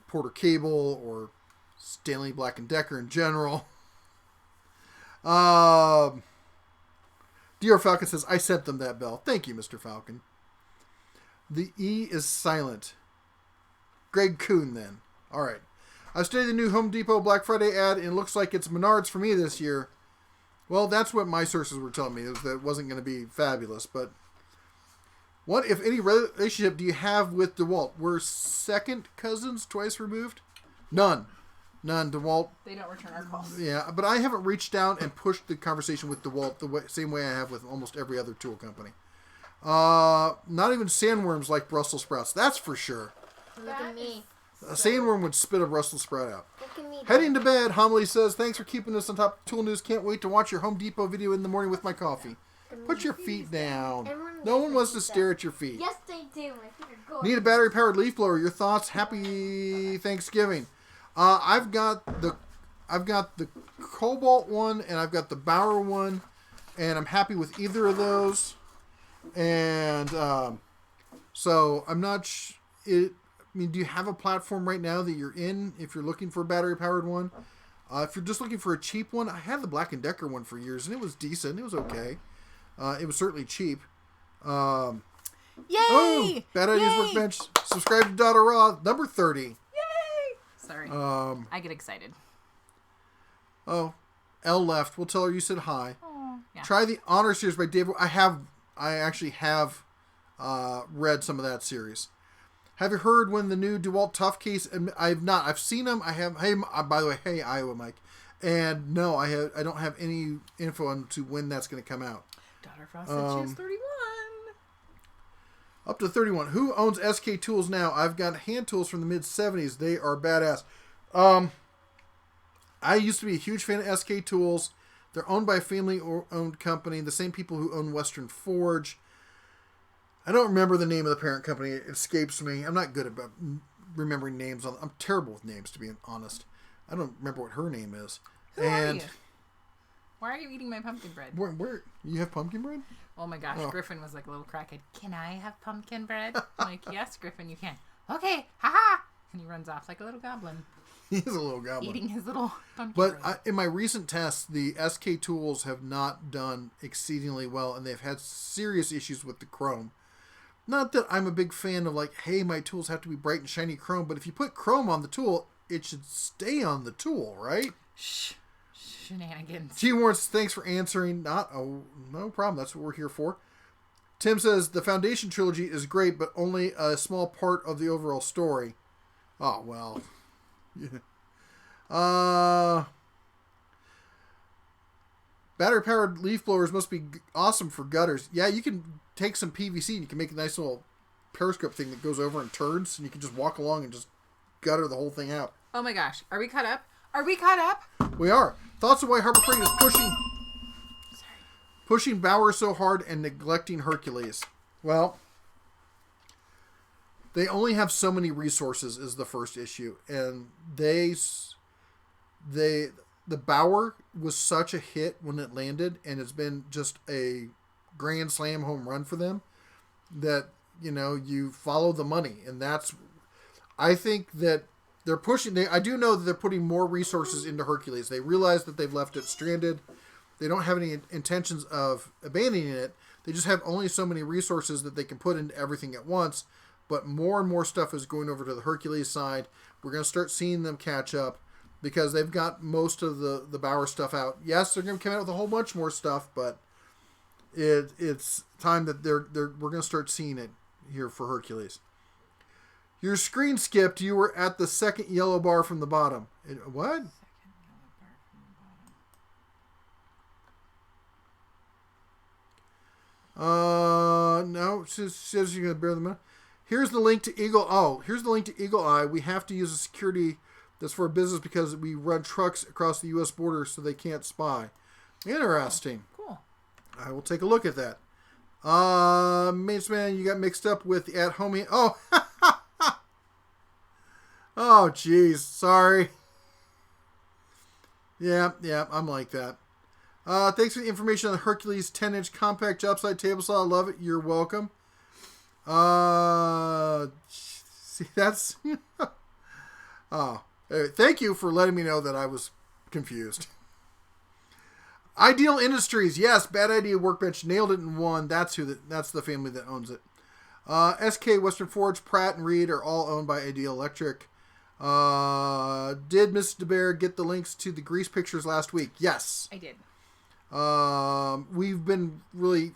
A: Porter Cable or Stanley Black & Decker in general. DR Falcon says, I sent them that bell. Thank you, Mr. Falcon. The E is silent. Greg Kuhn, then. All right. I studied the new Home Depot Black Friday ad, and it looks like it's Menards for me this year. Well, that's what my sources were telling me, is that it wasn't going to be fabulous. But what, if any, relationship do you have with DeWalt? We're second cousins, twice removed? None, DeWalt.
B: They don't return our calls.
A: Yeah, but I haven't reached out and pushed the conversation with DeWalt same way I have with almost every other tool company. Not even sandworms like Brussels sprouts. That's for sure.
C: Look at me.
A: A sandworm would spit a Brussels sprout out.
C: Look at me.
A: Heading to bed, Homily says, thanks for keeping us on top of tool news. Can't wait to watch your Home Depot video in the morning with my coffee. Put your feet down. No one wants to stare at your feet.
C: Yes, they do. My feet are going.
A: Need a battery-powered leaf blower. Your thoughts? Happy Thanksgiving. I've got the Cobalt one, and I've got the Bauer one, and I'm happy with either of those. And so I'm not. Do you have a platform right now that you're in? If you're looking for a battery-powered one, if you're just looking for a cheap one, I had the Black & Decker one for years, and it was decent. It was okay. It was certainly cheap.
B: Yay!
A: Oh, Bad Ideas
B: Yay!
A: Workbench. Subscribe to Dada Raw, number 30.
B: Yay! Sorry. I get excited.
A: Oh, Elle left. We'll tell her you said hi.
B: Oh, yeah.
A: Try the Honor Series by Dave. I actually have read some of that series. Have you heard when the new DeWalt Tough Case? I've not. I've seen them. I have. Hey, by the way, hey Iowa Mike. And no, I don't have any info on to when that's going to come out.
B: Daughter Frost said she was 31.
A: Up to 31. Who owns SK Tools now? I've got hand tools from the mid-70s. They are badass. I used to be a huge fan of SK Tools. They're owned by a family-owned company, the same people who own Western Forge. I don't remember the name of the parent company. It escapes me. I'm not good about remembering names. I'm terrible with names, to be honest. I don't remember what her name is.
B: Who are you? Why are you eating my pumpkin bread?
A: Where you have pumpkin bread?
B: Oh my gosh, Griffin was like a little crackhead. Can I have pumpkin bread? I'm like, yes, Griffin, you can. Okay, haha! And he runs off like a little goblin.
A: He's a little goblin.
B: Eating his little pumpkin bread.
A: But in my recent tests, the SK Tools have not done exceedingly well, and they've had serious issues with the chrome. Not that I'm a big fan of like, hey, my tools have to be bright and shiny chrome, but if you put chrome on the tool, it should stay on the tool, right?
B: Shh. Shenanigans.
A: T. Warrens, thanks for answering. No problem. That's what we're here for. Tim says, the Foundation trilogy is great, but only a small part of the overall story. Oh, well. Yeah. Battery-powered leaf blowers must be awesome for gutters. Yeah, you can take some PVC and you can make a nice little periscope thing that goes over and turns, and you can just walk along and just gutter the whole thing out.
B: Oh my gosh. Are we caught up? Are we caught up?
A: We are. Thoughts of why Harbor Freight is pushing Bauer so hard and neglecting Hercules. Well, they only have so many resources is the first issue. And the Bauer was such a hit when it landed, and it's been just a grand slam home run for them that, you follow the money. And I think that they're pushing. I do know that they're putting more resources into Hercules. They realize that they've left it stranded. They don't have any intentions of abandoning it. They just have only so many resources that they can put into everything at once. But more and more stuff is going over to the Hercules side. We're going to start seeing them catch up because they've got most of the Bauer stuff out. Yes, they're going to come out with a whole bunch more stuff, but it's time that we're going to start seeing it here for Hercules. Your screen skipped. You were at the second yellow bar from the bottom. What? No. It says you're going to bear them out. Here's the link to Eagle Eye. We have to use a security that's for a business because we run trucks across the U.S. border so they can't spy. Interesting.
B: Cool.
A: I will take a look at that. Mates Man, you got mixed up with the at home. Oh. Oh, jeez. Sorry. Yeah, I'm like that. Thanks for the information on the Hercules 10-inch compact job site table saw. I love it. You're welcome. See, that's... Oh. Thank you for letting me know that I was confused. Ideal Industries. Yes, Bad Idea Workbench. Nailed it in one. That's the family that owns it. SK, Western Forge, Pratt, and Reed are all owned by Ideal Electric. Did Miss DeBear get the links to the grease pictures last week? Yes.
B: I did.
A: We've been really...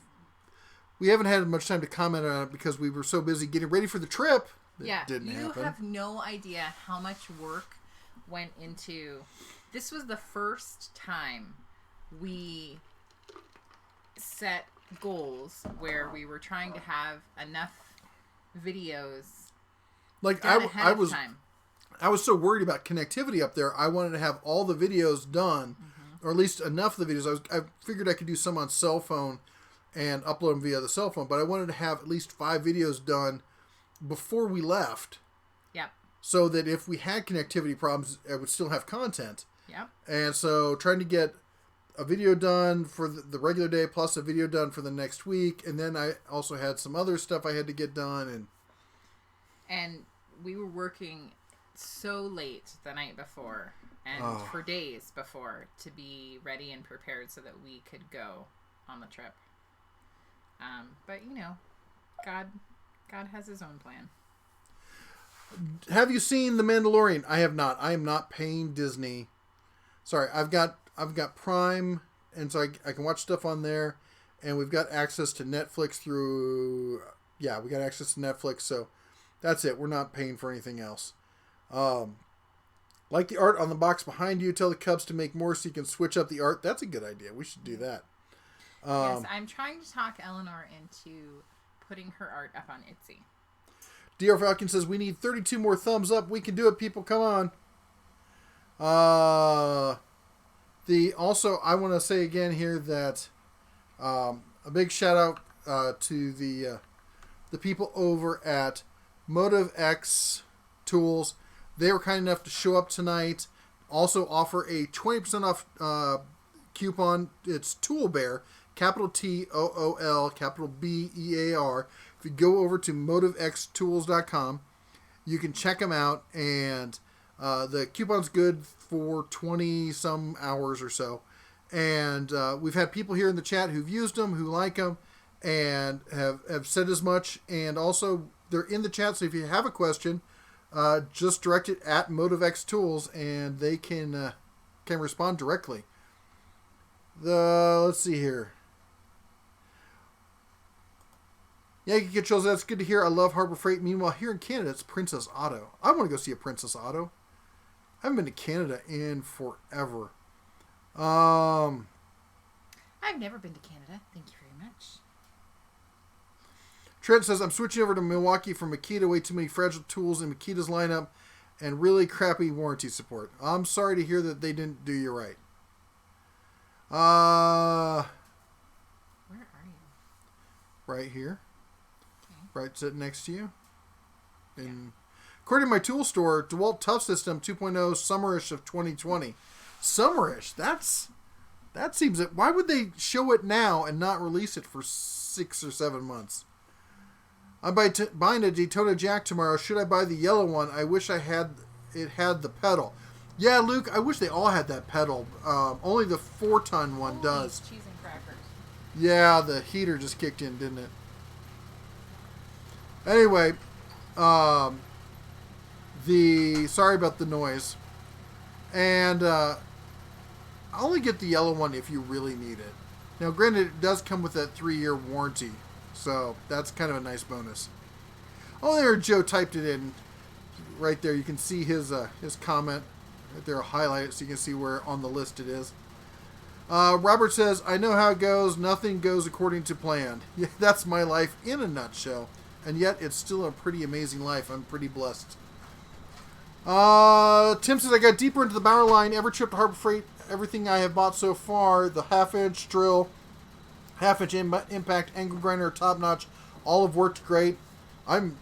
A: We haven't had much time to comment on it because we were so busy getting ready for the trip. Didn't happen.
B: You have no idea how much work went into... This was the first time we set goals where we were trying to have enough videos
A: I was so worried about connectivity up there. I wanted to have all the videos done, or at least enough of the videos. I figured I could do some on cell phone and upload them via the cell phone, but I wanted to have at least 5 videos done before we left.
B: Yep.
A: So that if we had connectivity problems, I would still have content.
B: Yep.
A: And so trying to get a video done for the regular day plus a video done for the next week, and then I also had some other stuff I had to get done,
B: and we were working so late the night before and for days before to be ready and prepared so that we could go on the trip. But God has his own plan.
A: Have you seen The Mandalorian? I have not. I am not paying Disney. Sorry, I've got Prime, and so I can watch stuff on there, and we've got access to Netflix through... Yeah, we got access to Netflix, so that's it. We're not paying for anything else. Like the art on the box behind you. Tell the Cubs to make more so you can switch up the art. That's a good idea. We should do that.
B: Yes, I'm trying to talk Eleanor into putting her art up on Etsy.
A: DR Falcon says, we need 32 more thumbs up. We can do it, people. Come on. Also, I want to say again here that a big shout out to the people over at MotivX Tools. They were kind enough to show up tonight. Also offer a 20% off coupon. It's Tool Bear, capital TOOL, capital BEAR. If you go over to MotivXTools.com, you can check them out, and the coupon's good for 20 some hours or so. And we've had people here in the chat who've used them, who like them, and have said as much. And also, they're in the chat, so if you have a question, just direct it at MotivX Tools, and they can respond directly. Let's see here. Yankee Controls, that's good to hear. I love Harbor Freight. Meanwhile, here in Canada, it's Princess Auto. I want to go see a Princess Auto. I haven't been to Canada in forever.
B: I've never been to Canada. Thank you very much.
A: Trent says, I'm switching over to Milwaukee from Makita. Way too many fragile tools in Makita's lineup and really crappy warranty support. I'm sorry to hear that they didn't do you right.
B: Where are you?
A: Right here.
B: Okay.
A: Right sitting next to you. According to my tool store, DeWalt Tough System 2.0 summerish of 2020. Summerish? That seems... Why would they show it now and not release it for 6 or 7 months? I'm buying a Daytona Jack tomorrow. Should I buy the yellow one? I wish it had the pedal. Yeah, Luke, I wish they all had that pedal. Only the 4-ton one does.
B: Cheese and crackers.
A: Yeah, the heater just kicked in, didn't it? Anyway, sorry about the noise. And I'll only get the yellow one if you really need it. Now, granted, it does come with that 3-year warranty, so that's kind of a nice bonus. Oh, there, Joe typed it in right there. You can see his comment right there. I'll highlight it so you can see where on the list it is. Robert says, I know how it goes. Nothing goes according to plan. Yeah, that's my life in a nutshell. And yet, it's still a pretty amazing life. I'm pretty blessed. Tim says, I got deeper into the Bauer line. Every trip to Harbor Freight, everything I have bought so far, the half-inch drill, half-inch impact, angle grinder, top-notch, all have worked great. I'm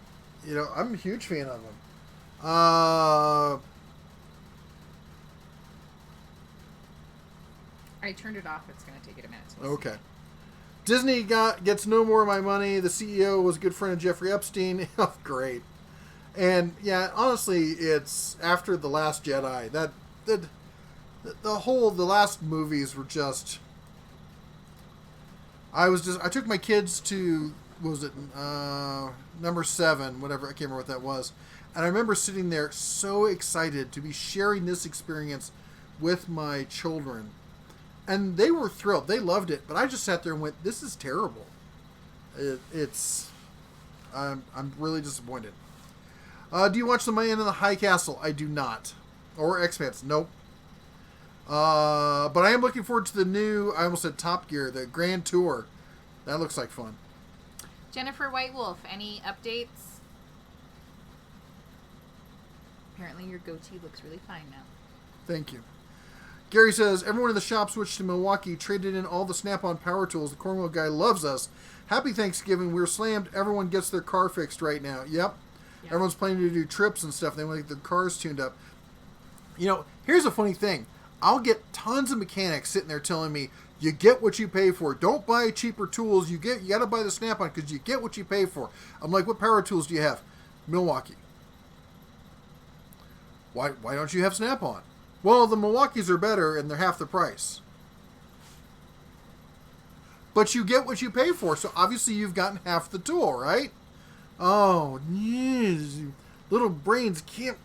A: a huge fan of them.
B: I turned it off. It's going to take it a minute.
A: Okay. Disney gets no more of my money. The CEO was a good friend of Jeffrey Epstein. Oh, great. And yeah, honestly, it's after The Last Jedi that the last movies were just. I took my kids to, what was it, number 7, whatever, I can't remember what that was, And I remember sitting there so excited to be sharing this experience with my children. And they were thrilled. They loved it. But I just sat there and went, this is terrible. I'm really disappointed. Do you watch The Man in the High Castle? I do not. Or Expanse? Nope. But I am looking forward to the new, I almost said Top Gear, the Grand Tour. That looks like fun.
B: Jennifer White Wolf, any updates? Apparently your goatee looks really fine now.
A: Thank you. Gary says, everyone in the shop switched to Milwaukee, traded in all the Snap-on power tools. The Cornwall guy loves us. Happy Thanksgiving. We're slammed. Everyone gets their car fixed right now. Yep. Everyone's planning to do trips and stuff. They want to get their cars tuned up. You know, here's a funny thing. I'll get tons of mechanics sitting there telling me, you get what you pay for. Don't buy cheaper tools. You got to buy the Snap-on because you get what you pay for. I'm like, what power tools do you have? Milwaukee. Why don't you have Snap-on? Well, the Milwaukees are better and they're half the price. But you get what you pay for, so obviously you've gotten half the tool, right? Oh, yes. Little brains can't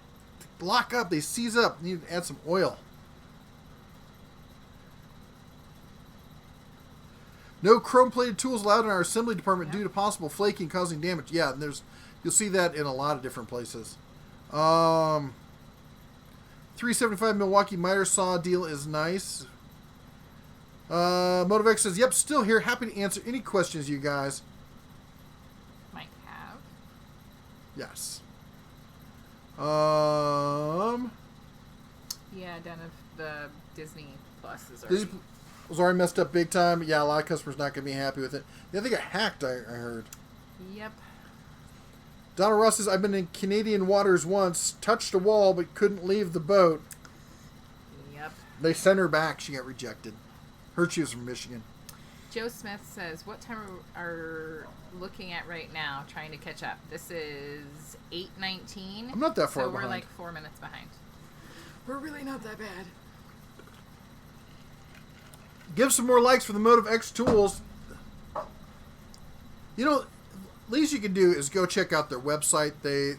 A: lock up. They seize up. You need to add some oil. No chrome-plated tools allowed in our assembly department due to possible flaking causing damage. Yeah, and you'll see that in a lot of different places. 375 Milwaukee miter saw deal is nice. MotivX says, yep, still here. Happy to answer any questions you guys
B: might have.
A: Yes.
B: Yeah, done of the Disney Plus is already...
A: Disney was already messed up big time. Yeah, a lot of customers not going to be happy with it. Yeah, they got hacked, I heard.
B: Yep.
A: Donald Ross says, I've been in Canadian waters once, touched a wall, but couldn't leave the boat.
B: Yep.
A: They sent her back. She got rejected. Heard she was from Michigan.
B: Joe Smith says, what time are looking at right now trying to catch up? This is 8:19.
A: I'm not that far behind.
B: So we're like 4 minutes behind. We're really not that bad.
A: Give some more likes for the MotivX tools. You know, least you can do is go check out their website. They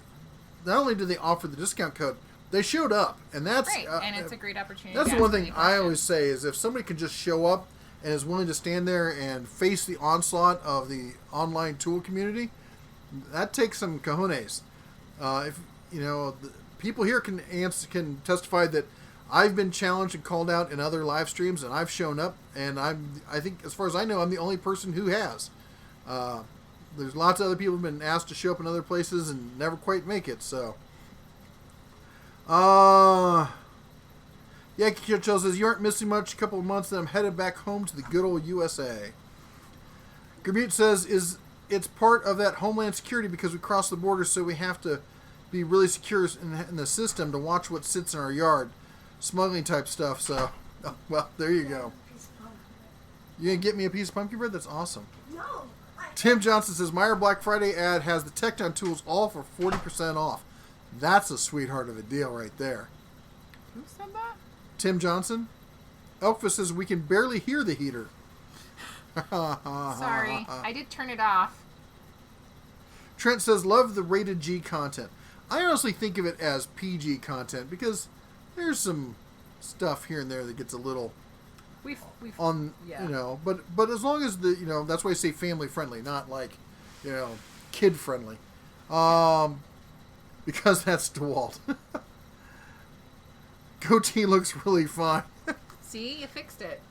A: not only do they offer the discount code, they showed up, and that's
B: great. And it's a great opportunity.
A: That's the one thing I always say is if somebody can just show up and is willing to stand there and face the onslaught of the online tool community, that takes some cojones. If you know, the people here can testify that I've been challenged and called out in other live streams, and I've shown up, and I think as far as I know, I'm the only person who has. There's lots of other people who've been asked to show up in other places and never quite make it. So, yeah, Kicho says you aren't missing much. A couple of months, then I'm headed back home to the good old USA. Gramute says it's part of that Homeland Security because we cross the border, so we have to be really secure in the system to watch what sits in our yard, smuggling type stuff. So, well, there you go. You gonna get me a piece of pumpkin bread? That's awesome.
C: No.
A: Tim Johnson says, Meyer Black Friday ad has the Tecton tools all for 40% off. That's a sweetheart of a deal right there.
B: Who said that?
A: Tim Johnson. Elkfa says, we can barely hear the heater.
B: Sorry, I did turn it off.
A: Trent says, love the rated G content. I honestly think of it as PG content because there's some stuff here and there that gets a little...
B: We've
A: you know, but as long as that's why I say family friendly, not like, kid friendly, because that's DeWalt. Goatee looks really fine.
B: See, you fixed it.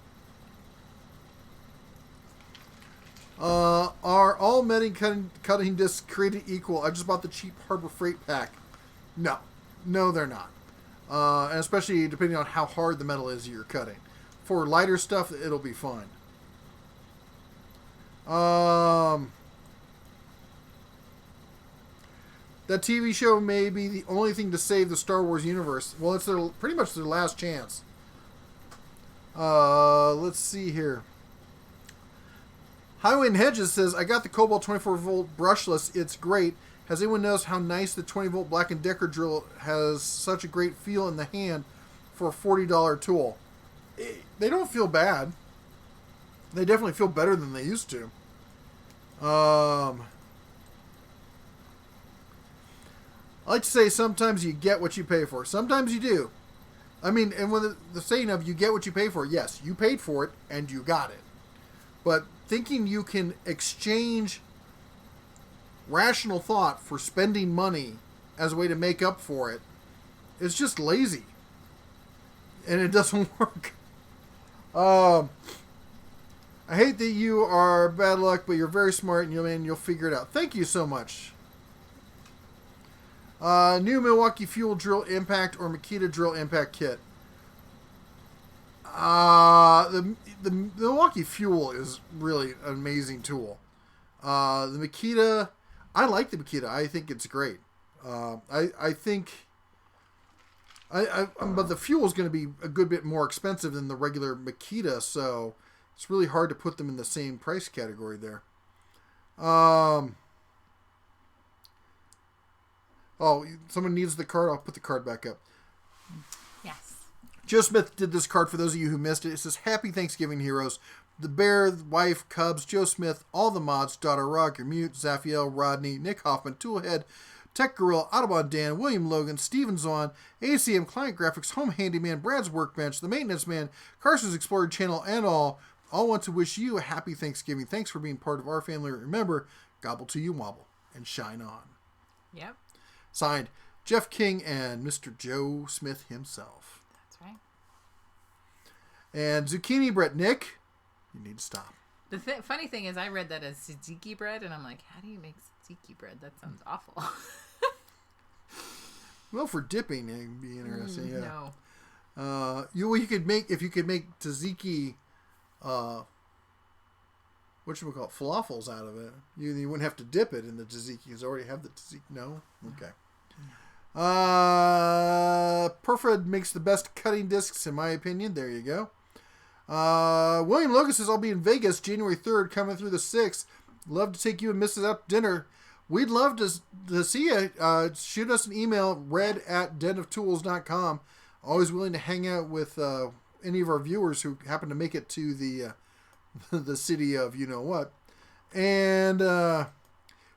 A: Are all metal cutting discs created equal? I just bought the cheap Harbor Freight pack. No, they're not, and especially depending on how hard the metal is you're cutting. For lighter stuff, it'll be fine. That TV show may be the only thing to save the Star Wars universe. Well, it's pretty much their last chance. Let's see here. Highway and Hedges says, I got the Cobalt 24-volt brushless. It's great. Has anyone noticed how nice the 20-volt Black & Decker drill has such a great feel in the hand for a $40 tool? They don't feel bad. They definitely feel better than they used to. I like to say sometimes you get what you pay for. Sometimes you do. I mean, and when the saying of you get what you pay for, yes, you paid for it and you got it. But thinking you can exchange rational thought for spending money as a way to make up for it is just lazy. And it doesn't work. I hate that you are bad luck, but you're very smart and you'll figure it out. Thank you so much. New Milwaukee Fuel Drill Impact or Makita Drill Impact Kit. The Milwaukee Fuel is really an amazing tool. The Makita, I like the Makita. I think it's great. I think, but the fuel is going to be a good bit more expensive than the regular Makita, so it's really hard to put them in the same price category there. Oh, someone needs the card. I'll put the card back up.
B: Yes.
A: Joe Smith did this card for those of you who missed it. It says, Happy Thanksgiving, heroes. The Bear, the Wife, Cubs, Joe Smith, all the mods, Daughter Rock, Your Mute, Zaphiel, Rodney, Nick Hoffman, Toolhead, Tech Gorilla, Audubon Dan, William Logan, Steven Zahn, ACM Client Graphics, Home Handyman, Brad's Workbench, The Maintenance Man, Carson's Explorer Channel, and all want to wish you a happy Thanksgiving. Thanks for being part of our family. Remember, gobble till you wobble and shine on.
B: Yep.
A: Signed, Jeff King and Mr. Joe Smith himself.
B: That's right.
A: And Zucchini Brett Nick, you need to stop.
B: The funny thing is, I read that as tzatziki bread, and I'm like, how do you make tzatziki bread? That sounds awful.
A: Well, for dipping, it'd be interesting. Yeah.
B: No.
A: You could make tzatziki, whatchamacallit, falafels out of it. You wouldn't have to dip it in the tzatziki. You already have the tzatziki. No? Okay. Perfred makes the best cutting discs, in my opinion. There you go. William Logan says, I'll be in Vegas January 3rd, coming through the 6th. Love to take you and Mrs. out to dinner. We'd love to see you. Shoot us an email, red@denoftools.com. Always willing to hang out with any of our viewers who happen to make it to the city of you-know-what. And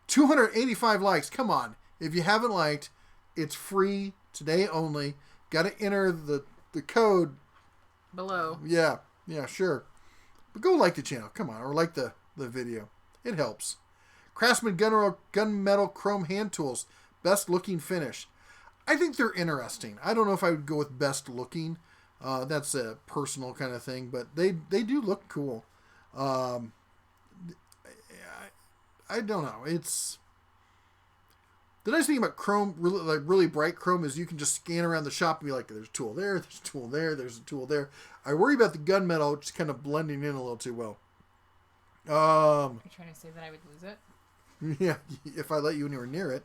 A: 285 likes. Come on. If you haven't liked, it's free, today only. Got to enter the code
B: below.
A: Yeah, sure. But go like the channel. Come on. Or like the video. It helps. Craftsman Gunmetal Chrome Hand Tools. Best looking finish. I think they're interesting. I don't know if I would go with best looking. That's a personal kind of thing. But they do look cool. I don't know. It's... The nice thing about chrome, really bright chrome, is you can just scan around the shop and be like, there's a tool there, there's a tool there, there's a tool there. I worry about the gunmetal just kind of blending in a little too well.
B: Are you trying to say that I would lose it?
A: Yeah, if I let you anywhere near it.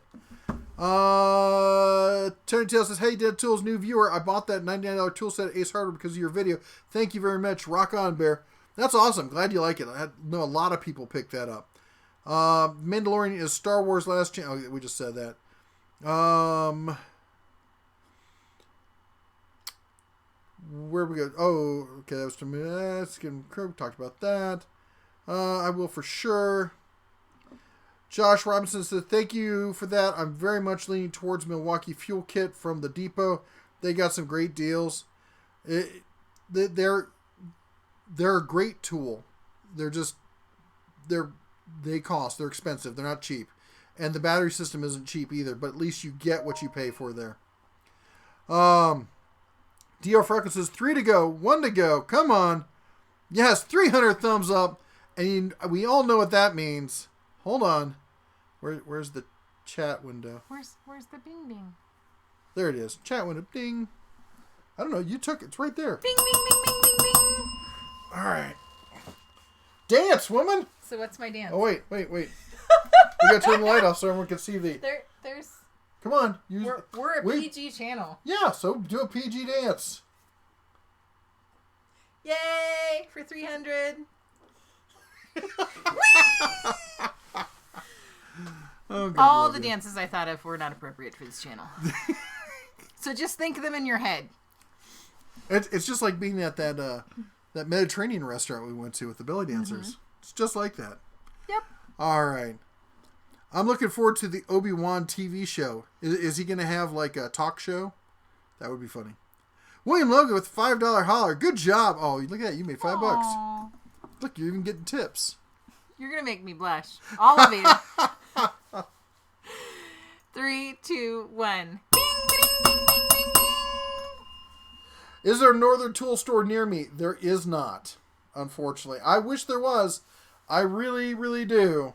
A: Tony Tail says, hey, Dead Tools, new viewer. I bought that $99 tool set at Ace Hardware because of your video. Thank you very much. Rock on, Bear. That's awesome. Glad you like it. I know a lot of people picked that up. Mandalorian is Star Wars Last Chance. Oh, we just said that. Where we go? Oh, okay. That was to me. Skin Crow. Talked about that. I will for sure. Josh Robinson says, thank you for that. I'm very much leaning towards Milwaukee Fuel Kit from the Depot. They got some great deals. They're a great tool. They cost. They're expensive. They're not cheap. And the battery system isn't cheap either, but at least you get what you pay for there. D.R. Freckles says, 3 to go, 1 to go. Come on. Yes, 300 thumbs up. And we all know what that means. Hold on. Where's the chat window?
B: Where's the bing bing?
A: There it is. Chat window. Ding. I don't know. You took it. It's right there.
B: Bing, bing, bing, bing, bing, bing.
A: All right. Dance, woman.
B: So what's my dance?
A: Oh, wait. We got to turn the light off so everyone can see the...
B: There's...
A: Come on.
B: We're a PG channel.
A: Yeah, so do a PG dance.
B: Yay! For 300.
A: Oh, God,
B: all the dances I thought of were not appropriate for this channel. So just think of them in your head.
A: It's just like being at that Mediterranean restaurant we went to with the belly dancers. Mm-hmm. It's just like that.
B: Yep.
A: All right. I'm looking forward to the Obi-Wan TV show. Is he going to have like a talk show? That would be funny. William Logan with $5 holler. Good job. Oh, look at that. You made $5. Look, you're even getting tips.
B: You're going to make me blush. All of you. 3, 2, 1.
A: Is there a Northern Tool store near me? There is not, unfortunately. I wish there was. I really, really do.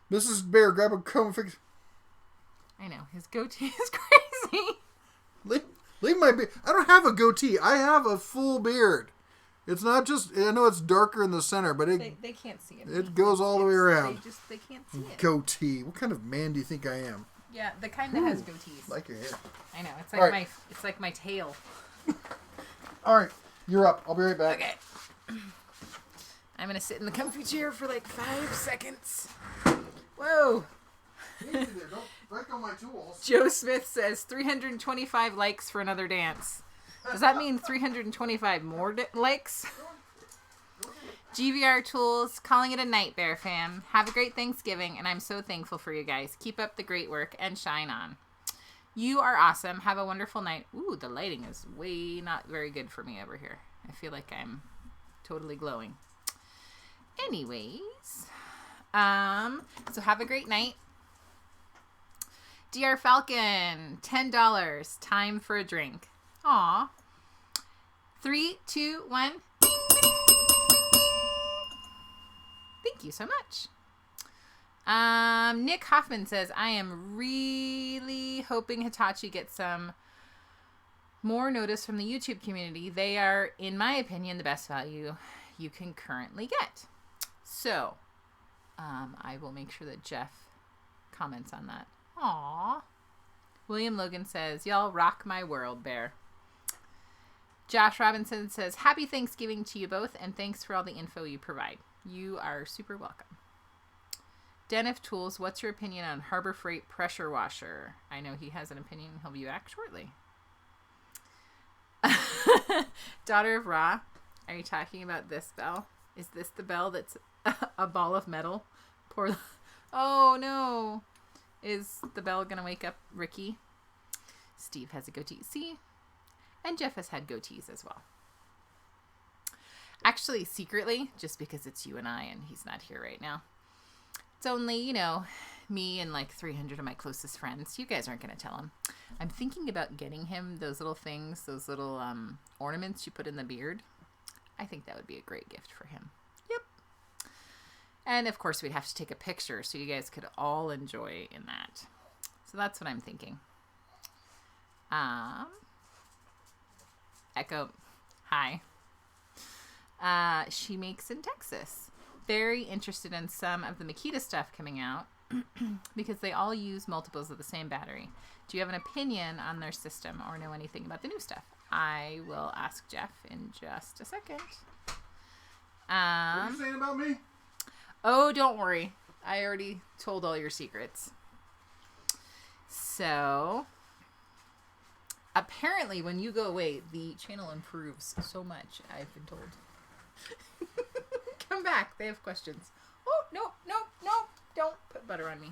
A: Mrs. Bear, grab a comb and fix.
B: I know. His goatee is crazy.
A: Leave my beard. I don't have a goatee. I have a full beard. It's not just, I know it's darker in the center, but
B: they can't see it.
A: It goes all the way around.
B: They can't see it.
A: Goatee. What kind of man do you think I am?
B: Yeah, the kind that has goatees.
A: Like your hair.
B: I know. It's like it's like my tail.
A: All right, you're up. I'll be right back.
B: Okay. I'm gonna sit in the comfy chair for like 5 seconds. Whoa.
A: Don't break on my tools.
B: Joe Smith says 325 likes for another dance. Does that mean 325 more likes? GVR Tools, calling it a night, Bear fam. Have a great Thanksgiving, and I'm so thankful for you guys. Keep up the great work and shine on. You are awesome. Have a wonderful night. Ooh, the lighting is way not very good for me over here. I feel like I'm totally glowing. Anyways, so have a great night. DR Falcon, $10. Time for a drink. Aw. 3, 2, 1. Thank you so much. Nick Hoffman says, I am really hoping Hitachi gets some more notice from the YouTube community. They are, in my opinion, the best value you can currently get. So, I will make sure that Jeff comments on that. Aww. William Logan says, y'all rock my world, Bear. Josh Robinson says, happy Thanksgiving to you both, and thanks for all the info you provide. You are super welcome. Denif Tools, what's your opinion on Harbor Freight pressure washer? I know he has an opinion. He'll be back shortly. Daughter of Ra, are you talking about this bell? Is this the bell that's a ball of metal? Poor. Oh, no. Is the bell going to wake up Ricky? Steve has a goatee. See? And Jeff has had goatees as well. Actually, secretly, just because it's you and I and he's not here right now, it's only, me and like 300 of my closest friends. You guys aren't going to tell him. I'm thinking about getting him those little things, those little ornaments you put in the beard. I think that would be a great gift for him. Yep. And of course, we'd have to take a picture so you guys could all enjoy in that. So that's what I'm thinking. Echo, hi. She makes in Texas. Very interested in some of the Makita stuff coming out because they all use multiples of the same battery. Do you have an opinion on their system or know anything about the new stuff? I will ask Jeff in just a second.
A: What are you saying about me?
B: Oh, don't worry. I already told all your secrets. So, apparently when you go away, the channel improves so much, I've been told. Come back. They have questions. Oh, no. Don't put butter on me.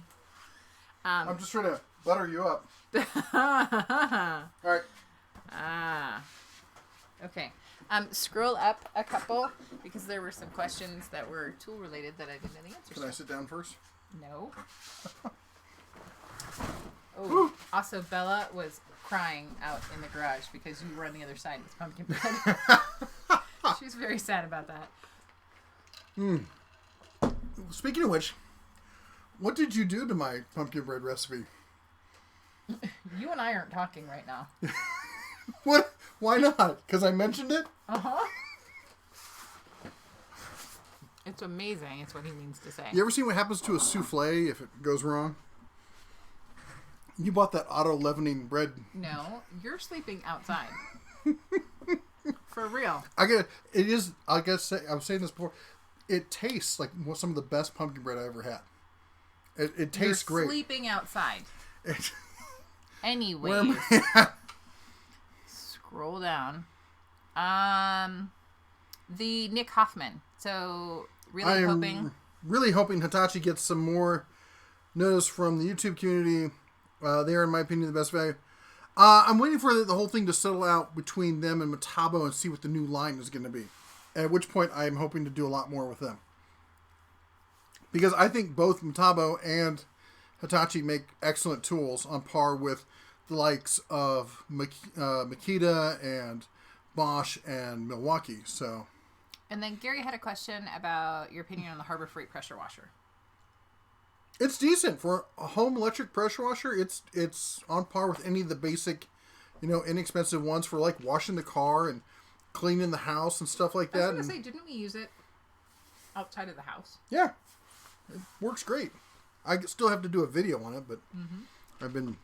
A: I'm just trying to butter you up. All right.
B: Okay. Scroll up a couple because there were some questions that were tool related that I didn't know the answers to.
A: Can I sit down first?
B: No. Oh, also Bella was crying out in the garage because you were on the other side with pumpkin bread. She's very sad about that.
A: Speaking of which, what did you do to my pumpkin bread recipe?
B: You and I aren't talking right now.
A: What? Why not? Because I mentioned it?
B: Uh-huh. It's amazing. It's what he means to say.
A: You ever seen what happens to a souffle if it goes wrong? You bought that auto leavening bread.
B: No, you're sleeping outside. For real.
A: I was saying this before. It tastes like some of the best pumpkin bread I ever had. It tastes great.
B: You're sleeping outside. Anyways.
A: Where am I at?
B: Scroll down. The Nick Hoffman. So really hoping.
A: really hoping Hitachi gets some more notice from the YouTube community. They are, in my opinion, the best value. I'm waiting for the whole thing to settle out between them and Metabo and see what the new line is going to be. At which point, I'm hoping to do a lot more with them. Because I think both Metabo and Hitachi make excellent tools on par with the likes of Makita and Bosch and Milwaukee. So,
B: and then Gary had a question about your opinion on the Harbor Freight pressure washer.
A: It's decent for a home electric pressure washer. It's on par with any of the basic, inexpensive ones for like washing the car and cleaning the house and stuff like that.
B: I was going to say, didn't we use it outside of the house?
A: Yeah, it works great. I still have to do a video on it, but I've been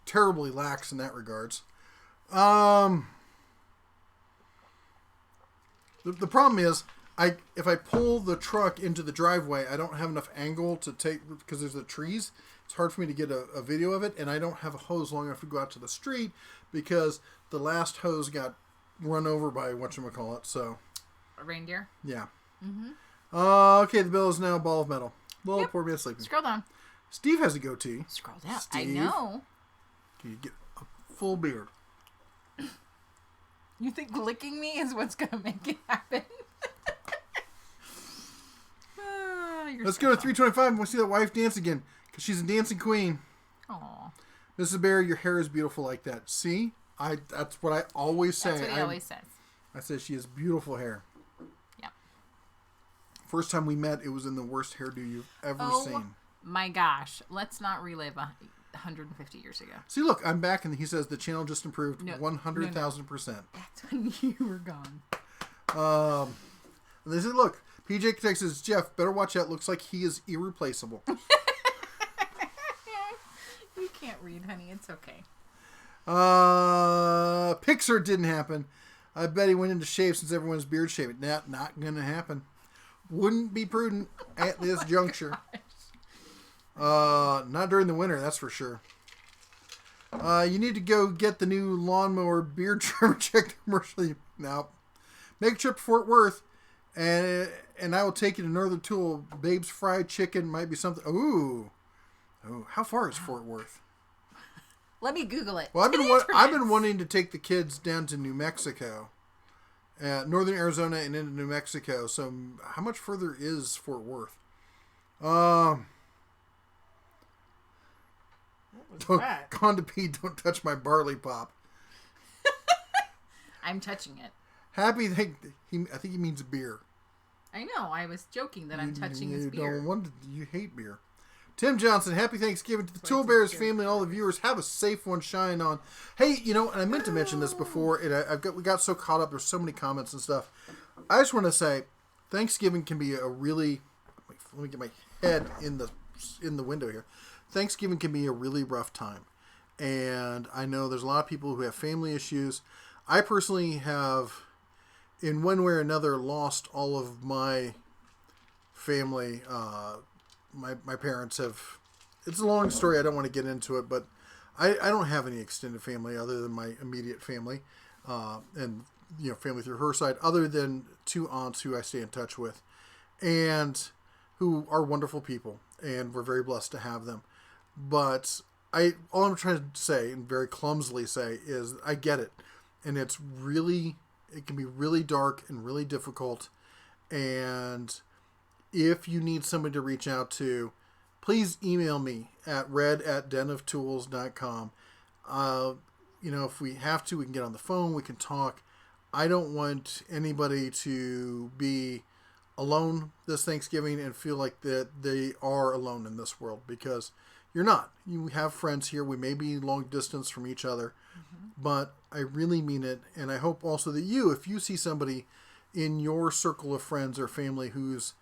A: terribly lax in that regards. The problem is, if I pull the truck into the driveway, I don't have enough angle to take, because there's the trees. It's hard for me to get a video of it, and I don't have a hose long enough to go out to the street because the last hose got run over by whatchamacallit, so.
B: A reindeer?
A: Yeah. Okay, the bill is now a ball of metal. Little poor man sleeping.
B: Scroll down.
A: Steve has a goatee.
B: Scroll down.
A: Steve,
B: I know.
A: Can you get a full beard?
B: You think licking me is what's going to make it happen?
A: Let's go to 325 and we'll see that wife dance again. Because she's a dancing queen.
B: Aww.
A: Mrs. Bear, your hair is beautiful like that. See? That's what I always say.
B: That's what he always says.
A: I said she has beautiful hair.
B: Yep.
A: First time we met, it was in the worst hairdo you've ever seen.
B: My gosh. Let's not relive 150 years ago.
A: See, look, I'm back and he says the channel just improved 100,000%.
B: That's when you were gone.
A: And they said, look, PJ says, Jeff, better watch out. Looks like he is irreplaceable.
B: You can't read, honey. It's okay.
A: Pixar didn't happen. I bet he went into shave since everyone's beard shaved. Not going to happen. Wouldn't be prudent at this juncture. Not during the winter, that's for sure. You need to go get the new lawnmower beard trimmer checked commercially. Now, make a trip to Fort Worth, and I will take you to Northern Tool. Babe's Fried Chicken might be something. Ooh, how far is Fort Worth?
B: Let me Google it.
A: Well, I've been wanting to take the kids down to New Mexico, northern Arizona, and into New Mexico. So, how much further is Fort Worth? Gone to pee, don't touch my barley pop.
B: I'm touching it.
A: Happy, I think he means beer.
B: I know, I was joking that I'm touching his beer.
A: You hate beer. Tim Johnson, happy Thanksgiving to the Tool Bears family and all the viewers. Have a safe one, shine on. Hey, and I meant to mention this before, and we got so caught up, there's so many comments and stuff. I just want to say, Thanksgiving can be a really, let me get my head in the window here. Thanksgiving can be a really rough time. And I know there's a lot of people who have family issues. I personally have, in one way or another, lost all of my family. My parents have, it's a long story, I don't want to get into it, but I don't have any extended family other than my immediate family. And, family through her side, other than 2 aunts who I stay in touch with. And who are wonderful people. And we're very blessed to have them. But all I'm trying to say, and very clumsily say, is I get it. And it can be really dark and really difficult. And if you need somebody to reach out to, please email me at red@denoftools.com. If we have to, we can get on the phone, we can talk. I don't want anybody to be alone this Thanksgiving and feel like that they are alone in this world, because you're not. You have friends here. We may be long distance from each other, but I really mean it. And I hope also that if you see somebody in your circle of friends or family who's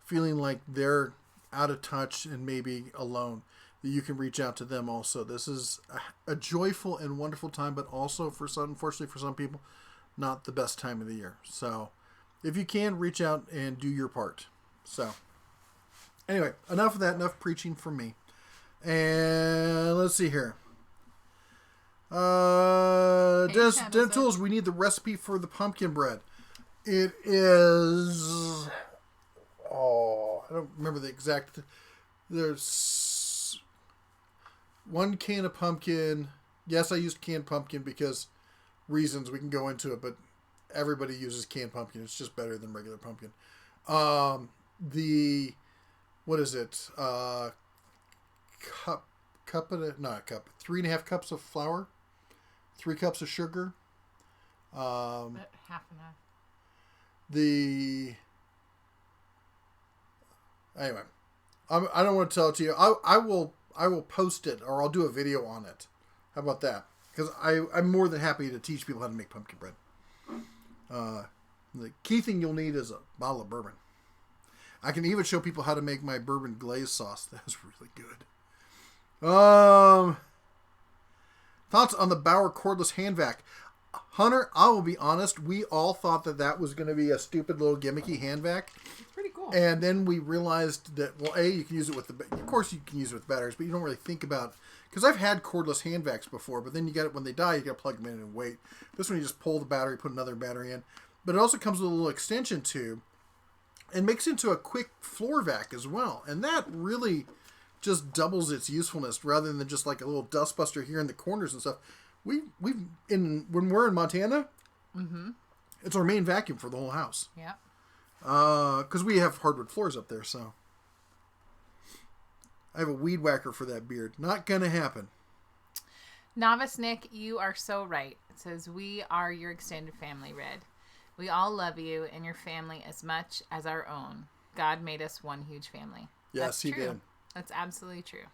A: feeling like they're out of touch and maybe alone, that you can reach out to them also. This is a joyful and wonderful time, but also unfortunately for some people, not the best time of the year. So if you can, reach out and do your part. So anyway, enough of that. Enough preaching from me. And let's see here. Dennis Tools, we need the recipe for the pumpkin bread. It is... I don't remember the exact. There's 1 can of pumpkin. Yes, I used canned pumpkin because reasons we can go into it, but everybody uses canned pumpkin. It's just better than regular pumpkin. What is it? Not a cup. 3.5 cups of flour, 3 cups of sugar.
B: Half and half.
A: Anyway, I don't want to tell it to you. I will post it, or I'll do a video on it. How about that? Because I'm more than happy to teach people how to make pumpkin bread. The key thing you'll need is a bottle of bourbon. I can even show people how to make my bourbon glaze sauce. That's really good. Thoughts on the Bauer cordless hand vac? Hunter, I will be honest, we all thought that was going to be a stupid little gimmicky hand vac.
B: It's pretty cool.
A: And then we realized that, well, you can use it with of course you can use it with batteries, but you don't really think about, because I've had cordless hand vacs before, but then you got it when they die, you got to plug them in and wait. This one you just pull the battery, put another battery in. But it also comes with a little extension tube and makes into a quick floor vac as well. And that really just doubles its usefulness rather than just like a little dustbuster here in the corners and stuff. When we're in Montana, it's our main vacuum for the whole house.
B: Yeah.
A: Because we have hardwood floors up there, so I have a weed whacker for that beard. Not gonna happen.
B: Novice Nick, you are so right. It says, we are your extended family, Red. We all love you and your family as much as our own. God made us one huge family.
A: Yes, He did.
B: That's absolutely true.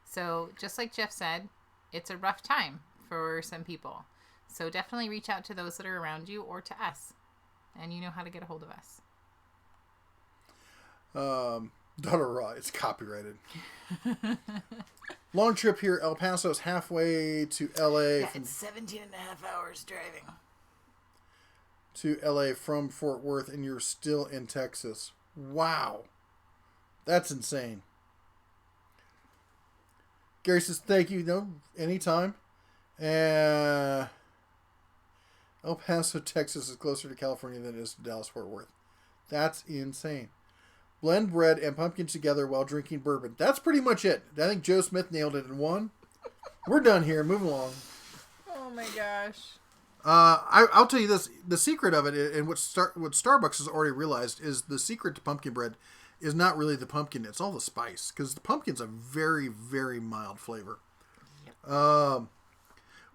B: So, just like Jeff said, it's a rough time for some people. So definitely reach out to those that are around you or to us. And you know how to get a hold of us.
A: It's copyrighted. Long trip here. El Paso's halfway to LA.
B: Yeah, it's 17 and a half hours driving.
A: To LA from Fort Worth, and you're still in Texas. Wow. That's insane. Gary says, thank you. No, anytime. El Paso, Texas is closer to California than it is to Dallas, Fort Worth. That's insane. Blend bread and pumpkin together while drinking bourbon. That's pretty much it. I think Joe Smith nailed it in one. We're done here. Move along.
B: Oh my gosh.
A: I'll tell you this. The secret of it, and what Starbucks has already realized, is the secret to pumpkin bread is not really the pumpkin. It's all the spice. Because the pumpkin's a very, very mild flavor. Yep.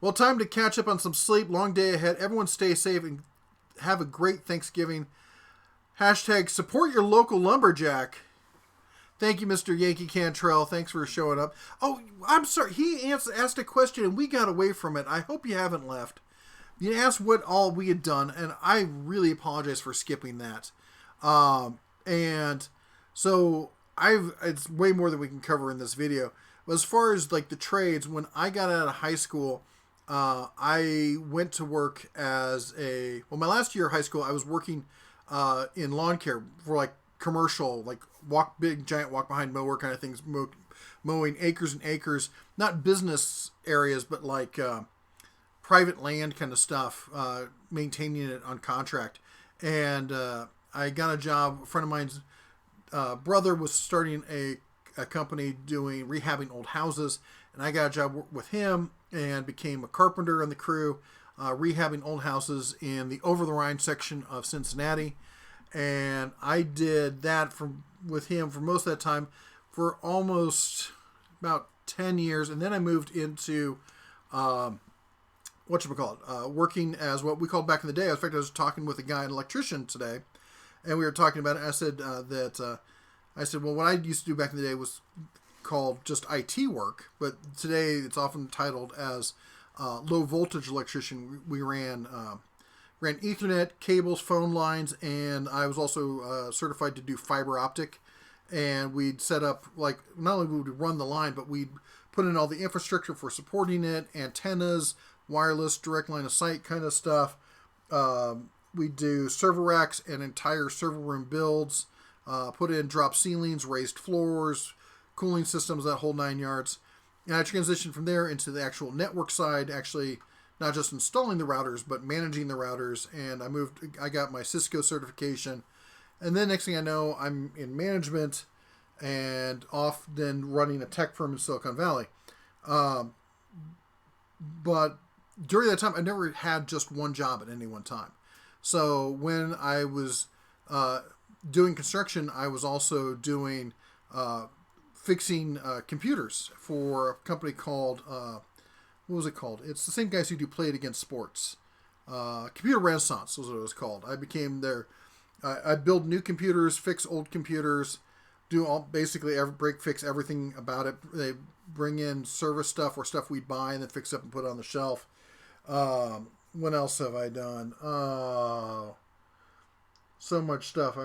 A: Well, time to catch up on some sleep. Long day ahead. Everyone stay safe and have a great Thanksgiving. Hashtag support your local lumberjack. Thank you, Mr. Yankee Cantrell. Thanks for showing up. Oh, I'm sorry. He asked a question and we got away from it. I hope you haven't left. You asked what all we had done, and I really apologize for skipping that. And so it's way more than we can cover in this video. But as far as like the trades, when I got out of high school, I went to work as my last year of high school, I was working in lawn care for like commercial, like big giant walk behind mower kind of things, mowing acres and acres, not business areas, but like private land kind of stuff, maintaining it on contract. And I got a job. A friend of mine's brother was starting a company doing rehabbing old houses, and I got a job with him and became a carpenter on the crew, rehabbing old houses in the Over the Rhine section of Cincinnati. And I did that with him for most of that time for almost about 10 years. And then I moved into working as what we called back in the day. In fact, I was talking with a guy, an electrician today, and we were talking about it. I said well, what I used to do back in the day was called just IT work, but today it's often titled as low voltage electrician. We ran Ethernet, cables, phone lines, and I was also certified to do fiber optic. And we'd set up, like, not only would we run the line, but we'd put in all the infrastructure for supporting it, antennas, wireless, direct line of sight kind of stuff. We do server racks and entire server room builds, put in drop ceilings, raised floors, cooling systems, that whole 9 yards. And I transitioned from there into the actual network side, actually not just installing the routers, but managing the routers. And I got my Cisco certification, And then next thing I know, I'm in management and off then running a tech firm in Silicon Valley. But during that time, I never had just one job at any one time. So when I was doing construction, I was also doing fixing computers for a company called, what was it called? It's the same guys who do Play It Against Sports. Computer Renaissance was what it was called. I became their, I build new computers, fix old computers, do all basically fix everything about it. They bring in service stuff or stuff we buy and then fix up and put it on the shelf. What else have I done? So much stuff.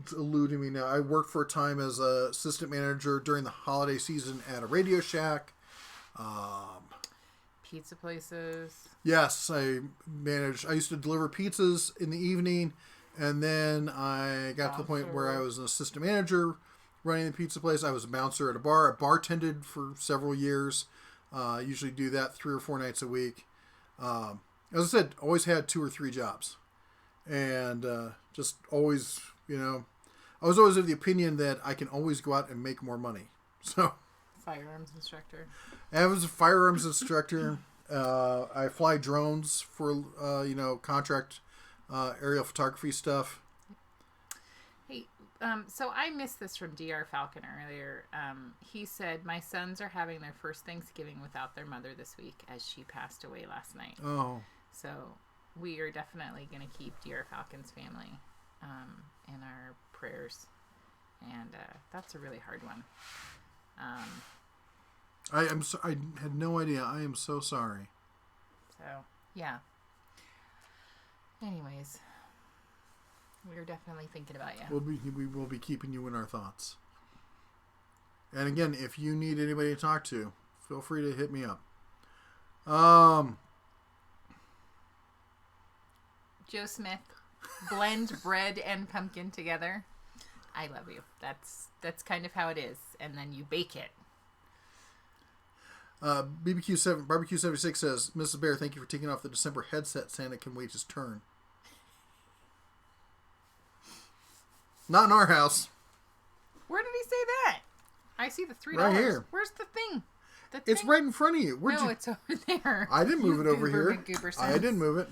A: It's eluding me now. I worked for a time as an assistant manager during the holiday season at a Radio Shack.
B: Pizza places.
A: Yes, I used to deliver pizzas in the evening, and then I got to the point where I was an assistant manager running the pizza place. I was a bouncer at a bar. I bartended for several years. Usually do that 3 or 4 nights a week. As I said, always had 2 or 3 jobs. And just always, I was always of the opinion that I can always go out and make more money. So,
B: firearms instructor.
A: I was a firearms instructor. I fly drones for, contract aerial photography stuff.
B: Hey, so I missed this from DR Falcon earlier. He said, my sons are having their first Thanksgiving without their mother this week as she passed away last night.
A: Oh.
B: So we are definitely going to keep DR Falcon's family in our prayers. And that's a really hard one.
A: I had no idea. I am so sorry.
B: So, yeah. Anyways, we're definitely thinking about you.
A: We will be keeping you in our thoughts. And again, if you need anybody to talk to, feel free to hit me up.
B: Joe Smith, blend bread and pumpkin together. I love you. That's kind of how it is. And then you bake it.
A: Barbecue 76 says, Mrs. Bear, thank you for taking off the December headset. Santa can wait his turn. Not in our house.
B: Where did he say that? I see the $3.
A: Right here.
B: Where's the thing?
A: It's right in front of you.
B: It's over there.
A: I didn't move it over here. I didn't move it.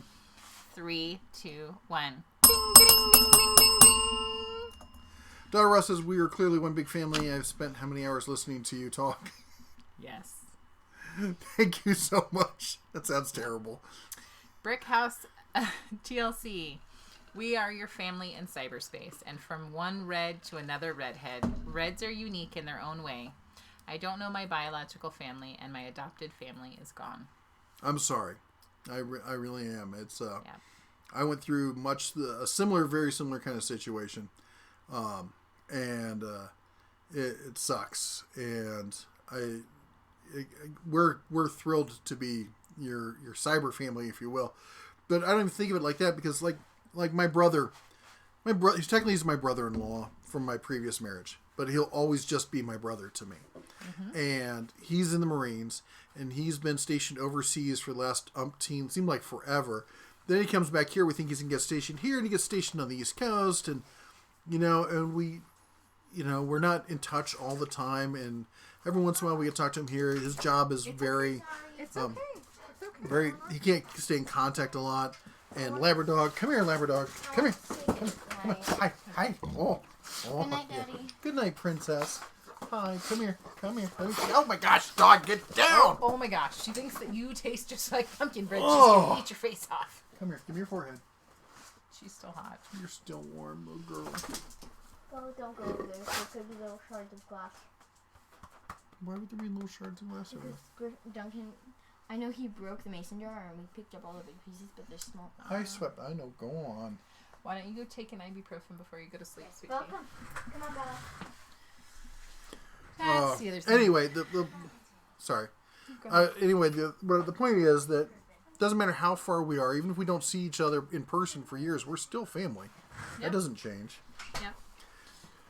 B: 3, 2, 1.
C: Ding, ding, ding, ding, ding, ding.
A: Donna Ross says, we are clearly one big family. I've spent how many hours listening to you talk?
B: Yes.
A: Thank you so much. That sounds terrible.
B: Brickhouse TLC. We are your family in cyberspace, and from one red to another redhead, reds are unique in their own way. I don't know my biological family, and my adopted family is gone.
A: I'm sorry. I really am. It's
B: yeah.
A: I went through very similar kind of situation, and it sucks. And we're thrilled to be your cyber family, if you will. But I don't even think of it like that because like my brother, he's my brother-in-law from my previous marriage, but he'll always just be my brother to me. Mm-hmm. And he's in the Marines, and he's been stationed overseas for the last seemed like forever. Then he comes back here. We think he's going to get stationed here, and he gets stationed on the East Coast, and we're not in touch all the time, and every once in a while we get to talk to him here. His job is very...
B: It's okay.
A: Very, he can't stay in contact a lot. And labradog, come here, labradog, come here, come here. Hi. Oh.
C: Good night, Daddy.
A: Yeah. Good night, princess. Hi, come here. Oh my gosh, dog, get down!
B: Oh my gosh, she thinks that you taste just like pumpkin bread.
A: Oh.
B: She's gonna eat your face off.
A: Come here, give me your forehead.
B: She's still hot.
A: You're still warm, little girl.
C: Oh, don't go over there. There's going to be little shards of glass.
A: Why would there be little shards of glass over there?
C: Duncan, I know he broke the mason jar and we picked up all the big pieces, but they're small.
A: I know, go on.
B: Why don't you go take an ibuprofen before you go to sleep, sweetie?
C: Welcome. Come on, Bella.
B: That's the other thing.
A: Anyway, sorry. Anyway, the point is that it doesn't matter how far we are, even if we don't see each other in person for years, we're still family. Yep. That doesn't change.
B: Yep.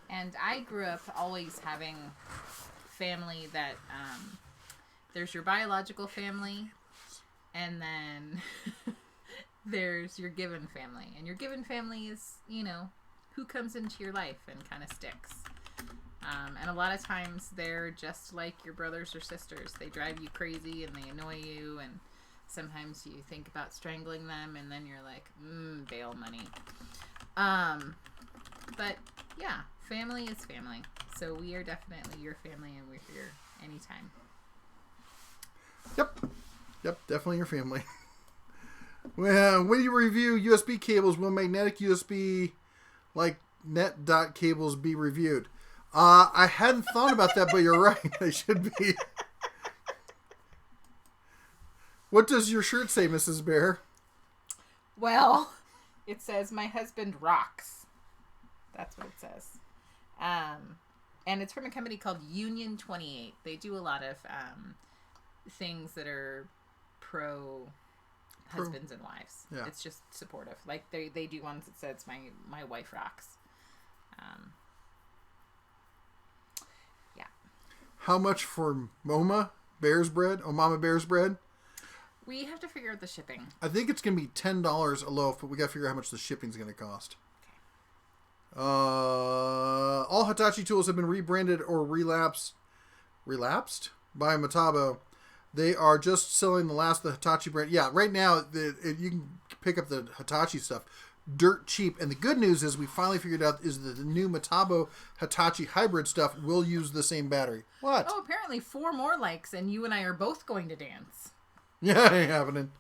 B: And I grew up always having family that there's your biological family, and then there's your given family. And your given family is, who comes into your life and kind of sticks. And a lot of times they're just like your brothers or sisters. They drive you crazy and they annoy you, and sometimes you think about strangling them, and then you're like, bail money. But yeah, family is family. So we are definitely your family, and we're here anytime.
A: Yep, definitely your family. Well, when you review USB cables, will magnetic USB like net dot cables be reviewed? I hadn't thought about that, but you're right. They should be. What does your shirt say, Mrs. Bear?
B: Well, it says, "My husband rocks." That's what it says. And it's from a company called Union 28. They do a lot of things that are pro husbands and wives. Yeah. It's just supportive. Like they do ones that says, my wife rocks. Yeah.
A: How much for Mama Bear's bread? Oh, Mama Bear's bread?
B: We have to figure out the shipping.
A: I think it's going to be $10 a loaf, but we got to figure out how much the shipping's going to cost. Okay. All Hitachi tools have been rebranded or relapsed by Metabo. They are just selling the last of the Hitachi brand. Yeah, right now you can pick up the Hitachi stuff dirt cheap. And the good news is we finally figured out is that the new Metabo Hitachi hybrid stuff will use the same battery. What?
B: Oh, apparently 4 more likes, and you and I are both going to dance.
A: Yeah, it ain't happening.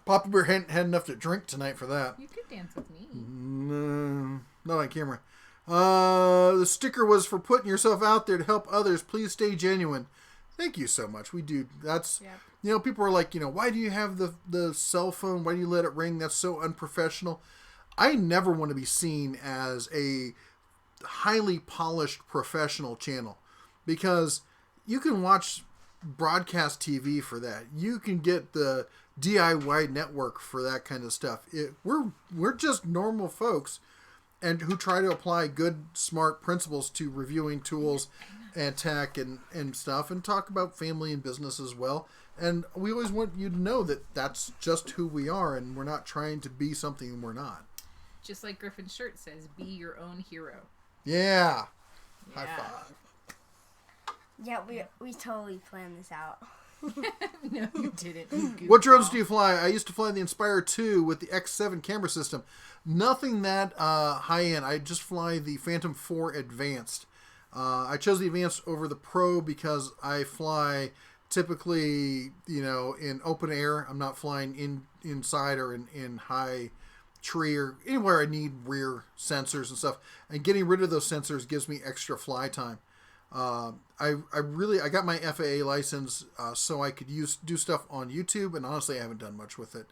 A: Papa Bear hadn't had enough to drink tonight for that.
B: You could dance with me.
A: No, not on camera. The sticker was for putting yourself out there to help others. Please stay genuine. Thank you so much. We do. That's, people are like, why do you have the cell phone? Why do you let it ring? That's so unprofessional. I never want to be seen as a highly polished professional channel, because you can watch broadcast TV for that. You can get the DIY network for that kind of stuff. We're just normal folks and who try to apply good, smart principles to reviewing tools and tech and stuff, and talk about family and business as well. And we always want you to know that that's just who we are, and we're not trying to be something we're not.
B: Just like Griffin's shirt says, be your own hero.
A: Yeah. High five.
C: Yeah, we totally planned this out.
B: No, you didn't.
A: What drones do you fly? I used to fly the Inspire 2 with the X7 camera system. Nothing that high-end. I just fly the Phantom 4 Advanced. I chose the Advanced over the Pro because I fly typically, in open air. I'm not flying inside or in high tree or anywhere I need rear sensors and stuff. And getting rid of those sensors gives me extra fly time. I got my FAA license so I could do stuff on YouTube, and honestly I haven't done much with it.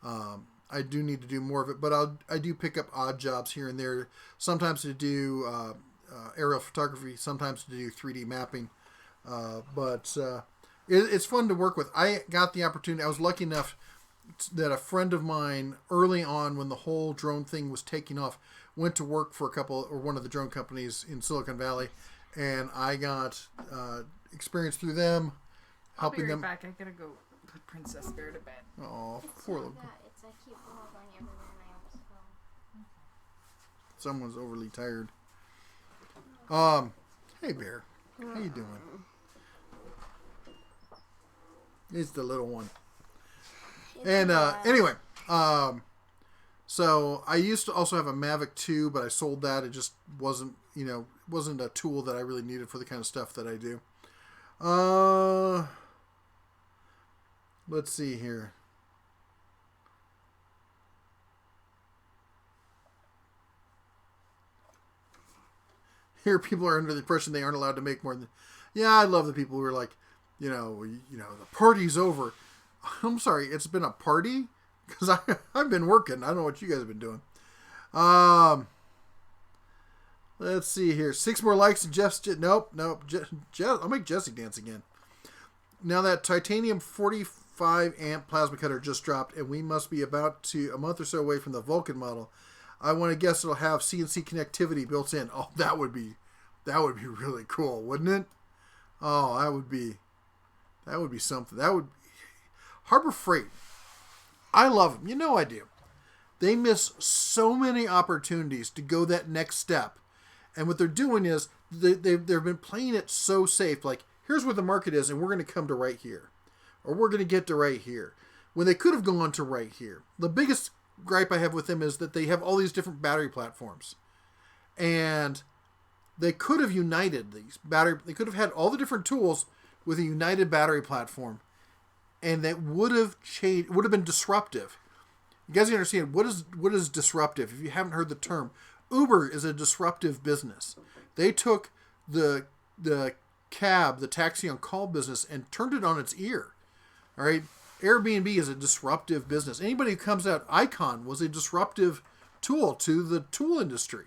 A: I do need to do more of it, but I do pick up odd jobs here and there, sometimes to do aerial photography, sometimes to do 3D mapping, but it's fun to work with. I got the opportunity. I was lucky enough that a friend of mine early on, when the whole drone thing was taking off, went to work for one of the drone companies in Silicon Valley, and I got experience through them, helping them.
B: I'll be right back. I gotta go put Princess Bear to bed.
A: Oh, poor little.
C: I keep going everywhere and I almost fell.
A: Someone's overly tired. Hey Bear, how you doing? It's the little one. And anyway, so I used to also have a Mavic 2, but I sold that. It just wasn't a tool that I really needed for the kind of stuff that I do. Let's see here. Here, people are under the impression they aren't allowed to make more than. Yeah, I love the people who are like, the party's over. I'm sorry, it's been a party? Because I've been working. I don't know what you guys have been doing. Let's see here. 6 more likes and Jeff's... Nope. I'll make Jesse dance again. Now that titanium 45 amp plasma cutter just dropped, and we must be about a month or so away from the Vulcan model. I want to guess it'll have CNC connectivity built in. Oh, that would be really cool, wouldn't it? Oh, that would be something. That would Harbor Freight. I love them. I do. They miss so many opportunities to go that next step. And what they're doing is they've been playing it so safe. Like, here's where the market is, and we're going to come to right here. Or we're going to get to right here. When they could have gone to right here. The biggest gripe I have with them is that they have all these different battery platforms. And they could have united these battery. They could have had all the different tools with a united battery platform. And that would have changed, would have been disruptive. You guys understand what is disruptive? If you haven't heard the term, Uber is a disruptive business. They took the cab, the taxi on call business, and turned it on its ear. All right, Airbnb is a disruptive business. Anybody who comes out, Icon was a disruptive tool to the tool industry.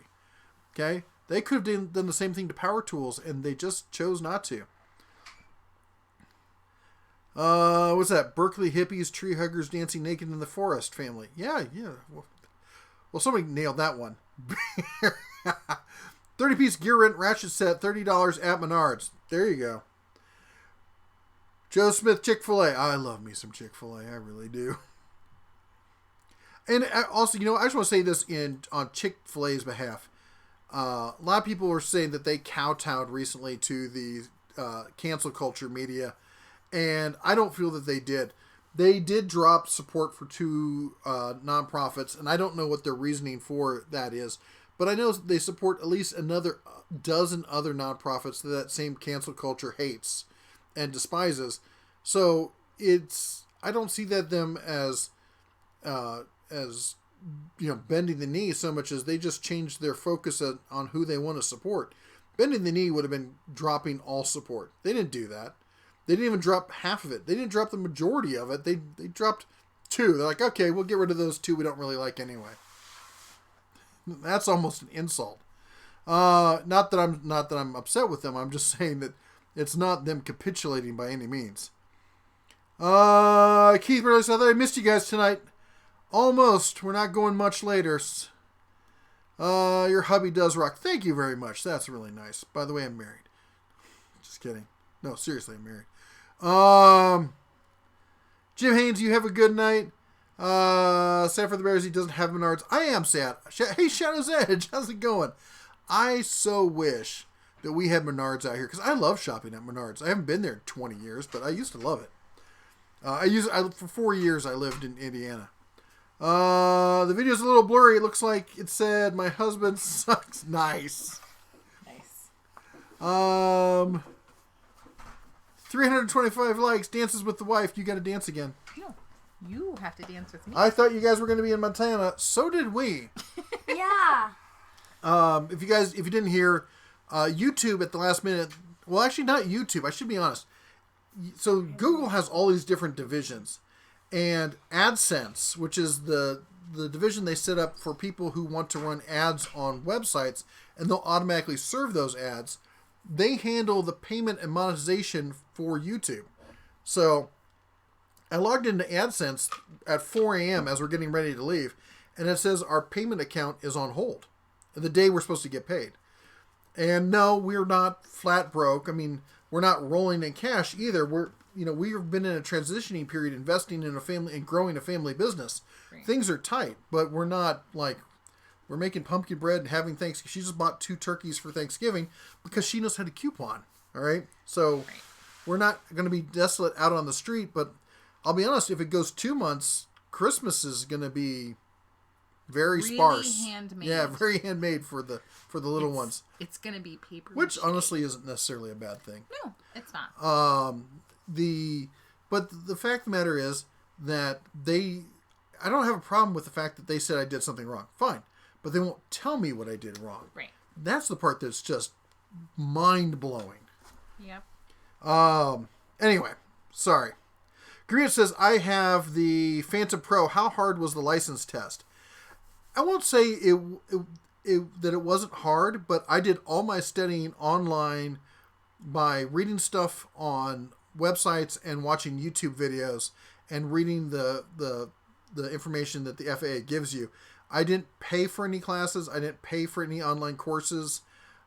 A: Okay, they could have done the same thing to power tools, and they just chose not to. What's that? Berkeley hippies, tree huggers dancing naked in the forest family. Yeah. Well, somebody nailed that one. 30-piece gear rent ratchet set, $30 at Menards. There you go. Joe Smith, Chick-fil-A. I love me some Chick-fil-A. I really do. And also, I just want to say this on Chick-fil-A's behalf. A lot of people were saying that they kowtowed recently to the cancel culture media. And I don't feel that they did. They did drop support for 2 nonprofits, and I don't know what their reasoning for that is. But I know they support at least another dozen other nonprofits that same cancel culture hates and despises. So I don't see that them as bending the knee so much as they just changed their focus on who they want to support. Bending the knee would have been dropping all support. They didn't do that. They didn't even drop half of it. They didn't drop the majority of it. They dropped 2. They're like, okay, we'll get rid of those 2 we don't really like anyway. That's almost an insult. Not that I'm upset with them. I'm just saying that it's not them capitulating by any means. Keith Burley said, I missed you guys tonight. Almost. We're not going much later. Your hubby does rock. Thank you very much. That's really nice. By the way, I'm married. Just kidding. No, seriously, I'm married. Jim Haynes, you have a good night. Sad for the Bears, he doesn't have Menards. I am sad. Hey, Shadow's Edge, how's it going? I so wish that we had Menards out here, because I love shopping at Menards. I haven't been there in 20 years, but I used to love it. For 4 years, I lived in Indiana. The video's a little blurry. It looks like it said, my husband sucks. Nice. 325 likes, dances with the wife. You got to dance again.
B: No, you have to dance with me.
A: I thought you guys were going to be in Montana. So did we.
C: Yeah.
A: If you didn't hear, YouTube at the last minute. Well, actually, not YouTube. I should be honest. So Google has all these different divisions, and Adsense, which is the division they set up for people who want to run ads on websites, and they'll automatically serve those ads. They handle the payment and monetization for YouTube. So I logged into AdSense at 4 a.m. as we're getting ready to leave, and it says our payment account is on hold. The day we're supposed to get paid. And no, we're not flat broke. I mean, we're not rolling in cash either. We've been in a transitioning period investing in a family and growing a family business. Right. Things are tight, but we're not like... We're making pumpkin bread and having Thanksgiving. She just bought 2 turkeys for Thanksgiving because she knows how to coupon. All right? So we're not going to be desolate out on the street, but I'll be honest, if it goes 2 months, Christmas is going to be very really sparse. Handmade. Yeah, very handmade for the little ones.
B: It's going to be paper.
A: Which honestly isn't necessarily a bad thing.
B: No, it's not.
A: But the fact of the matter is that I don't have a problem with the fact that they said I did something wrong. Fine. But they won't tell me what I did wrong.
B: Right.
A: That's the part that's just mind-blowing.
B: Yep.
A: Anyway, sorry. Green says, I have the Phantom Pro. How hard was the license test? I won't say that it wasn't hard, but I did all my studying online by reading stuff on websites and watching YouTube videos and reading the information that the FAA gives you. I didn't pay for any classes. I didn't pay for any online courses.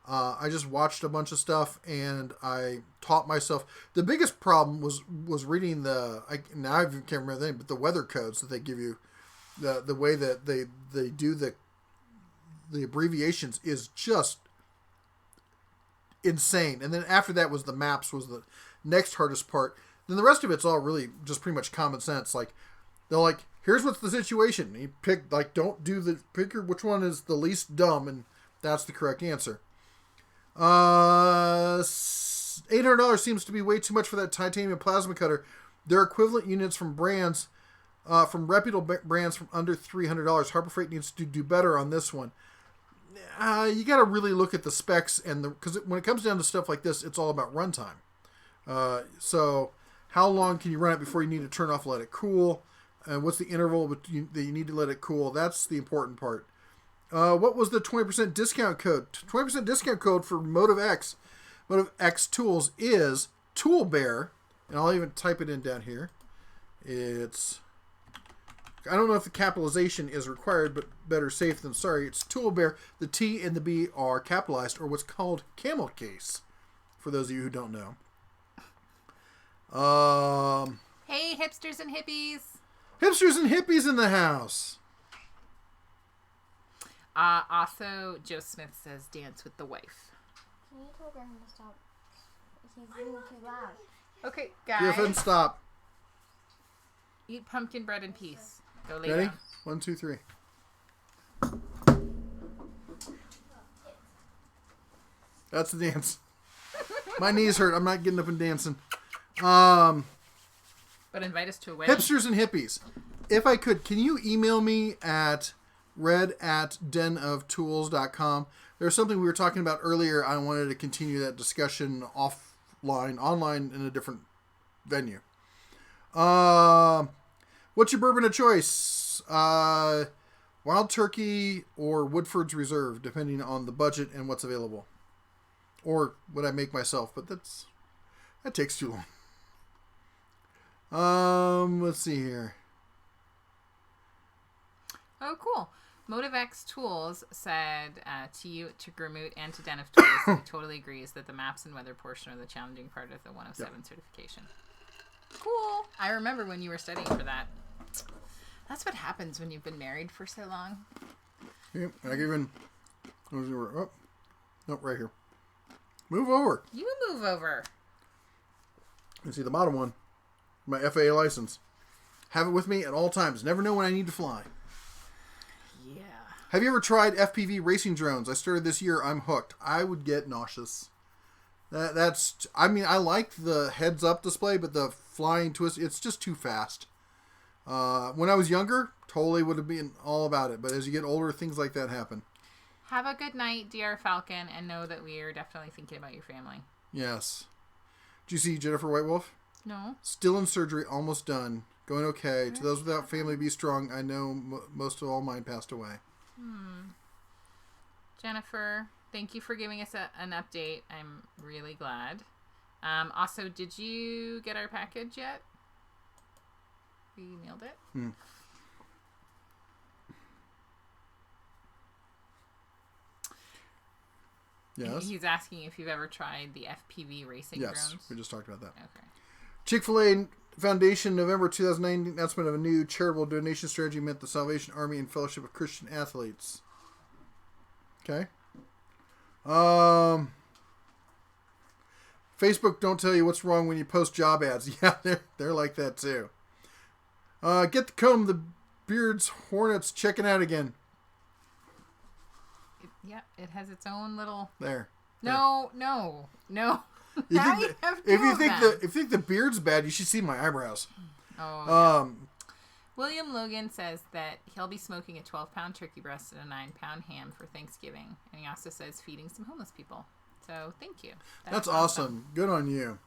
A: I just watched a bunch of stuff and I taught myself. The biggest problem was reading I can't remember the name, but the weather codes that they give you The way that they do the abbreviations is just insane. And then after that was the maps was the next hardest part. Then the rest of it's all really just pretty much common sense. Like they're like, here's what's the situation. You pick pick which one is the least dumb, and that's the correct answer. $800 seems to be way too much for that titanium plasma cutter. There are equivalent units from brands, from reputable brands from under $300. Harbor Freight needs to do better on this one. You got to really look at the specs because when it comes down to stuff like this, it's all about runtime. So how long can you run it before you need to turn off and let it cool? What's the interval that you need to let it cool? That's the important part. What was the 20% discount code? 20% discount code for MotivX. MotivX tools is ToolBear, and I'll even type it in down here. I don't know if the capitalization is required, but better safe than sorry. It's ToolBear. The T and the B are capitalized, or what's called camel case, for those of you who don't know.
B: Hey, hipsters and hippies.
A: Hipsters and hippies in the house.
B: Also, Joe Smith says dance with the wife.
C: Can you tell Griffin to stop? He's being too loud.
B: Okay, guys.
A: Griffin, stop.
B: Eat pumpkin bread in peace. Go lay
A: Ready?
B: down.
A: 1, 2, 3. That's the dance. My knees hurt. I'm not getting up and dancing.
B: But invite us to a wedding.
A: Hipsters and hippies. If I could, can you email me at red@denoftools.com? There's something we were talking about earlier. I wanted to continue that discussion online, in a different venue. What's your bourbon of choice? Wild Turkey or Woodford's Reserve, depending on the budget and what's available. Or would I make myself? But that takes too long. Let's see here.
B: Oh, cool. MotivX Tools said to you, to Gurmoot, and to Den of Tools, he totally agrees that the maps and weather portion are the challenging part of the 107 certification. Cool. I remember when you were studying for that. That's what happens when you've been married for so long.
A: Yep, I even... Oh, no, right here. Move over.
B: You move over.
A: You see the bottom one. My FAA license. Have it with me at all times. Never know when I need to fly.
B: Yeah.
A: Have you ever tried FPV racing drones? I started this year. I'm hooked. I would get nauseous. I like the heads-up display, but the flying twist, it's just too fast. When I was younger, totally would have been all about it. But as you get older, things like that happen.
B: Have a good night, DR Falcon, and know that we are definitely thinking about your family.
A: Yes. Did you see Jennifer White Wolf?
B: No.
A: Still in surgery, almost done. Going okay. To those without family, be strong. I know most of all mine passed away.
B: Jennifer, thank you for giving us an update. I'm really glad. Also, did you get our package yet? We emailed it.
A: Yes.
B: He's asking if you've ever tried the FPV racing drones.
A: Yes, we just talked about that.
B: Okay.
A: Chick-fil-A Foundation, November 2019, announcement of a new charitable donation strategy meant the Salvation Army and Fellowship of Christian Athletes. Okay. Facebook don't tell you what's wrong when you post job ads. Yeah, they're like that too. Get the comb, the Beard's Hornets checking out again.
B: It has its own little...
A: There.
B: No. If
A: you think the beard's bad, you should see my eyebrows.
B: Oh, yeah. William Logan says that he'll be smoking a 12-pound turkey breast and a 9-pound ham for Thanksgiving. And he also says feeding some homeless people. So, thank you.
A: That's awesome. Good on you.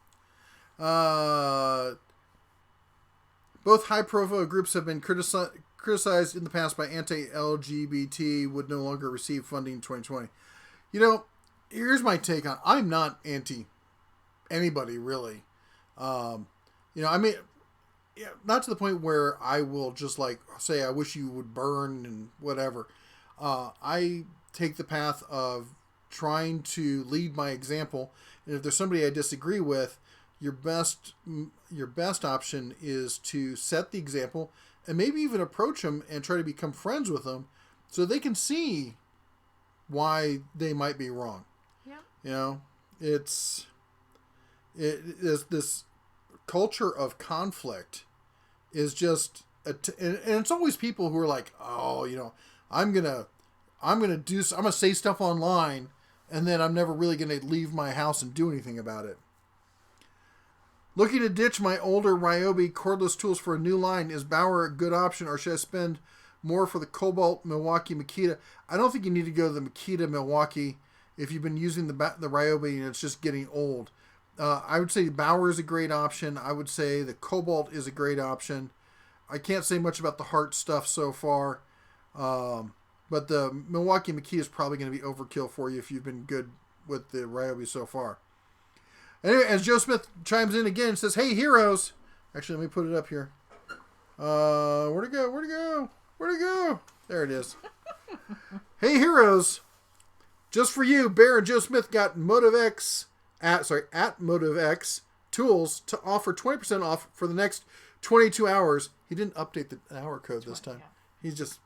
A: Both high-profile groups have been criticized in the past by anti-LGBT, would no longer receive funding in 2020. Here's my take on it. I'm not anti-anybody, really. Not to the point where I will just say I wish you would burn and whatever. I take the path of trying to lead my example, and if there's somebody I disagree with, your best option is to set the example and maybe even approach them and try to become friends with them so they can see why they might be wrong.
B: Yeah.
A: You know, it is this culture of conflict is just, and it's always people who are like, oh, you know, I'm gonna say stuff online, and then I'm never really gonna leave my house and do anything about it. Looking to ditch my older Ryobi cordless tools for a new line. Is Bauer a good option, or should I spend more for the Cobalt Milwaukee Makita? I don't think you need to go to the Makita Milwaukee if you've been using the Ryobi and it's just getting old. I would say Bauer is a great option. I would say the Cobalt is a great option. I can't say much about the Hart stuff so far, but the Milwaukee Makita is probably going to be overkill for you if you've been good with the Ryobi so far. Anyway, as Joe Smith chimes in again and says, hey, heroes. Actually, let me put it up here. Where'd it go? There it is. Hey, heroes. Just for you, Bear and Joe Smith got MotivX at MotivX tools to offer 20% off for the next 22 hours. He didn't update the hour code this time. Yeah. He's just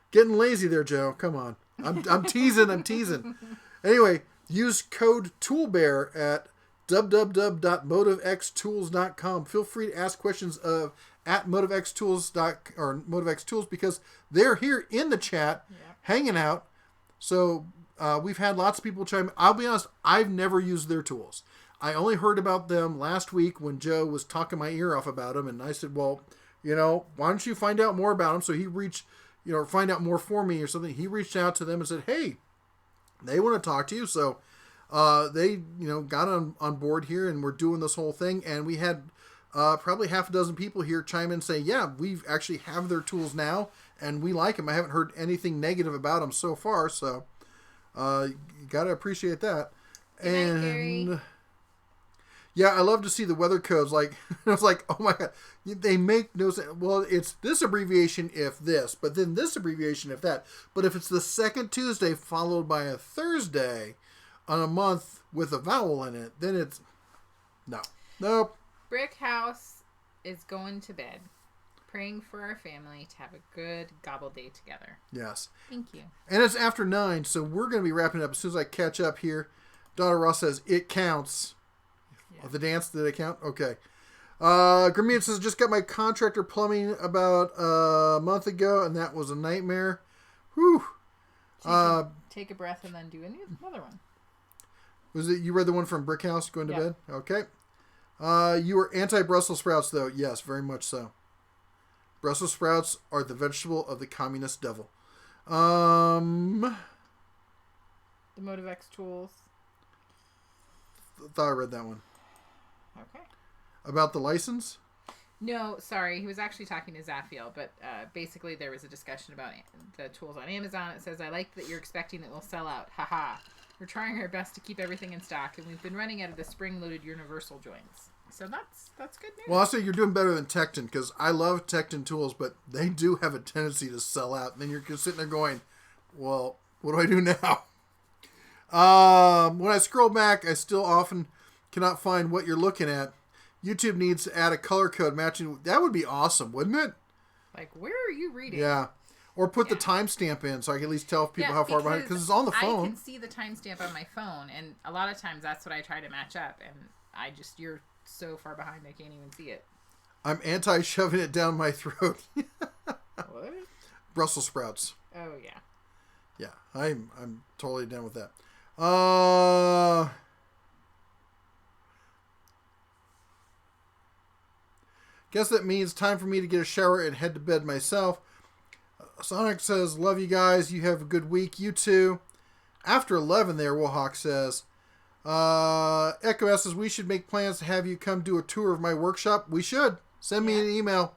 A: getting lazy there, Joe. Come on. I'm teasing. Anyway, use code TOOLBEAR at www.motivextools.com. Feel free to ask questions at MotivX Tools because they're here in the chat, hanging out. So we've had lots of people chime in. I'll be honest, I've never used their tools. I only heard about them last week when Joe was talking my ear off about them, and I said, well, you know, why don't you find out more about them? So he find out more for me or something. He reached out to them and said, hey, they want to talk to you. So they, got on board here, and we're doing this whole thing. And we had probably half a dozen people here chime in and say, yeah, we actually have their tools now, and we like them. I haven't heard anything negative about them so far, so you got to appreciate that.
B: Good night, Gary.
A: Yeah, I love to see the weather codes. Like, I was like, oh my God, they make no sense. Well, it's this abbreviation if this, but then this abbreviation if that. But if it's the second Tuesday followed by a Thursday on a month with a vowel in it, then it's nope.
B: Brick House is going to bed, praying for our family to have a good gobble day together.
A: Yes.
B: Thank you. And
A: it's after 9, so we're going to be wrapping up as soon as I catch up here. Donna Ross says, it counts. Yeah. The dance, did it count? Okay. Grameen says, just got my contractor plumbing about a month ago, and that was a nightmare. Whew.
B: Take a breath and then do another one.
A: Was it, you read the one from Brick House, going to bed? Okay. You were anti-Brussels sprouts, though. Yes, very much so. Brussels sprouts are the vegetable of the communist devil. The
B: MotivX tools.
A: Thought I read that one.
B: Okay.
A: About the license?
B: No, sorry. He was actually talking to Zafiel, but basically there was a discussion about the tools on Amazon. It says, I like that you're expecting that we'll sell out. Haha. We're trying our best to keep everything in stock, and we've been running out of the spring-loaded universal joints. So that's good news.
A: Well, I'll say you're doing better than Tecton, because I love Tecton tools, but they do have a tendency to sell out. And then you're sitting there going, well, what do I do now? When I scroll back, I still often cannot find what you're looking at. YouTube needs to add a color code matching. That would be awesome, wouldn't it?
B: Like, where are you reading?
A: Yeah. Or put the timestamp in so I can at least tell people how far behind, because it's on the phone.
B: I can see the timestamp on my phone, and a lot of times that's what I try to match up, and you're so far behind I can't even see it.
A: I'm anti-shoving it down my throat.
B: What?
A: Brussels sprouts.
B: Oh, yeah.
A: Yeah, I'm totally down with that. Guess that means time for me to get a shower and head to bed myself. Sonic says, love you guys. You have a good week. You too. After 11 there, Wohawk says. Echo S says, we should make plans to have you come do a tour of my workshop. We should. Send me an email.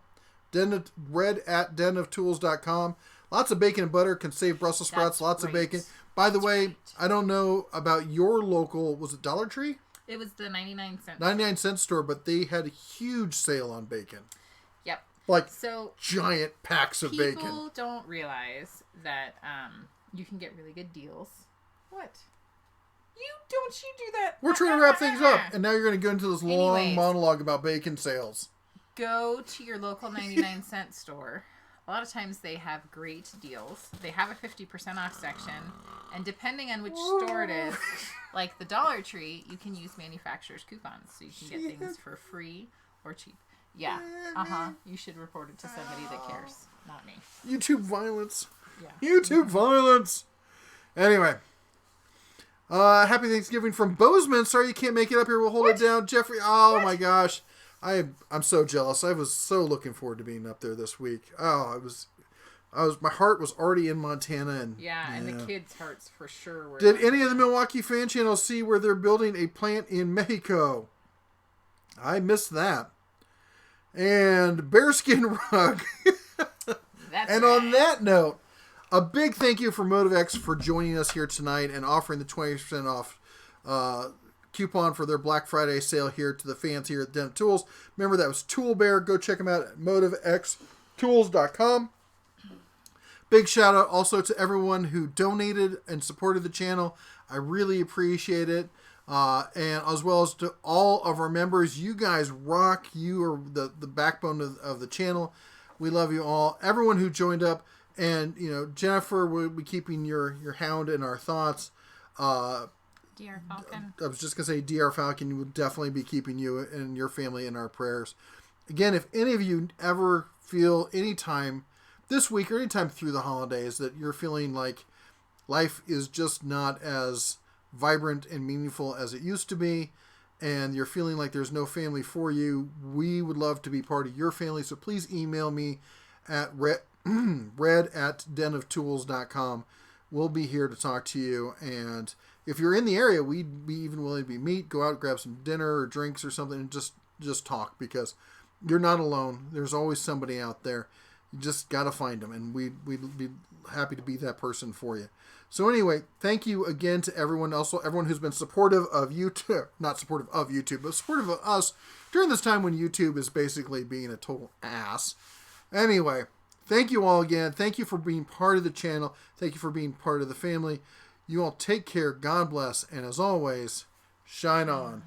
A: red@denoftools.com. Lots of bacon and butter can save Brussels sprouts. Lots of bacon. By the way, I don't know about your local, was it Dollar Tree?
B: It was the 99-cent
A: 99-cent store, but they had a huge sale on bacon.
B: Yep.
A: Like, giant packs of bacon.
B: People don't realize that you can get really good deals. What? Don't you do that?
A: We're trying to wrap things up, and now you're going to go into this long monologue about bacon sales.
B: Go to your local 99-cent store a lot of times they have great deals. They have a 50% off section. And depending on which store it is, like the Dollar Tree, you can use manufacturer's coupons. So you can get things for free or cheap. Yeah. You should report it to somebody that cares. Not me.
A: YouTube violence.
B: Yeah.
A: YouTube violence. Anyway. Happy Thanksgiving from Bozeman. Sorry you can't make it up here. We'll hold it down. Jeffrey. Oh my gosh. I'm so jealous. I was so looking forward to being up there this week. Oh, my heart was already in Montana, and
B: and the kids' hearts for sure were.
A: Did any of the Milwaukee fan channels see where they're building a plant in Mexico? I missed that. And bearskin rug. And on that note, a big thank you for MotivX for joining us here tonight and offering the 20% off coupon for their Black Friday sale here to the fans here at Den of Tools. Remember, that was Tool Bear. Go check them out at MotivXTools.com. Big shout out also to everyone who donated and supported the channel. I really appreciate it. And as well as to all of our members. You guys rock. You are the backbone of the channel. We love you all. Everyone who joined up. And, Jennifer will be keeping your hound in our thoughts.
B: DR Falcon.
A: I was just going to say DR Falcon will definitely be keeping you and your family in our prayers. Again, if any of you ever feel anytime this week or anytime through the holidays that you're feeling like life is just not as vibrant and meaningful as it used to be, and you're feeling like there's no family for you, we would love to be part of your family. So please email me at red@denoftools.com. We'll be here to talk to you, and if you're in the area, we'd be even willing to meet, go out, grab some dinner or drinks or something, and just talk, because you're not alone. There's always somebody out there. You just got to find them, and we'd be happy to be that person for you. So anyway, thank you again to everyone, also everyone who's been supportive of YouTube, not supportive of YouTube, but supportive of us during this time when YouTube is basically being a total ass. Anyway, thank you all again. Thank you for being part of the channel. Thank you for being part of the family. You all take care. God bless. And as always, shine on.